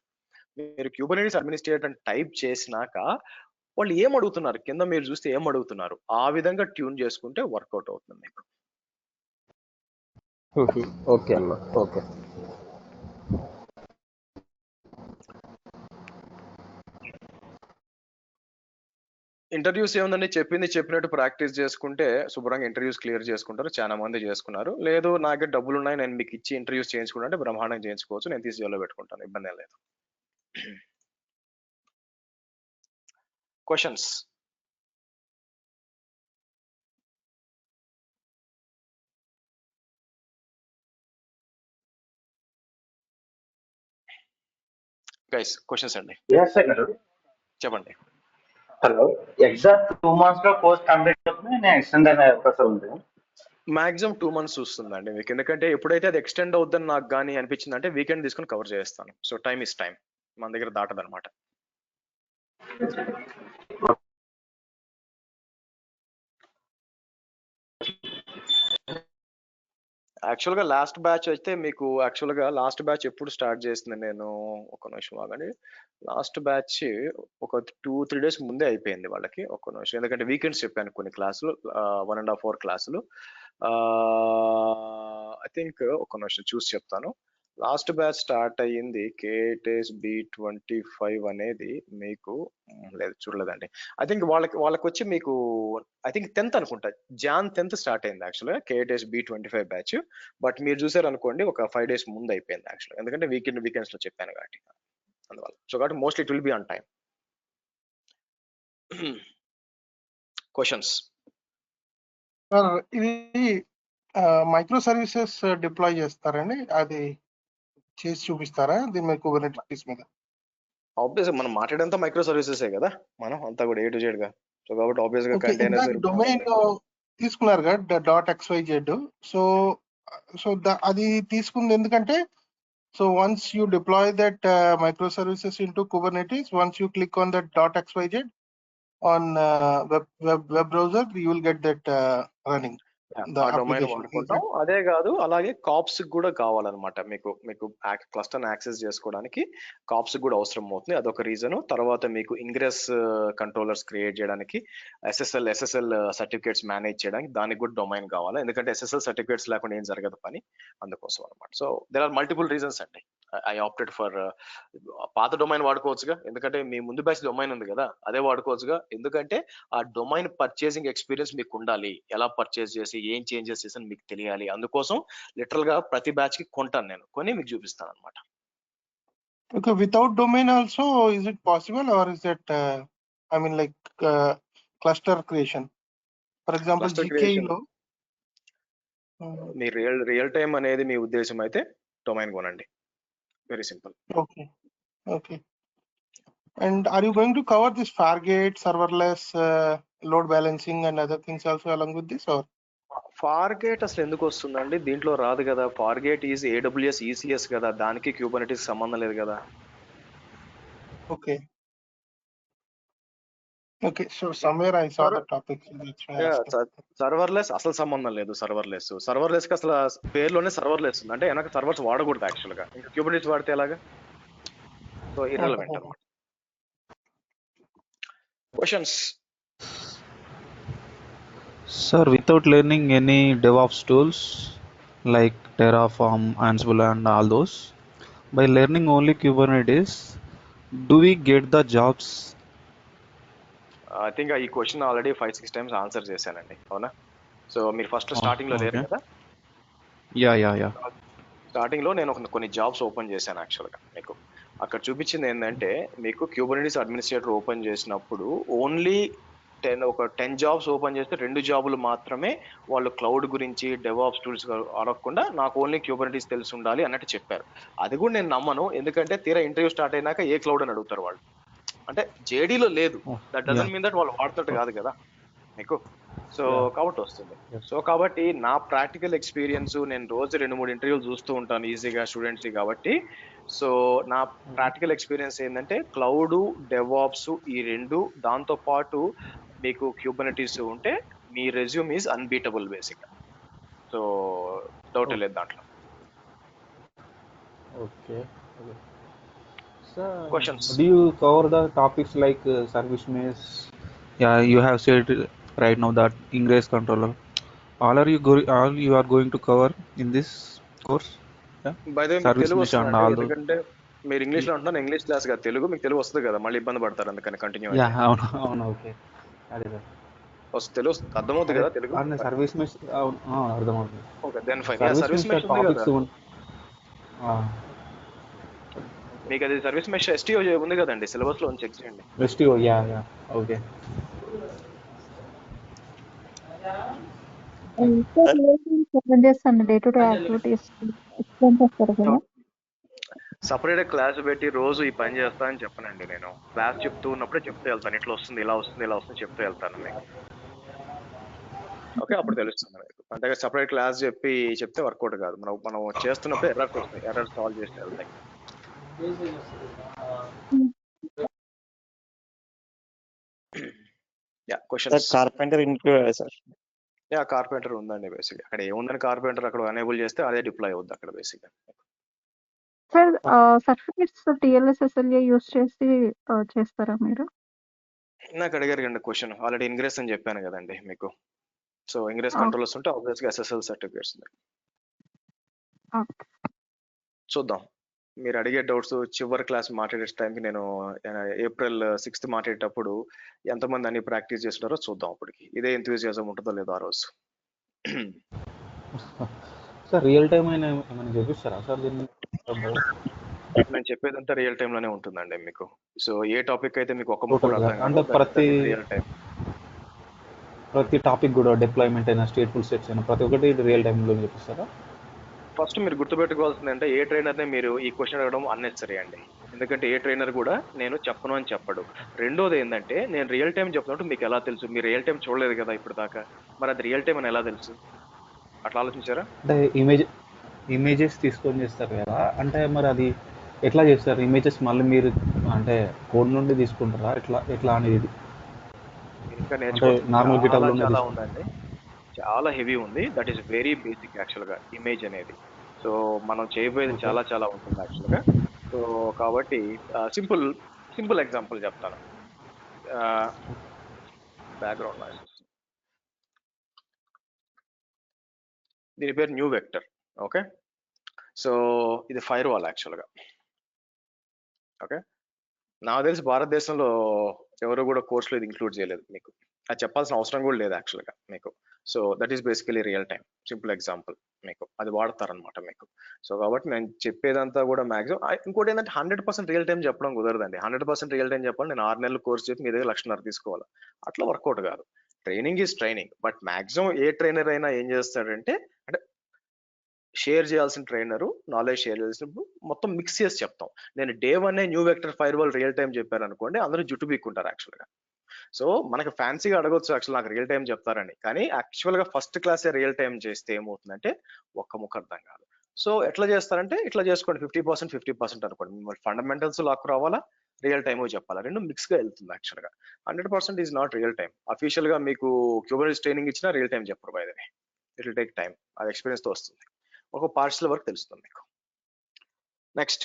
మీరు Kubernetes అడ్మినిస్ట్రేటర్ అని టైప్ చేసినాక వాళ్ళు ఏం అడుగుతున్నారు కింద మీరు చూస్తే ఏం అడుగుతున్నారు, ఆ విధంగా ట్యూన్ చేసుకుంటే వర్కౌట్ అవుతుంది మీకు. ఓకే అన్న, ఓకే. ఇంటర్వ్యూస్ ఏముందండి, చెప్పినట్టు ప్రాక్టీస్ చేసుకుంటే శుభ్రంగా ఇంటర్వ్యూస్ క్లియర్ చేసుకుంటారు. చాలా మంది చేసుకున్నారు. లేదు నాకే డబ్బులు ఉన్నాయి నేను మీకు ఇచ్చి ఇంటర్వ్యూస్ చేయించుకుంటా అంటే బ్రహ్మాండంగా చేయించుకోవచ్చు, నేను తీసి జైల్లో పెట్టుకుంటాను, ఇబ్బంది ఏం లేదు. క్వశ్చన్స్? గైస్ క్వశ్చన్స్ అండి, చెప్పండి. హలో, ఎగ్జాక్ట్ 2 months లో కోర్స్ కంప్లీట్ అవుతుంది, నేను ఎక్స్టెండ్ అనే అవకాశం ఉంది. మాక్సిమం 2 months చూస్తుందండి మీకు, ఎందుకంటే ఎప్పుడైతే అది ఎక్స్టెండ్ అవుతుందని నాకు కానీ అనిపించింది అంటే వీకెండ్ తీసుకొని కవర్ చేస్తాను. సో టైమ్ ఇస్ టైం, మన దగ్గర దాటదనమాట. యాక్చువల్గా లాస్ట్ బ్యాచ్ అయితే మీకు లాస్ట్ బ్యాచ్ ఎప్పుడు స్టార్ట్ చేసింది, నేను ఒక నిమిషం ఆగండి. లాస్ట్ బ్యాచ్ ఒక 2-3 days ముందే అయిపోయింది వాళ్ళకి. ఒక నిమిషం, ఎందుకంటే వీకెండ్స్ చెప్పాను కొన్ని క్లాసులు, 1.5 hour క్లాసులు. ఐ థింక్ ఒక నిమిషం చూసి చెప్తాను. లాస్ట్ బ్యాచ్ స్టార్ట్ అయ్యింది KTS B25 అనేది మీకు లేదు, చూడలేదండి. ఐ థింక్ వాళ్ళకి వచ్చి మీకు ఐ థింక్ 10th అనుకుంటా, Jan 10th స్టార్ట్ అయింది యాక్చువల్గా KTS B25 బ్యాచ్. బట్ మీరు చూసారు అనుకోండి ఒక 5 days ముందు అయిపోయింది యాక్చువల్గా, ఎందుకంటే వీకెండ్స్ లో చెప్పాను కాబట్టి అందువల్ల. సో కాబట్టి mostly it will be on time. Questions. Sir ఇది మైక్రో సర్వీసెస్ డిప్లాయ్ చేస్తారండి, అది చేసి చూపిస్తారా దీని మీద కుబర్నెటిస్ మీద? ఆబ్వియస్ మనం మాట్లాడేంత మైక్రో సర్వీసెసే కదా, మనం అంతా కూడా A to Z గా. సో కాబట్టి ఆబ్వియస్ గా ఓకే, కంటైనర్స్ ఇందాక డొమైన్ తీసుకున్నారు కదా .xyz. సో సో అది తీసుకుంది ఎందుకంటే, so once you deploy that micro services into Kubernetes, once you click on that .xyz on web browser, you will get that running the ఆ domain application. వాడుకుంటాం. అదే కాదు, అలాగే కాప్స్ కూడా కావాలన్నమాట. మీకు క్లస్టర్ యాక్సెస్ చేసుకోవడానికి కాప్స్ కూడా అవసరం అవుతుంది, అదొక రీజన్. తర్వాత మీకు ఇంగ్రెస్ కంట్రోలర్స్ క్రియేట్ చేయడానికి, SSL సర్టిఫికేట్స్ మేనేజ్ చేయడానికి దానికి కూడా డొమైన్ కావాలి. ఎందుకంటే SSL సర్టిఫికేట్స్ లేకుండా ఏం జరగదు పని, అందుకోసం అనమాట. So there are multiple reasons అండి. ఐ ఆప్టెడ్ ఫర్ పాత డొమైన్ వాడుకోవచ్చుగా, ఎందుకంటే మీ ముందు బ్యాచ్ డొమైన్ ఉంది కదా, అదే వాడుకోవచ్చుగా. ఎందుకంటే ఆ డొమైన్ పర్చేసింగ్ ఎక్స్పీరియన్స్ మీకు ఉండాలి, ఎలా పర్చేస్ చేసి ఏం చేంజెస్ చేసి మీకు తెలియాలి. అందుకోసం లిటరల్ గా ప్రతి బ్యాచ్ కి కొంటాను, నేను కొని మీకు చూపిస్తాను అనమాట. Okay, without domain also is it possible, or is that I mean like cluster creation, for example cluster GKE creation లో మీ రియల్ టైం అనేది మీ ఉద్దేశం అయితే డొమైన్ కొనండి, very simple. okay, okay. And are you going to cover this Fargate, serverless, load balancing and other things also along with this, or? Fargate అసలు ఎందుకు వస్తుందండి, దీంట్లో రాదు కదా. ఫార్గేట్ ఈజ్ AWS ECS కదా, దానికి క్యూబర్నెటిస్ సంబంధం లేదు కదా. Okay, okay, so somewhere I saw the topic, so that's why I asked. Serverless అసలు సంబంధం లేదు. సర్వర్లెస్ కి అసలు పేరులోనే సర్వర్లెస్ ఉంది, అంటే వెనక సర్వర్స్ వాడకూడదు యాక్చువల్ గా. ఇంకా క్యూబర్నెటిస్ వాడితే ఎలాగా? సో ఇర్రెలవెంట్ అన్నమాట. Questions. Sir, without learning any DevOps tools like Terraform, Ansible and all those, by learning only Kubernetes, do we get the jobs? I think ఈ క్వశ్చన్ ఆల్రెడీ 5-6 టైమ్స్ ఆన్సర్ చేశానండి, అవునా? So మీరు first starting లో లేరు Okay. కదా. Yeah. Starting లో నేను కొన్ని జాబ్స్ ఓపెన్ చేశాను యాక్చువల్ గా. మీకు అక్కడ చూపించింది ఏంటంటే, మీకు క్యూబర్నెటిస్ అడ్మినిస్ట్రేటర్ ఓపెన్ చేసినప్పుడు ఓన్లీ 10 జాబ్స్ ఓపెన్ చేస్తే 2 జాబులు మాత్రమే వాళ్ళు క్లౌడ్ గురించి డెవాప్స్ టూల్స్ అడగకుండా నాకు ఓన్లీ క్యూబర్నెటిస్ తెలిసి ఉండాలి అన్నట్టు చెప్పారు. అది కూడా నేను నమ్మను, ఎందుకంటే తీరా ఇంటర్వ్యూ స్టార్ట్ అయినాక ఏ క్లౌడ్ అని అడుగుతారు వాళ్ళు. అంటే జేడీలో లేదు, దట్ డజంట్ మీన్ దట్ వాళ్ళు వాడుతున్నట్టు కాదు కదా మీకు. సో కాబట్టి వస్తుంది. సో కాబట్టి నా ప్రాక్టికల్ ఎక్స్పీరియన్స్, నేను రోజు 2-3 ఇంటర్వ్యూలు చూస్తూ ఉంటాను ఈజీగా స్టూడెంట్స్ కాబట్టి. సో నా ప్రాక్టికల్ ఎక్స్పీరియన్స్ ఏంటంటే, క్లౌడ్ డెవాప్స్ ఈ 2, దాంతో పాటు మీకు క్యూబర్నెటిస్ ఉంటే మీ resume is unbeatable basic. So doubt లేదు దాంట్లో. Okay. Sir, Questions? do you cover the topics like service mesh? Yeah, you have said right now that ingress controller. All you are going to cover in this course? Yeah? By the way మీకు Service Telugu mesh and వస్తుందండి, all those. ఎందుకంటే మీరు English లో అంటున్నారు, English class కదా తెలుగు, మీకు తెలుగు వస్తుంది కదా, మళ్ళీ ఇబ్బంది పడతారు అందుకని కంటిన్యూ అయితే. Yeah, అవును okay. అదే సార్. తెలుగు అర్థమవుతుంది కదా తెలుగు. అదే సర్వీస్ మెష్ అర్థమవుతుంది. Okay then fine. Service mesh ఉంది టాపిక్స్ కదా మీకు, అది సర్వీస్ మెష్ STO ఉంది కదండి, సిలబస్ లో చెక్ చేయండి. STO, yeah okay. Day to day activities explain చేస్తారు కదా. సపరేట్ క్లాస్ పెట్టి రోజు ఈ పని చేస్తా అని చెప్పనండి, నేను క్లాస్ చెప్తూ ఉన్నప్పుడే చెప్తూ వెళ్తాను, ఇట్లా వస్తుంది ఇలా వస్తుంది ఇలా వస్తుంది చెప్తూ వెళ్తాను మీకు. ఓకే, అప్పుడు తెలుస్తుంది మీకు. అంతేగా సపరేట్ క్లాస్ చెప్తే వర్కౌట్ కాదు. మనం చేస్తున్నప్పుడు ఎర్రర్స్ వస్తాయి, ఎర్రర్స్ సాల్వ్ చేసి వెళ్తాయి. Questions. Carpenter include sir? Carpenter ఉందండి బేసిక్. అక్కడ ఏముందని కార్పెంటర్ అక్కడ ఎనేబుల్ చేస్తే అదే డిప్లాయ్ అవుద్ది అక్కడ basic. Sir certificates TLS SLA use చేసి చేస్తారా మీరు? నాకు అడిగారు కండి క్వశ్చన్, ఆల్రెడీ ఇంగ్రెస్ అని చెప్పాను కదండి మీకు. సో ఇంగ్రెస్ కంట్రోలర్స్ ఉంటే ఆబ్వియస్గా SSL సర్టిఫికేట్స్. చూద్దాం, మీరు అడిగే డౌట్స్ చివరి క్లాస్ మాట్లాడే టైంకి నేను April 6th మాట్లాడేటప్పుడు ఎంతమంది అన్ని ప్రాక్టీస్ చేస్తున్నారో చూద్దాం. అప్పటికి ఇదే ఎంతూజియాజం ఉంటుందో లేదో ఆ రోజు. సార్ రియల్ టైం అయినా ఏమైనా చూపిస్తారా సార్ దీన్ని? నేను చెప్పేదంతా రియల్ టైమ్ లోనే ఉంటుందండి మీకు. సో ఏ టాపిక్ అయితే మీకు ఒక్క Total కూడా గా అర్థం అంటే కాదు ప్రతి టాపిక్ కూడా డిప్లాయ్మెంట్ అయినా స్టేట్ఫుల్ స్టెప్స్ అయినా ప్రతి ఒక్కటి రియల్ టైంలో చెప్పిస్తారా? ఫస్ట్ మీరు గుర్తుపెట్టుకోవాల్సింది అంటే ఏ ట్రైనర్నే మీరు ఈ క్వశ్చన్ అడగడం అన్నెసరీ అండి. ఎందుకంటే ఏ ట్రైనర్ కూడా నేను చెప్పను అని చెప్పడు. రెండోది ఏంటంటే నేను రియల్ టైం చెప్తున్నట్టు మీకు ఎలా తెలుసు? మీరు రియల్ టైం చూడలేదు కదా ఇప్పుడు దాకా, మరి అది రియల్ టైం అని ఎలా తెలుసు? అట్లా ఆలోచించారా? అంటే ఇమేజెస్ తీసుకొని చేస్తారు కదా, అంటే మరి అది ఎట్లా చేస్తారు? ఇమేజెస్ మళ్ళీ మీరు అంటే కోడ్ నుండి తీసుకుంటారా ఎట్లా అనేది? ఇంకా అంటే నేర్చుకోవాల్సింది నార్మల్ చాలా గిటాబ్లోనే చాలా తీసుకుంటారు. ఉందండి. చాలా హెవీ ఉంది. That is very basic actual గా ఇమేజ్ అనేది. సో మనం చేయబోయేది ఓకే. చాలా చాలా ఉంటుంది యాక్చువల్ గా. సో కాబట్టి సింపుల్ ఎగ్జాంపుల్ చెప్తాను. బ్యాక్గ్రౌండ్ నాయిస్, దీని పేరు న్యూ వెక్టర్. ఓకే, సో ఇది ఫైర్ వాల్ యాక్చువల్ గా. ఓకే, నాకు తెలిసి భారతదేశంలో ఎవరు కూడా కోర్సులో ఇది ఇంక్లూడ్ చేయలేదు మీకు. అది చెప్పాల్సిన అవసరం కూడా లేదు యాక్చువల్ గా మీకు. So that is basically real time. Simple example మీకు అది వాడతారనమాట మీకు. సో కాబట్టి నేను చెప్పేదంతా కూడా మాక్సిమం. ఇంకోటి ఏంటంటే 100% రియల్ టైం చెప్పడం కుదరదండి. 100% రియల్ టైం చెప్పాలి నేను 6 నెలలు కోర్స్ చెప్పి మీ దగ్గర 1,50,000 తీసుకోవాలి, అట్లా వర్కౌట్ కాదు. Training is training. But maximum A trainer అయినా ఏం చేస్తాడంటే, అంటే షేర్ చేయాల్సిన ట్రైనరు నాలెడ్జ్ షేర్ చేసినప్పుడు మొత్తం మిక్స్ చేసి చెప్తాం. నేను day 1 new vector fire wall real time చెప్పాను అనుకోండి, అందరూ జుట్టు పీక్కుంటారు యాక్చువల్ గా. సో మనకి ఫ్యాన్సీగా అడగొచ్చు యాక్చువల్ నాకు రియల్ టైం చెప్తారని, కానీ యాక్చువల్ గా ఫస్ట్ క్లాసే రియల్ టైం చేస్తే ఏమవుతుందంటే ఒక్క ముక్క అర్థం కాదు. సో ఎట్లా చేస్తారంటే ఇట్లా చేసుకోండి, 50% 50% అనుకోండి. మిమ్మల్ని ఫండమెంటల్స్ లాక్ రావాలా, రియల్ టైమ్ చెప్పాలా, రెండు మిక్స్ గా వెళ్తుంది యాక్చువల్ గా. 100% is not real time. Official గా మీకు క్యూబర్నెటిస్ ట్రైనింగ్ ఇచ్చినా రియల్ టైం చెప్పరు by the way. It will take time. అది ఎక్స్పీరియన్స్ తో వస్తుంది. ఒక పార్షల్ వరకు తెలుస్తుంది మీకు. నెక్స్ట్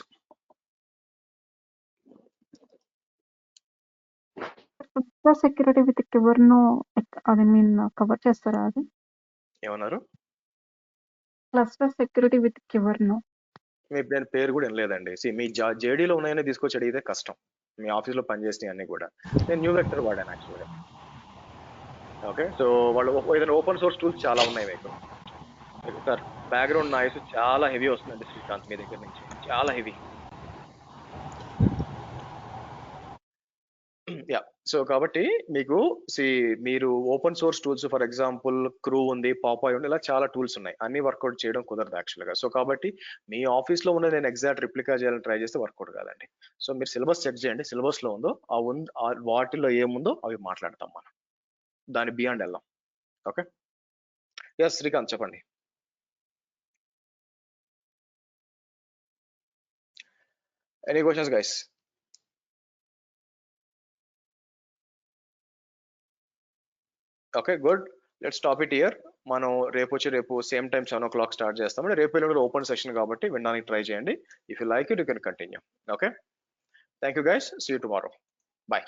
సెక్యూరిటీ విత్ కివర్ను అది మీన్ కవర్ చేస్తారా? అది ఏమన్నారు? క్లస్టర్ సెక్యూరిటీ విత్ కివర్ను నేను పేరు కూడా వినలేదండి. మీ జేడీలో ఉన్నాయని తీసుకొచ్చి అడిగితే కష్టం. మీ ఆఫీస్ లో పనిచేసినవి అన్ని కూడా నేను న్యూ వెక్టర్ వాడాను యాక్చువల్గా. ఓకే, సో వాళ్ళు ఏదైనా ఓపెన్ సోర్స్ టూల్స్ చాలా ఉన్నాయి మీకు. సార్ బ్యాక్గ్రౌండ్ నాయిస్ చాలా హెవీ వస్తుందండి శ్రీకాంత్ మీ దగ్గర నుంచి, చాలా హెవీ. యా, సో కాబట్టి మీకు మీరు open source tools for example crew ఉంది, పాపాయ్ ఉంది, ఇలా చాలా టూల్స్ ఉన్నాయి. అన్ని వర్కౌట్ చేయడం కుదరదు యాక్చువల్గా. సో కాబట్టి మీ ఆఫీస్ లో ఉన్న నేను ఎగ్జాక్ట్ రిప్లికా చేయాలని ట్రై చేస్తే వర్కౌట్ కాదండి. సో మీరు సిలబస్ చెక్ చేయండి, సిలబస్ లో ఉందో వాటిలో ఏముందో అవి మాట్లాడతాం మనం, దాని బియాండ్ వెళ్దాం. ఓకే, ఎస్ శ్రీకాంత్ చెప్పండి. Any questions guys? Okay, good. Let's stop it here. మనం రేపు సేమ్ టైం 7 o'clock స్టార్ట్ చేస్తాం. రేపు ఎల్లుండి ఓపెన్ సెషన్ కాబట్టి వినడానికి ట్రై చేయండి. If you like it you can continue. Okay, thank you guys, see you tomorrow. Bye.